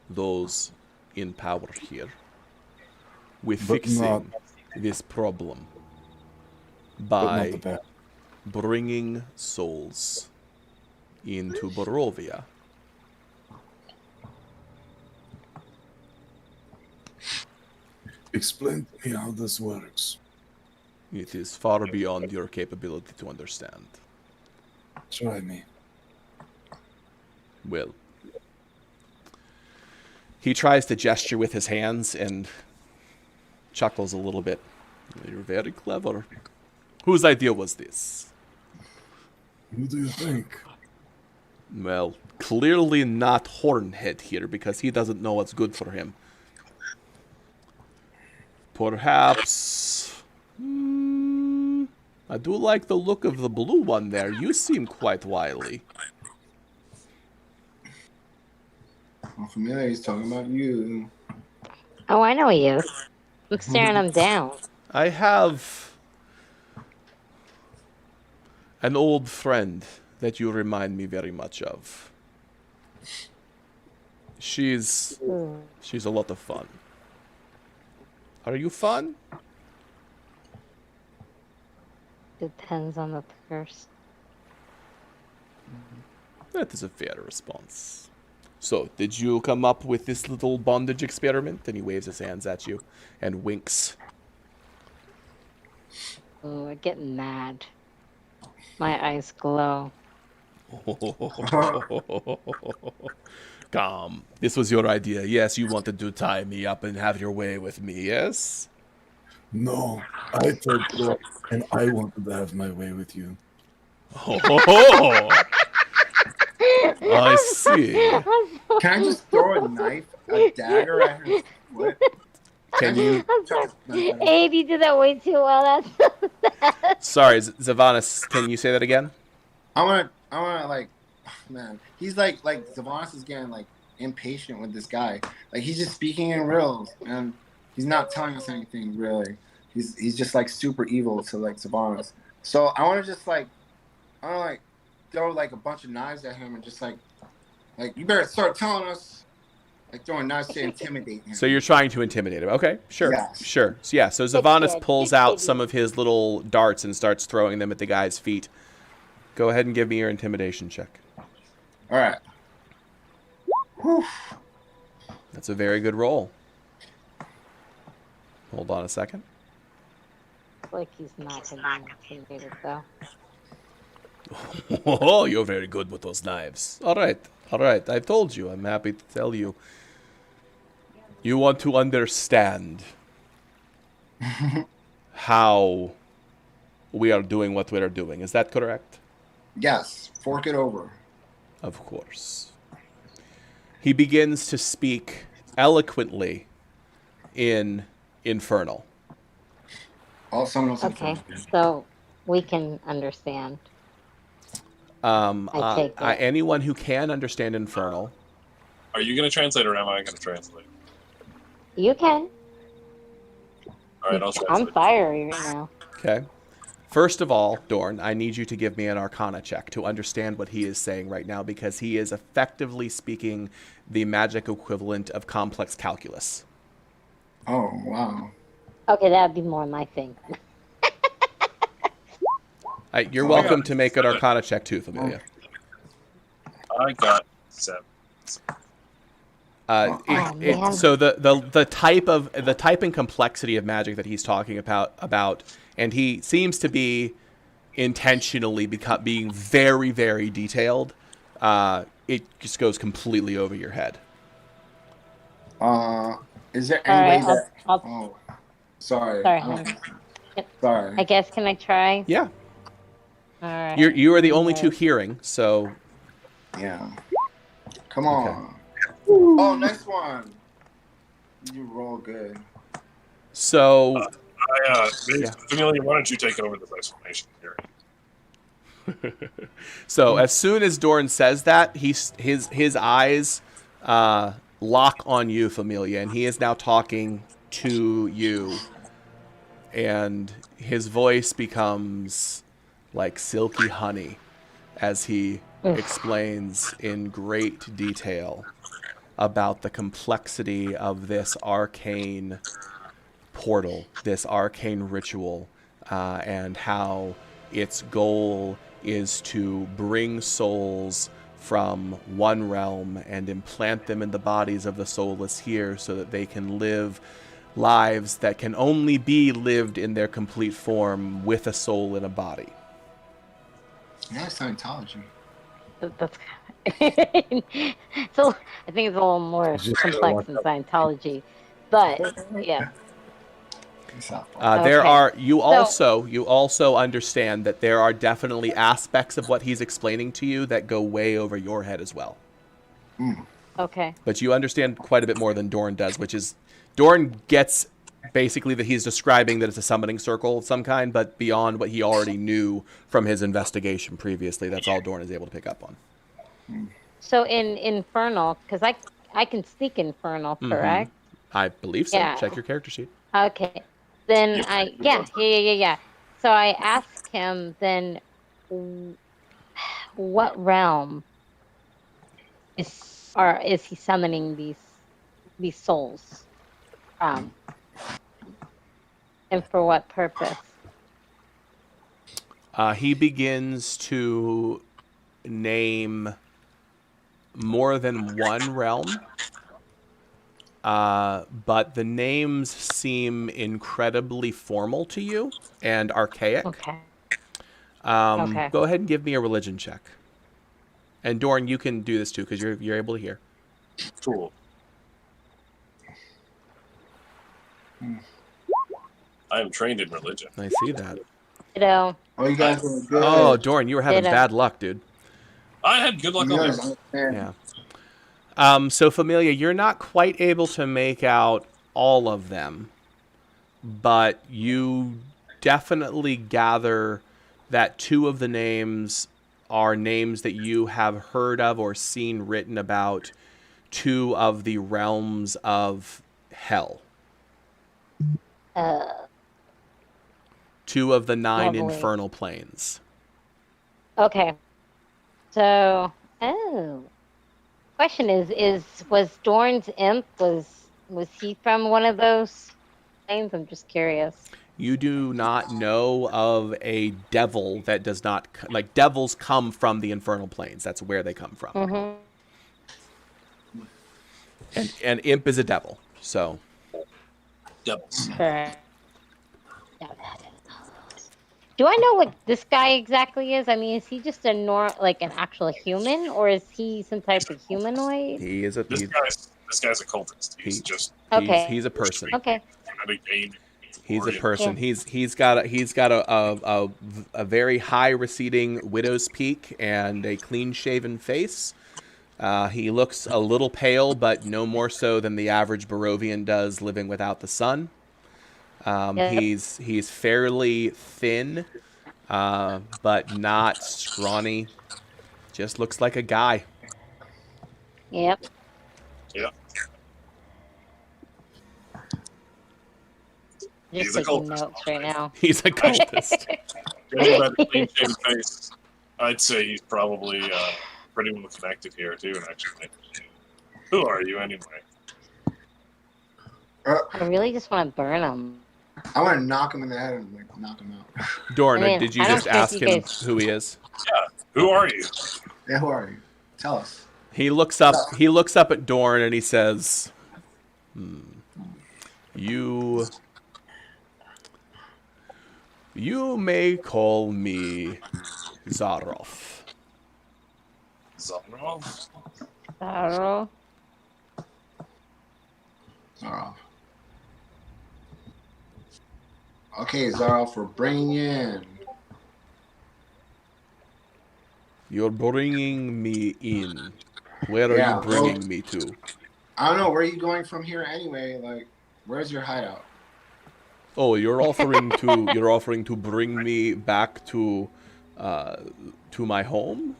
those in power here with But fixing this problem by bringing souls into Barovia. Explain to me how this works. It is far beyond your capability to understand. Try me. Well, he tries to gesture with his hands and chuckles a little bit. You're very clever. Whose idea was this? Who do you think? Well, clearly not Hornhead here, because he doesn't know what's good for him. Perhaps... I do like the look of the blue one there. You seem quite wily. I'm familiar. He's talking about you. Oh, I know he is. I'm staring him down. I have an old friend that you remind me very much of. She's a lot of fun. Are you fun? Depends on the curse. That is a fair response. So, did you come up with this little bondage experiment? And he waves his hands at you and winks. Oh, I get mad. My eyes glow. Come. This was your idea. Yes, you wanted to tie me up and have your way with me, yes? No, I told you, and I wanted to have my way with you. Oh, I see. Can I just throw a knife, a dagger at her foot? Can you... Abe, you did that way too well. That's Sorry, Zavanis, can you say that again? I wanna like, man, he's like Zavanis is getting like impatient with this guy. Like he's just speaking in riddles and he's not telling us anything really. He's just like super evil to like Zavanis. So I want to just like, I want to like throw like a bunch of knives at him and just like you better start telling us. Like throwing knives to intimidate him. So you're trying to intimidate him. Okay, sure, Yes. sure. So yeah, so Zavanis pulls out some of his little darts and starts throwing them at the guy's feet. Go ahead and give me your intimidation check. All right. Whew. That's a very good roll. Hold on a second. like he's not gonna be intimidated though. Oh, you're very good with those knives. All right. I told you. I'm happy to tell you. You want to understand how we are doing what we are doing. Is that correct? Yes. Fork it over. Of course. He begins to speak eloquently in Infernal. All someone else. Okay, so we can understand. I take it. Anyone who can understand Infernal. Are you going to translate or am I going to translate? You can. All right, I'll translate. I'm fiery right now. Okay. First of all, Dorn, I need you to give me an Arcana check to understand what he is saying right now, because he is effectively speaking the magic equivalent of complex calculus. Oh, wow. Okay, that'd be more my thing. You're welcome to make an Arcana check too, Familia. I got 7. man. So the type and complexity of magic that he's talking about, and he seems to be intentionally being very, very detailed. It just goes completely over your head. Is there All any right, way that? I'll, Oh, sorry. sorry, I don't- honey. Sorry. I guess, can I try? Yeah, All right. you are the only two hearing, so Yeah. Come on. Oh, next one. You roll good. so Familia, why don't you take over the explanation here? So as soon as Dorn says that, his eyes lock on you, Familia, and he is now talking to you, and his voice becomes like silky honey as he explains in great detail about the complexity of this arcane portal, this arcane ritual, and how its goal is to bring souls from one realm and implant them in the bodies of the soulless here so that they can live lives that can only be lived in their complete form with a soul in a body. Yeah, Scientology. That's so I think it's a little more complex than Scientology, but yeah. There Okay. are you also understand that there are definitely aspects of what he's explaining to you that go way over your head as well. Okay. But you understand quite a bit more than Dorn does, which is Dorn gets basically that he's describing that it's a summoning circle of some kind, but beyond what he already knew from his investigation previously. That's all Dorn is able to pick up on. So in Infernal, because I can speak Infernal, correct? I believe so. Yeah. Check your character sheet. Okay. Then yeah. So I asked him then, what realm is he summoning these souls from, and for what purpose? He begins to name more than one realm. But the names seem incredibly formal to you and archaic. Okay. Go ahead and give me a religion check. And Dorn, you can do this too because you're able to hear. Cool. I am trained in religion. I see that. Ditto. Oh, you guys are good. Oh, Dorn, you were having bad luck, dude. I had good luck on this. Yeah. So Familia, you're not quite able to make out all of them, but you definitely gather that two of the names are names that you have heard of or seen written about two of the realms of hell. Two of the 9 Lovely. infernal planes. Okay. So, question was Dorn's imp, was he from one of those planes? I'm just curious. You do not know of a devil that does not, like, devils come from the infernal planes. That's where they come from. Mm-hmm. And imp is a devil, so. Devils. Correct. Do I know what this guy exactly is? I mean, is he just an actual human, or is he some type of humanoid? He is a. This guy's a cultist. He's He's a person. Okay. He's a person. Yeah. He's got a very high receding widow's peak and a clean shaven face. He looks a little pale, but no more so than the average Barovian does living without the sun. He's fairly thin, but not scrawny. Just looks like a guy. Yep. Yeah. Just taking notes right now. He's a cultist. Judging by the clean shaven face, I'd say he's probably pretty well connected here too. Actually, who are you anyway? I really just want to burn him. I want to knock him in the head and knock him out. Dorna, did you just ask him who he is? Yeah. Who are you? Yeah, who are you? Tell us. He looks up. He looks up at Dorn and he says, You may call me Zaroff. Zarov? Sorrow. Zaroff. Okay, Zaroff, we're bringing you in. You're bringing me in. Where are Yeah, you bringing me to? I don't know. Where are you going from here anyway? Like, where's your hideout? Oh, you're offering to bring me back to my home?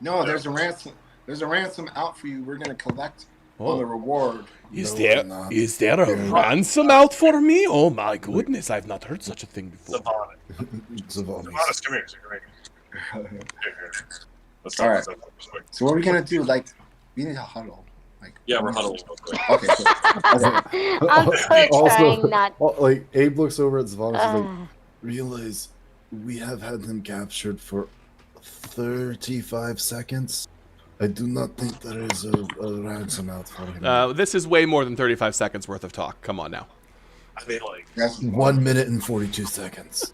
No, there's a ransom. There's a ransom out for you. We're gonna collect on the reward. Is No, there we're not. a ransom out for me? Oh my goodness, I've not heard such a thing before. Savanis, come here. Here. Let's All talk right. about that real quick. So what are we gonna do? Like, we need to huddle. Like, Yeah, we're huddling real quick. Okay, cool. I'm so trying not. Like Abe looks over at Zavanis and is like, realize we have had him captured for 35 seconds. I do not think there is a ransom out for him. This is way more than 35 seconds worth of talk. Come on now. I mean, like, That's 1 minute and 42 seconds.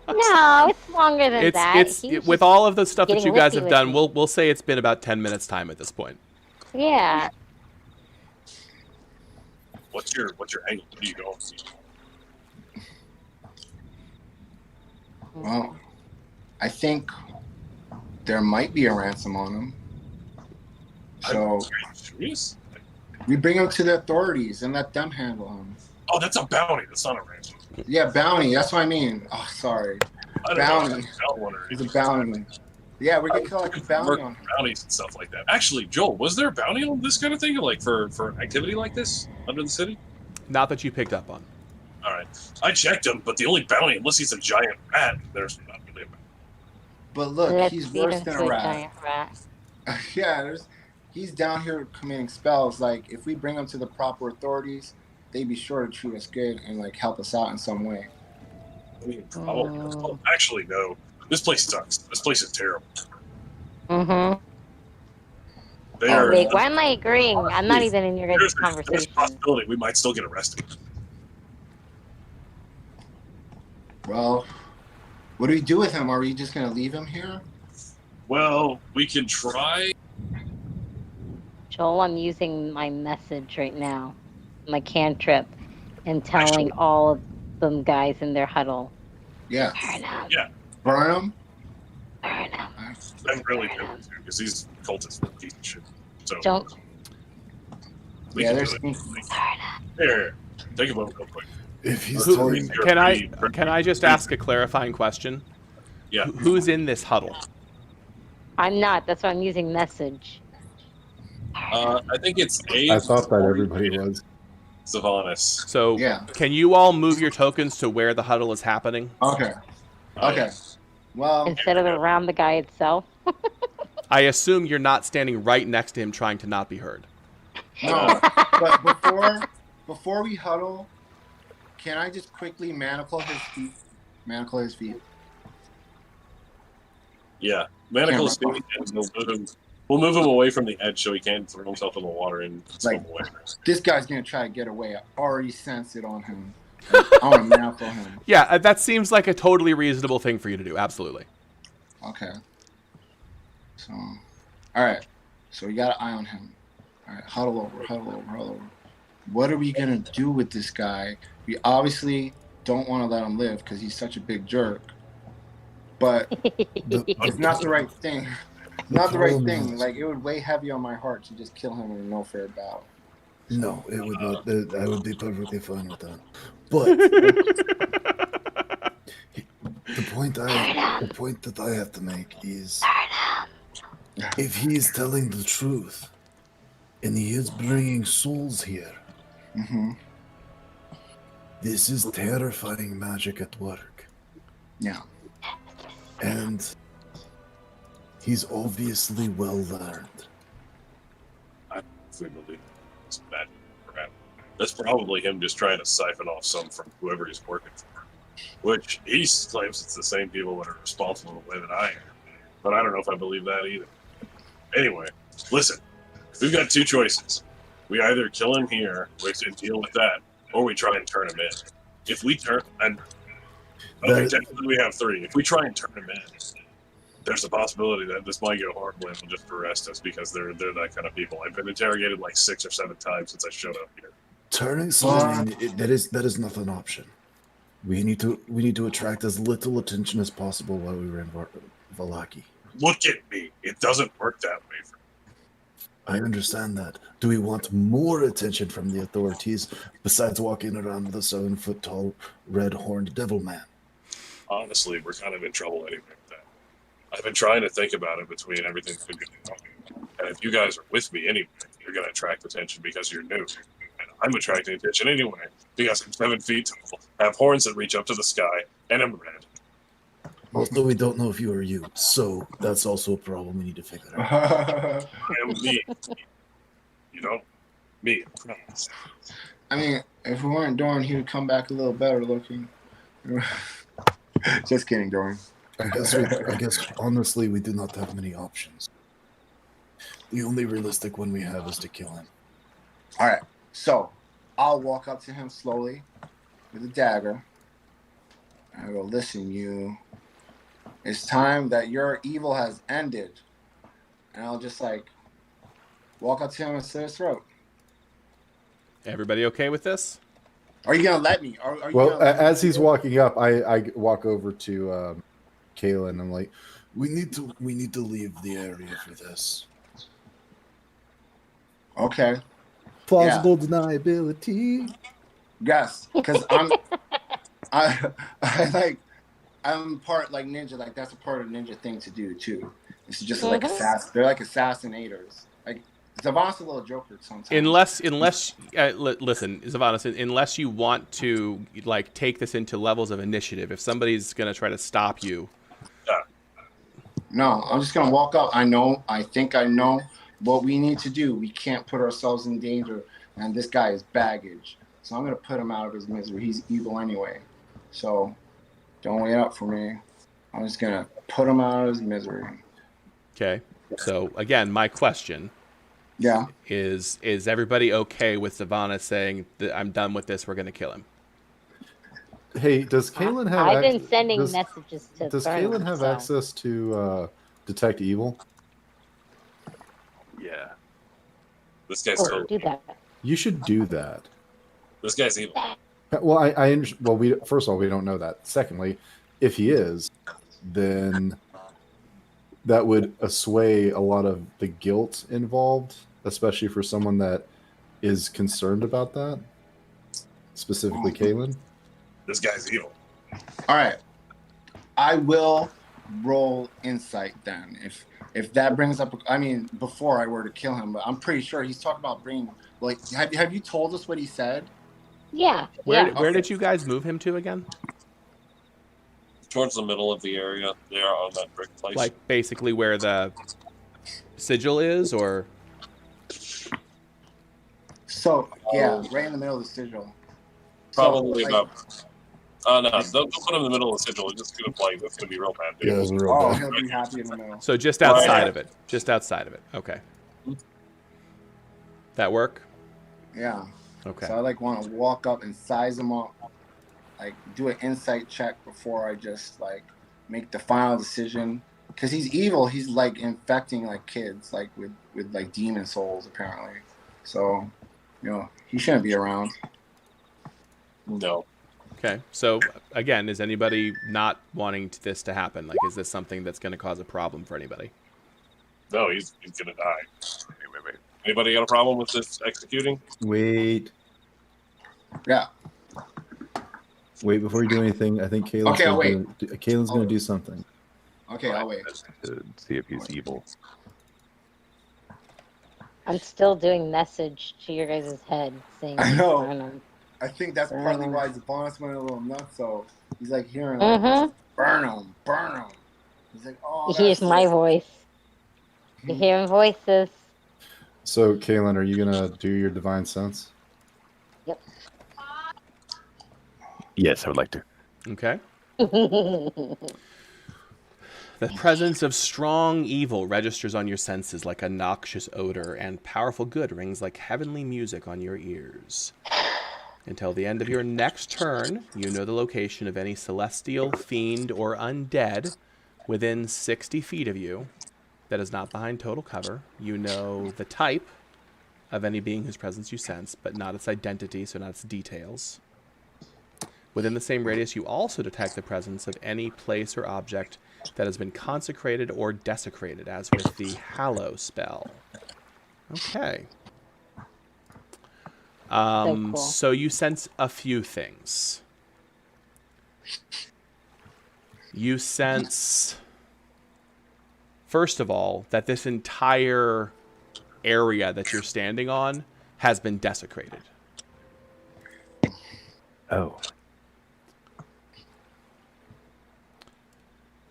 No, it's longer than that. With all of the stuff that getting you guys witty have with done, me. we'll say it's been about 10 minutes time at this point. Yeah. what's your angle? Where do you go? well. I think there might be a ransom on him. So Are you serious? we bring him to the authorities and let them handle him. Oh, that's a bounty. That's not a ransom. Yeah, bounty. That's what I mean. Oh, sorry. I don't know Bounty. if it's a one or It's a anything. bounty. Yeah, we're gonna collect a Work bounty on him. bounties and stuff like that. Actually, Joel, was there a bounty on this kind of thing, like for activity like this under the city? Not that you picked up on. All right, I checked him, but the only bounty, unless he's a giant rat, there's not really a bounty. But look, Let's he's feed worse him than to a rat. giant rat. Yeah, he's down here committing spells. Like, if we bring him to the proper authorities, they'd be sure to treat us good and like help us out in some way. I mean, probably. Actually, no. This place sucks. This place is terrible. Mm-hmm. There, Wait, why am I agreeing? I'm not even in your guys' there's a conversation. possibility we might still get arrested. Well, what do we do with him? Are we just gonna leave him here? Well, we can try. Joel, I'm using my message right now, my cantrip, and telling Actually- all of them guys in their huddle. Yeah. Burn him. Yeah. Burn him? Burn him. I'm really good too, because these cultists are a piece of shit. So Don't we Yeah, can there's do it. burn him. Here, take a vote real quick. If he's Who- telling me, Can I just ask a clarifying question? Yeah. Who's in this huddle? I'm not. That's why I'm using message. I think it's Abe. I thought that everybody was. Savanis. So Yeah. can you all move your tokens to where the huddle is happening? Okay. Okay. Well, Instead of around the guy itself. I assume you're not standing right next to him trying to not be heard. no. But before we huddle, can I just quickly manacle his feet? Manacle his feet. Yeah, Manacle is speaking, and we'll move him away from the edge so he can't throw himself in the water and swim Like- away. This guy's gonna try to get away. I already sense it on him. I want to manacle him. Yeah, that seems like a totally reasonable thing for you to do. Absolutely. Okay. So, all right. So we got an eye on him. All right, huddle over. What are we gonna do with this guy? We obviously don't want to let him live because he's such a big jerk. But it's not the right thing. Not the right thing. Like, it would weigh heavy on my heart to just kill him in a no fair battle. No, it would not. I would be perfectly fine with that. But the point that I have to make is, if he is telling the truth, and he is bringing souls here, Mm-hmm. this is terrifying magic at work, Yeah. and he's obviously well learned. We believe it's bad crap. That's probably him just trying to siphon off some from whoever he's working for. Which he claims it's the same people that are responsible the way that I am. But I don't know if I believe that either. Anyway, Listen, we've got two choices. We either kill him here, which and deal with that, or we try and turn him in. If we turn technically we have three. If we try and turn him in, there's a possibility that this might go horribly and will just arrest us because they're that kind of people. I've been interrogated like 6 or 7 times since I showed up here. Turning someone in, that is not an option. We need to attract as little attention as possible while we were in Vallaki. Look at me. It doesn't work that way for me. I understand that. Do we want more attention from the authorities besides walking around with a 7-foot-tall, red-horned devil man? Honestly, we're kind of in trouble anyway with that. I've been trying to think about it between everything we've been talking. And if you guys are with me anyway, you're going to attract attention because you're new. And I'm attracting attention anyway because I'm 7 feet tall, have horns that reach up to the sky, and I'm red. Also, we don't know if you are you, so that's also a problem we need to figure out. I am me. You know? Me. I mean, if we weren't Dorn, he would come back a little better looking. Just kidding, Dorn. I guess honestly, we do not have many options. The only realistic one we have is to kill him. All right, so I'll walk up to him slowly with a dagger. I go, listen, you. It's time that your evil has ended. And I'll just like walk up to him and slit his throat. Everybody okay with this? Are you gonna let me? Are you Well, gonna let as me he's do it? walking up, I walk over to Kayla and I'm like, we need to leave the area for this. Okay. Plausible deniability. Yes, because I'm part like ninja. Like that's a part of ninja thing to do too. It's just like they're like assassinators. Like Zavon's a little joker sometimes. Unless listen, Zavon, unless you want to like take this into levels of initiative, if somebody's gonna try to stop you. No, I'm just gonna walk up. I think I know what we need to do. We can't put ourselves in danger, and this guy is baggage. So I'm gonna put him out of his misery. He's evil anyway. So don't wait up for me. I'm just gonna put him out of his misery. Okay. So again, my question is everybody okay with Savannah saying that I'm done with this, we're gonna kill him? Hey, does Kaylin have? I've been sending messages to. Does Burnham, Kaylin have so. access to detect evil? Yeah. This guy's Do that. You should do that. This guy's evil. Well, well, first of all, we don't know that. Secondly, if he is, then that would assuage a lot of the guilt involved, especially for someone that is concerned about that. Specifically, Kaylin. This guy's evil. All right. I will roll insight then. If that brings up, I mean, before I were to kill him, but I'm pretty sure he's talking about bringing. Like, have you told us what he said? Yeah. Where did you guys move him to again? Towards the middle of the area. They are on that brick place. Like basically where the sigil is, or? So yeah, right in the middle of the sigil. Probably so, about. No, don't put him in the middle of the sigil. It's just gonna play. That's gonna be real bad. Yeah, it's real Oh, bad. he'll be happy in the middle. So just outside of it. Just outside of it. Okay. That work? Yeah. Okay. So I like want to walk up and size him up, like do an insight check before I just like make the final decision. Cause he's evil. He's like infecting like kids, like with like demon souls apparently. So, he shouldn't be around. No. Okay. So again, is anybody not wanting this to happen? Like, is this something that's going to cause a problem for anybody? No, he's gonna die. Wait. Anybody got a problem with this executing? Wait. Yeah. Wait before you do anything. I think Kaylin's Okay, I'll wait. Kaylin's going to do something. Okay, I'll wait. To see if he's evil. I'm still doing message to your guys' head saying. I know. Burnham. I think that's partly why Zabonus went a little nuts. So he's like hearing like, burn him. He's like, oh. He hears my voice. You're hearing voices. So, Kaylin, are you going to do your divine sense? Yep. Yes, I would like to. Okay. The presence of strong evil registers on your senses like a noxious odor, and powerful good rings like heavenly music on your ears. Until the end of your next turn, you know the location of any celestial, fiend, or undead within 60 feet of you that is not behind total cover. You know the type of any being whose presence you sense, but not its identity, so not its details. Within the same radius, you also detect the presence of any place or object that has been consecrated or desecrated, as with the Hallow spell. Okay. Cool. So you sense a few things. You sense, first of all, that this entire area that you're standing on has been desecrated. Oh.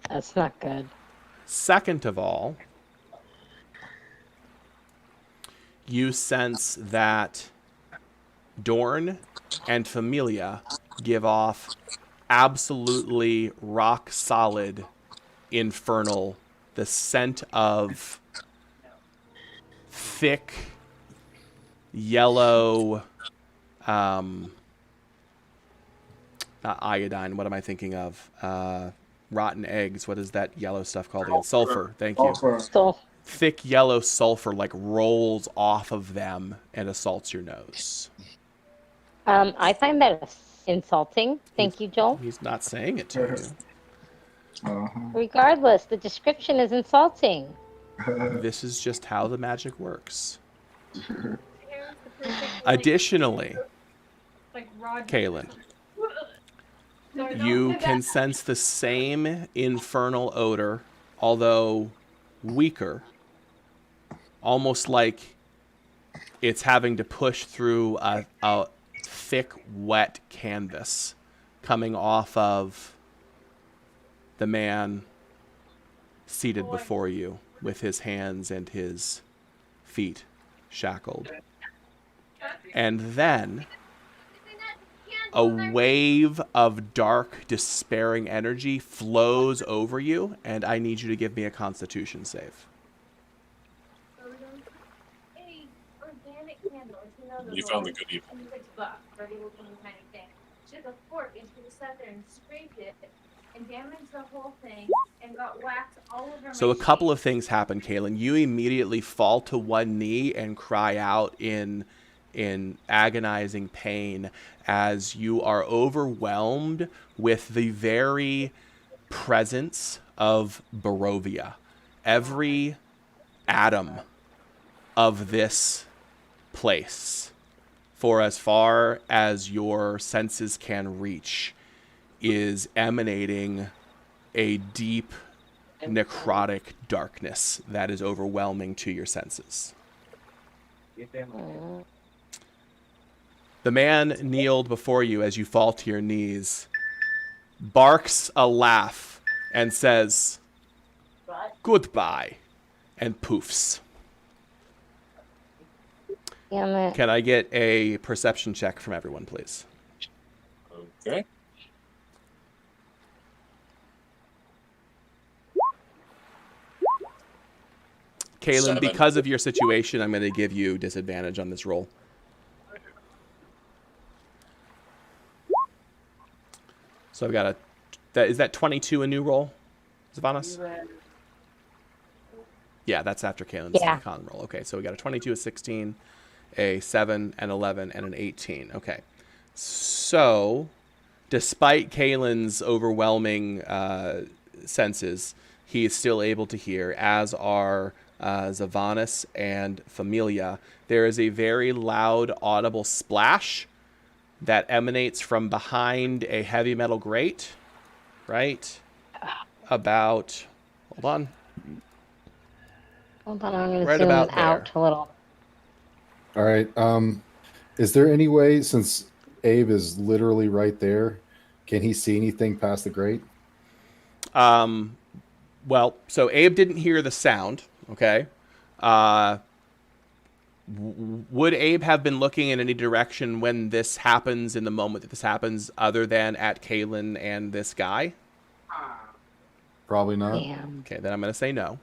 That's not good. Second of all, you sense that Dorn and Familia give off absolutely rock solid infernal, the scent of thick yellow, not iodine, what am I thinking of? Rotten eggs. What is that yellow stuff called again? Sulfur. Thank you. So, Thick yellow sulfur like rolls off of them and assaults your nose. I find that insulting. Thank you, Joel. He's not saying it to you. Regardless, the description is insulting. This is just how the magic works. Additionally, Kaylin, you can sense the same infernal odor, although weaker, almost like it's having to push through a thick, wet canvas coming off of the man seated before you with his hands and his feet shackled. And then a wave of dark, despairing energy flows over you, and I need you to give me a Constitution save. You found the good evil. She took a fork and she just sat there and scraped it and damaged the whole thing and got wax all over So my a couple sheet. of things happen, Kaylin. You immediately fall to one knee and cry out in agonizing pain as you are overwhelmed with the very presence of Barovia. Every atom of this place, for as far as your senses can reach, is emanating a deep necrotic darkness that is overwhelming to your senses. The man kneeled before you as you fall to your knees, barks a laugh, and says, "Goodbye," and poofs. Damn it. Can I get a perception check from everyone, please? Okay. Kaylin, 7. because of your situation, I'm going to give you disadvantage on this roll. So I've got is that 22 a new roll, Zavanos? Yeah, that's after Kaylin's con roll. Okay, so we got a 22, a 16, a 7, an 11, and an 18. Okay. So, despite Kaylin's overwhelming senses, he is still able to hear, as are Zavanos and Familia. There is a very loud, audible splash that emanates from behind a heavy metal grate, right? About, hold on. Hold on, I'm going Right to zoom about out a little. All right. Is there any way, since Abe is literally right there, can he see anything past the grate? Well, so Abe didn't hear the sound, okay? Would Abe have been looking in any direction when this happens, in the moment that this happens, other than at Kaylin and this guy? Probably not. Damn. Okay, then I'm going to say no.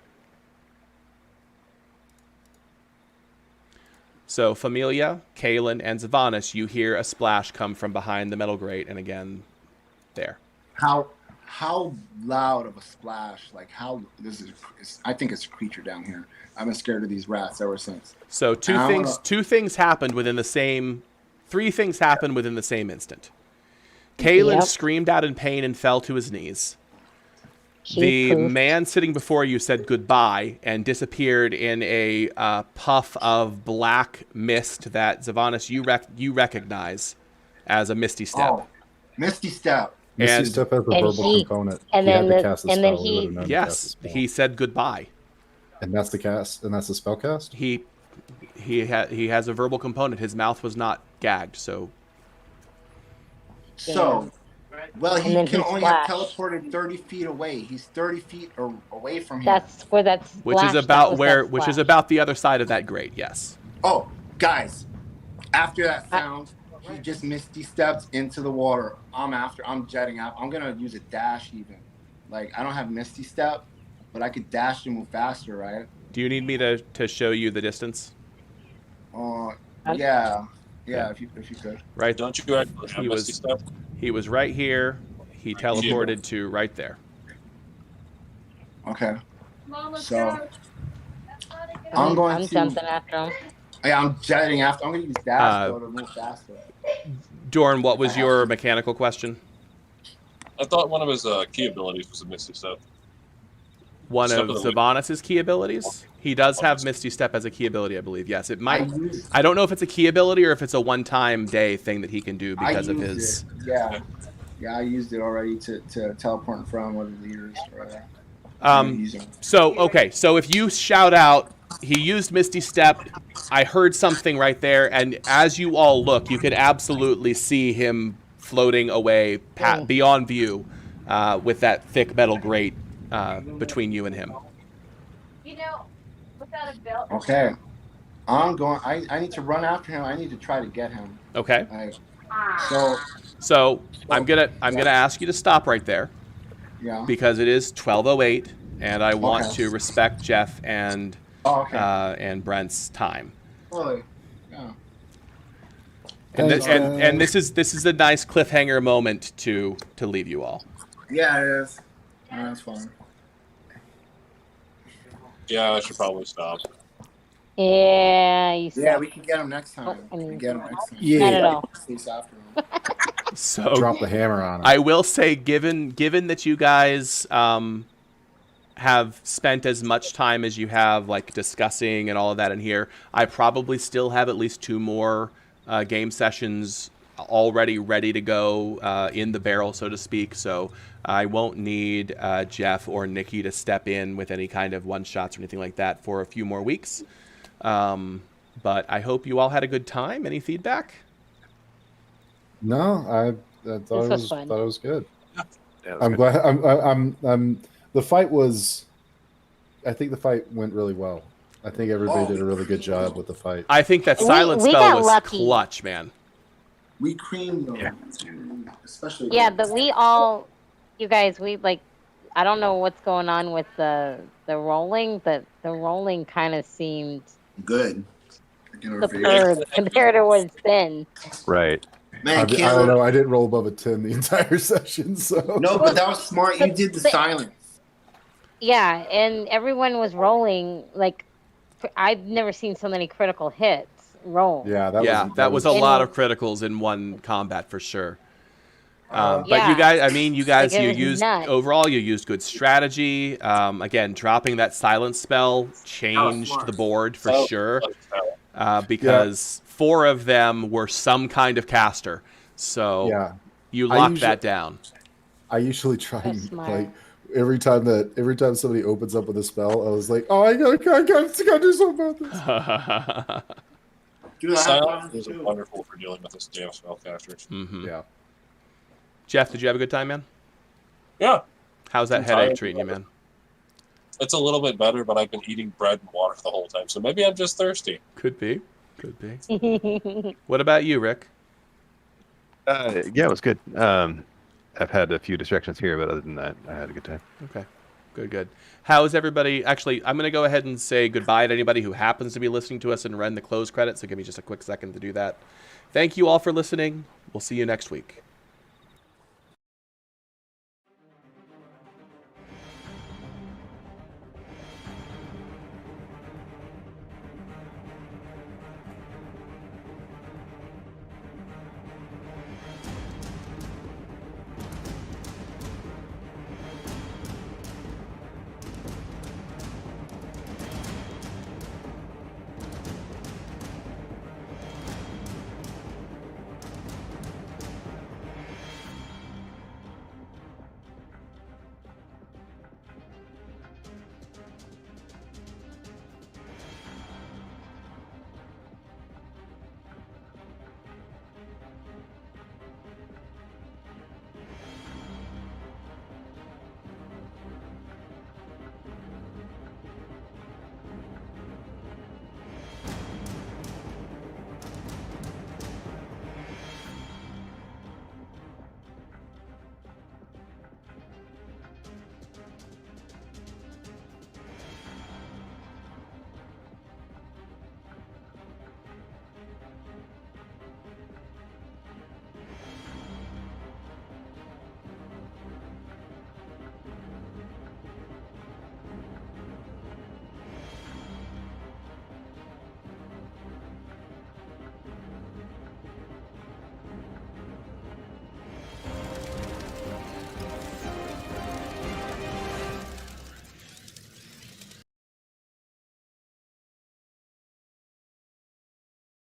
So, Familia, Kalen, and Zavanis, you hear a splash come from behind the metal grate, and again, there. How loud of a splash? Like how this is? I think it's a creature down here. I've been scared of these rats ever since. So two things happened within the same. 3 things happened within the same instant. Kalen screamed out in pain and fell to his knees. The man sitting before you said goodbye and disappeared in a puff of black mist that, Zavanis, you recognize as a Misty Step. Oh, Misty Step. Misty Step has a verbal component. And he then had to cast a spell. Yes, he said goodbye. And that's the cast, and that's the spell cast? He has a verbal component. His mouth was not gagged, so. Well, he can only have teleported 30 feet away. He's 30 feet away from here. That's where that's. Which is about the other side of that grate. Yes. Oh, guys! After that sound, he just Misty steps into the water. I'm jetting out. I'm gonna use a dash even. Like I don't have Misty Step, but I could dash to move faster, right? Do you need me to show you the distance? Yeah, if you could. Right. Don't you actually have Misty Step? He was right here. He teleported to right there. Okay. Mama, So I'm jumping after him. Yeah, I'm jetting after. I'm gonna use dash to move faster. Dorn, what was your mechanical question? I thought one of his key abilities was a Misty Step. One of Zavanis' key abilities? He does have Misty Step as a key ability, I believe. Yes, it might. I don't know if it's a key ability or if it's a one-time day thing that he can do because of his. Yeah, I used it already to teleport in front of one of the leaders. So if you shout out, he used Misty Step, I heard something right there, and as you all look, you could absolutely see him floating away beyond view with that thick metal grate between you and him. Without a belt. Okay. I'm going. I need to run after him. I need to try to get him. Okay. So I'm gonna ask you to stop right there. Yeah. Because it is 12:08, and I want to respect Jeff and Brent's time. Really? Yeah. And this is a nice cliffhanger moment to leave you all. Yeah, it is. That's fine. Yeah, I should probably stop. Yeah, you said. Yeah, we can get him next time. I mean, we can get him next time. Not at all. So drop the hammer on him. I will say, given that you guys have spent as much time as you have, like discussing and all of that in here, I probably still have at least 2 more game sessions already ready to go in the barrel, so to speak. So I won't need Jeff or Nikki to step in with any kind of one-shots or anything like that for a few more weeks. But I hope you all had a good time. Any feedback? No, I thought it was good. Yeah, I'm glad. I'm. The fight was. I think the fight went really well. I think everybody did a really good job with the fight. I think that silent spell was clutch, man. We creamed them, especially. Yeah, but you guys, I don't know what's going on with the rolling, but the rolling kind of seemed good. Superb compared to what it's been. Right. Man, I don't know. I didn't roll above a 10 the entire session, so. No, but that was smart. You did the silence. Yeah, and everyone was rolling like I've never seen so many critical hits roll. Yeah, that was a lot of criticals in one combat for sure. But you guys, you used overall. You used good strategy. Again, dropping that silence spell changed the board for sure. Because 4 of them were some kind of caster, so you locked that down. I usually try and every time somebody opens up with a spell, I was like, oh, I gotta do something about this. Silence is wonderful for dealing with this damn spellcasters. Mm-hmm. Yeah. Jeff, did you have a good time, man? Yeah. How's that headache treating you, man? It's a little bit better, but I've been eating bread and water the whole time, so maybe I'm just thirsty. Could be. What about you, Rick? Yeah, it was good. I've had a few distractions here, but other than that, I had a good time. Okay. Good. How's everybody? Actually, I'm going to go ahead and say goodbye to anybody who happens to be listening to us and run the close credits. So give me just a quick second to do that. Thank you all for listening. We'll see you next week.